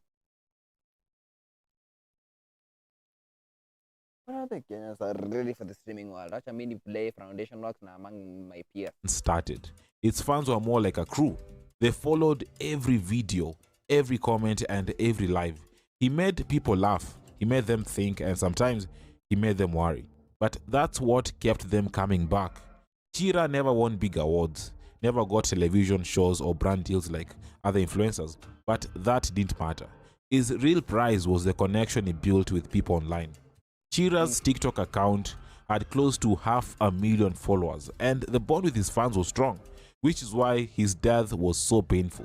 I think Kenyans are ready for the streaming world. Acha mini play foundation works na among my peers. Started. Its fans were more like a crew. They followed every video, every comment, and every live. He made people laugh. He made them think, and sometimes he made them worry. But that's what kept them coming back. Chira never won big awards, never got television shows or brand deals like other influencers, but that didn't matter. His real prize was the connection he built with people online. Chira's TikTok account had close to 500,000 followers, and the bond with his fans was strong, which is why his death was so painful.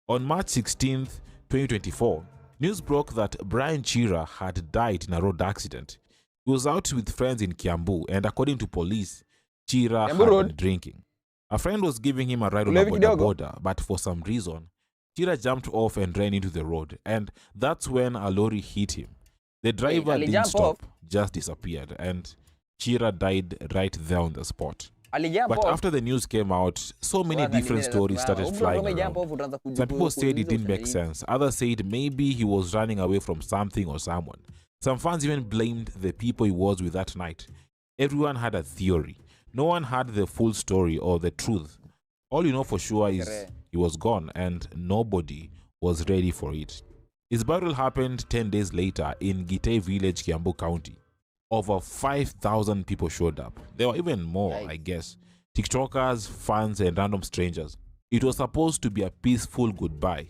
On March 16th, 2024, news broke that Brian Chira had died in a road accident. He was out with friends in Kiambu, and according to police, Chira had been drinking. A friend was giving him a ride on a boda, but for some reason, Chira jumped off and ran into the road, and that's when a lorry hit him. The driver didn't stop, just disappeared, and Chira died right there on the spot. But after the news came out, so many different stories started flying around. Some people said it didn't make sense. Others said maybe he was running away from something or someone. Some fans even blamed the people he was with that night. Everyone had a theory. No one had the full story or the truth. All you know for sure is he was gone and nobody was ready for it. His burial happened 10 days later in Gitei village, Kiambu County. Over 5,000 people showed up. There were even more, I guess. TikTokers, fans, and random strangers. It was supposed to be a peaceful goodbye.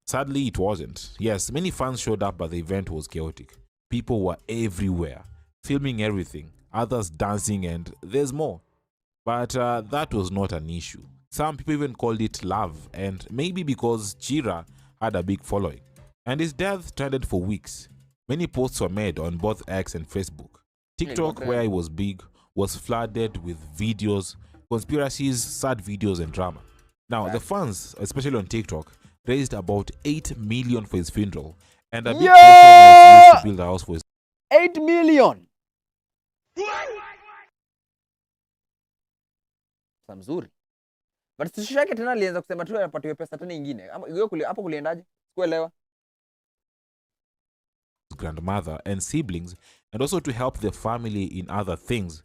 Sadly, it wasn't. Yes, many fans showed up, but the event was chaotic. People were everywhere, filming everything, others dancing, and there's more. But that was not an issue. Some people even called it love, and maybe because Chira had a big following. And his death trended for weeks. Many posts were made on both X and Facebook. TikTok, where he was big, was flooded with videos, conspiracies, sad videos, and drama. Now, the fans, especially on TikTok, raised about 8 million for his funeral, and a big portion was used to build a house for his 8 million. Mzuri. But sisi yake tena alianza kusema tu apatiwe pesa tena nyingine. Hapo kuliendaje? Sikuelewa. Grandmother and siblings, and also to help the family in other things.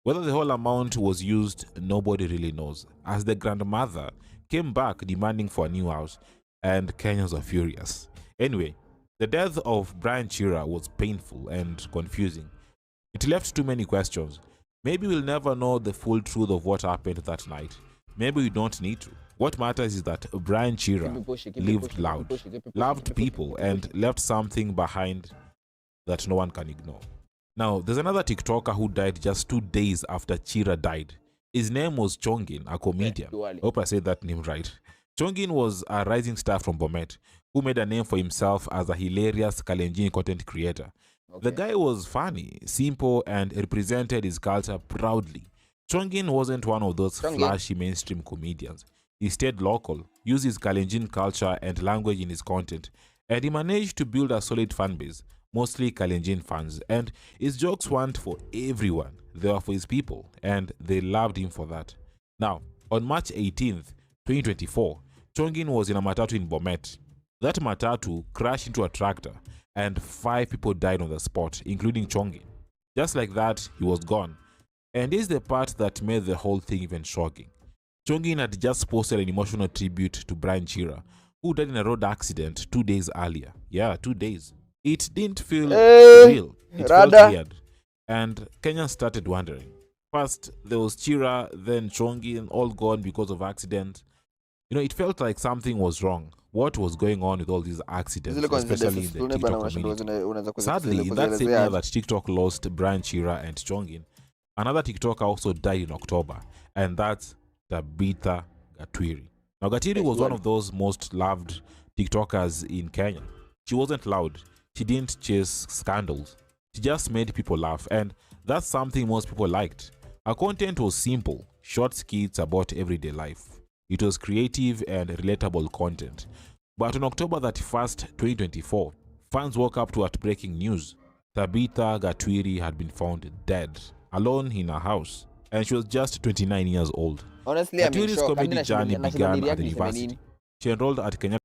Whether the whole amount was used, nobody really knows, as the grandmother came back demanding for a new house, and Kenyans were furious. Anyway, the death of Brian Chira was painful and confusing. It left too many questions. Maybe we'll never know the full truth of what happened that night. Maybe we don't need to. What matters is that Brian Chira lived loud, loved people, and left something behind that no one can ignore. Now, there's another TikToker who died just 2 days after Chira died. His name was Chongin, a comedian. Hope I said that name right. Chongin was a rising star from Bomet who made a name for himself as a hilarious Kalenjin content creator. The guy was funny, simple, and represented his culture proudly. Chongin wasn't one of those flashy mainstream comedians. He stayed local, used his Kalenjin culture and language in his content, and he managed to build a solid fan base, mostly Kalenjin fans. And his jokes weren't for everyone, they were for his people, and they loved him for that. Now, on March 18th, 2024, Chongin was in a matatu in Bomet. That matatu crashed into a tractor, and 5 people died on the spot, including Chongin. Just like that, he was gone. And this is the part that made the whole thing even shocking. Chongin had just posted an emotional tribute to Brian Chira, who died in a road accident 2 days earlier. Yeah, 2 days. It didn't feel real. It felt weird. And Kenyans started wondering. First, there was Chira, then Chongin, all gone because of accident. You know, it felt like something was wrong. What was going on with all these accidents, especially in the TikTok community? Sadly, in that same year that TikTok lost Brian Chira and Chongin, another TikToker also died in October, and that's Tabitha Gatwiri. Now, Gatwiri was one of those most loved TikTokers in Kenya. She wasn't loud. She didn't chase scandals. She just made people laugh, and that's something most people liked. Her content was simple, short skits about everyday life. It was creative and relatable content. But on October 31st, 2024, fans woke up to heartbreaking news. Tabitha Gatwiri had been found dead, alone in her house, and she was just 29 years old. Honestly, Gatwiri's comedy journey began at the university. She enrolled at Kenya.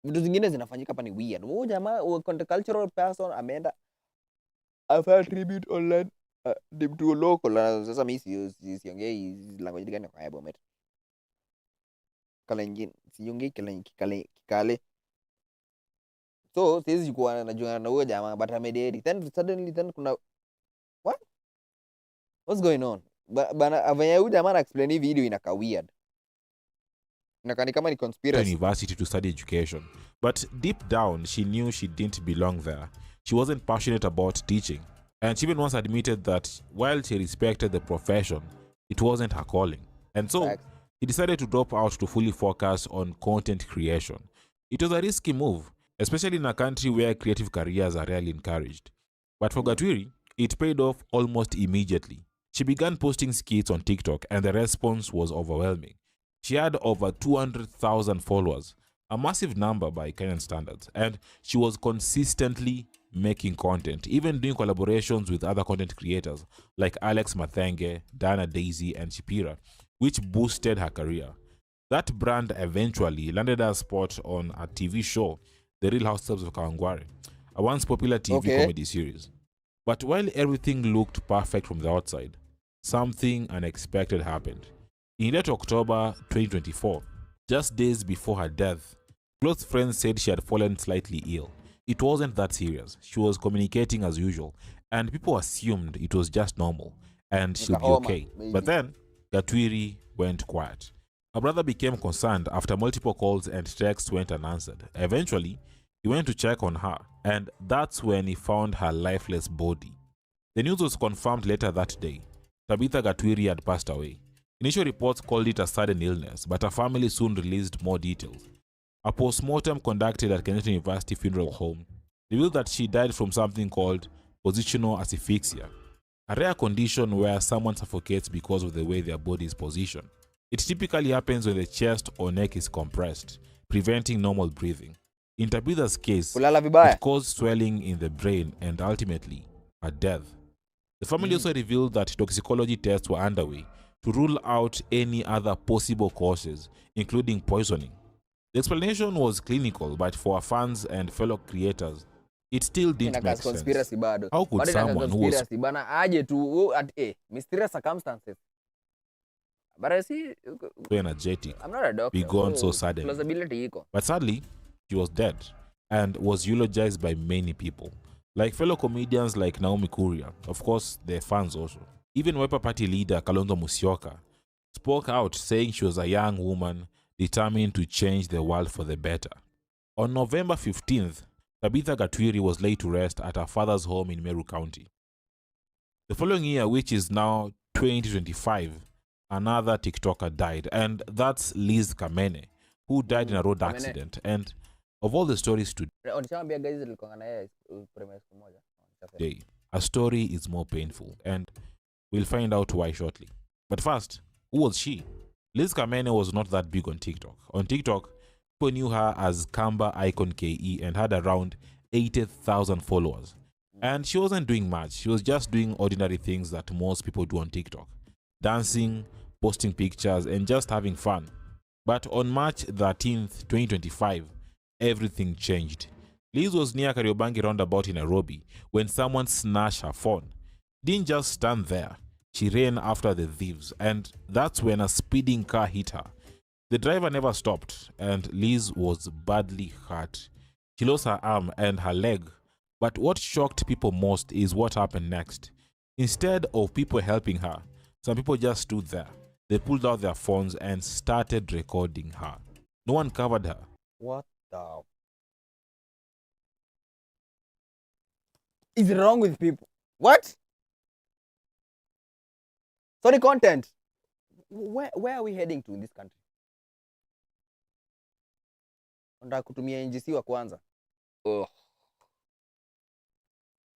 Vitu zingine zinafanyika hapa ni weird. Huyu jamaa cultural person ameenda afanya tribute online ni mtu local. Sasa mimi siongei language gani kwa Bomet. Kalenjin, siongei Kikale. So siwezi kuwa najua na huyo jamaa but amededi. Then suddenly kuna what? What's going on? Bana avanya huyu jamaa na explain hii video inakaa weird. Inakani kama ni conspiracy. University to study education. But deep down, she knew she didn't belong there. She wasn't passionate about teaching. And she even once admitted that while she respected the profession, it wasn't her calling. And so, he decided to drop out to fully focus on content creation. It was a risky move, especially in a country where creative careers are rarely encouraged. But for Gatwiri, it paid off almost immediately. She began posting skits on TikTok, and the response was overwhelming. She had over 200,000 followers, a massive number by Kenyan standards, and she was consistently making content, even doing collaborations with other content creators like Alex Mathenge, Dana Daisy, and Shipira, which boosted her career. That brand eventually landed her a spot on a TV show, The Real Housewives of Kawangware, a once popular TV comedy series. But while everything looked perfect from the outside, something unexpected happened. In late October 2024, just days before her death, close friends said she had fallen slightly ill. It wasn't that serious. She was communicating as usual, and people assumed it was just normal, and she'll be okay. But then, Gatwiri went quiet. Her brother became concerned after multiple calls and texts went unanswered. Eventually, he went to check on her, and that's when he found her lifeless body. The news was confirmed later that day. Tabitha Gatwiri had passed away. Initial reports called it a sudden illness, but her family soon released more details. A post-mortem conducted at Kenyatta University Funeral Home revealed that she died from something called positional asphyxia, a rare condition where someone suffocates because of the way their body is positioned. It typically happens when the chest or neck is compressed, preventing normal breathing. In Tabitha's case, it caused swelling in the brain and ultimately her death. The family also revealed that toxicology tests were underway to rule out any other possible causes, including poisoning. The explanation was clinical, but for our fans and fellow creators, it still didn't make sense. How could someone who was... Mysterious circumstances. But I see, so energetic. I'm not a doctor. Be gone so so suddenly. plausibility iko. But sadly, she was dead and was eulogized by many people. Like fellow comedians like Naomi Kuria, of course, their fans also. Even Wiper Party leader Kalonzo Musyoka spoke out saying she was a young woman determined to change the world for the better. On November 15th, Tabitha Gatwiri was laid to rest at her father's home in Meru County. The following year, which is now 2025, another TikToker died, and that's Liz Kamene, who died in a road accident. And of all the stories today, a story is more painful, and we'll find out why shortly. But first, who was she? Liz Kamene was not that big on TikTok. On TikTok, people knew her as Kamba Icon KE and had around 80,000 followers. And she wasn't doing much. She was just doing ordinary things that most people do on TikTok. Dancing, posting pictures, and just having fun. But on March 13th, 2025, everything changed. Liz was near Kariobangi roundabout in Nairobi when someone snatched her phone. Didn't just stand there. She ran after the thieves, and that's when a speeding car hit her. The driver never stopped, and Liz was badly hurt. She lost her arm and her leg. But what shocked people most is what happened next. Instead of people helping her, some people just stood there. They pulled out their phones and started recording her. No one covered her. What the is wrong with people? What? Sorry, content. Where are we heading to in this country? Nataka kutumia NGC wa kwanza.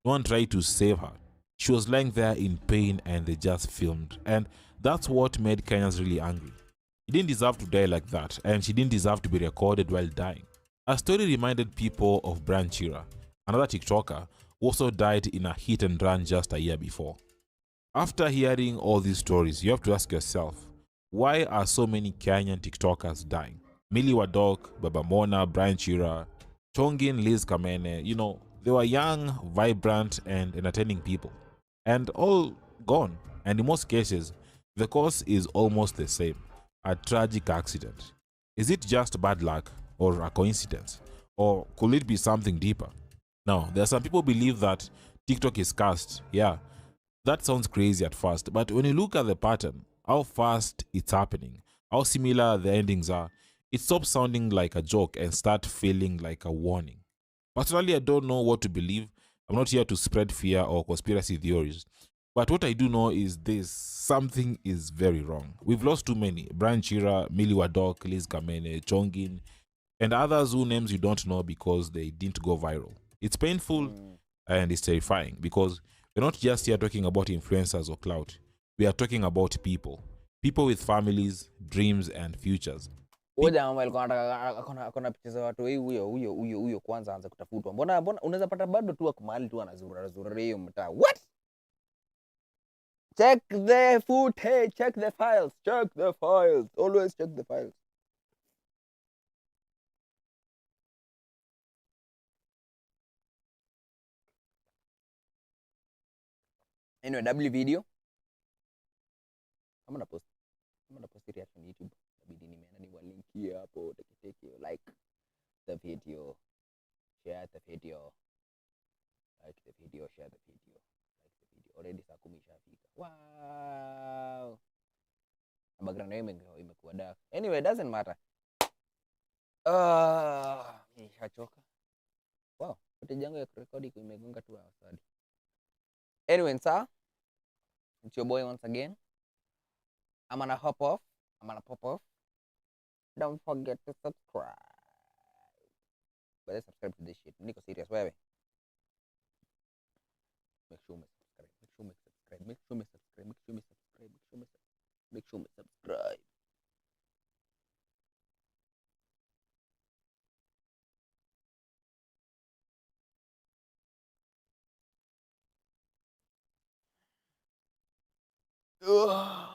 No one tried to save her. She was lying there in pain and they just filmed. And that's what made Kenyans really angry. She didn't deserve to die like that, and she didn't deserve to be recorded while dying. Her story reminded people of Brian Chira, another TikToker who also died in a hit and run just a year before. After hearing all these stories, you have to ask yourself, why are so many Kenyan TikTokers dying? Millie Wadok, Baba Mona, Brian Chira, Chongin, Liz Kamene, they were young, vibrant, and entertaining people. And all gone. And in most cases, the cause is almost the same. A tragic accident. Is it just bad luck or a coincidence? Or could it be something deeper? Now, there are some people who believe that TikTok is cursed. Yeah, that sounds crazy at first. But when you look at the pattern, how fast it's happening, how similar the endings are, it stops sounding like a joke and start feeling like a warning. Personally, I don't know what to believe. I'm not here to spread fear or conspiracy theories. But what I do know is this: something is very wrong. We've lost too many. Brian Chira, Millie Wadok, Liz Kamene, Chongin, and others whose names you don't know because they didn't go viral. It's painful and it's terrifying because we're not just here talking about influencers or clout. We are talking about people. People with families, dreams, and futures. Oja mama alikuwa anataka akona picha za watu huyo kwanza aanze kutafutwa. Mbona unaweza pata bado tu ako mahali tu anazurura hiyo mtaa. What? Check the footage, check the files, check the files. Always check the files. Anyway, W video. I'm gonna post reaction YouTube. Inabidi nimeenda niwalinkie hapo take like the video, share the video, like the video, share the video, like the video. Already saa 10 ishafika. Wow. Background imekuwa dark. Anyway, it doesn't matter. Nishachoka. Wow, footage yangu ya kurekodi imegonga 2 hours hadi. Anyway, sir, it's your boy once again. I'm gonna hop off. I'm gonna pop off. Don't forget to subscribe. But let's subscribe to this shit. Niko serious, wewe. Make sure me subscribe. Make sure me subscribe. Make sure me subscribe. Make sure me subscribe. Make sure me subscribe. Make sure me subscribe. Ugh.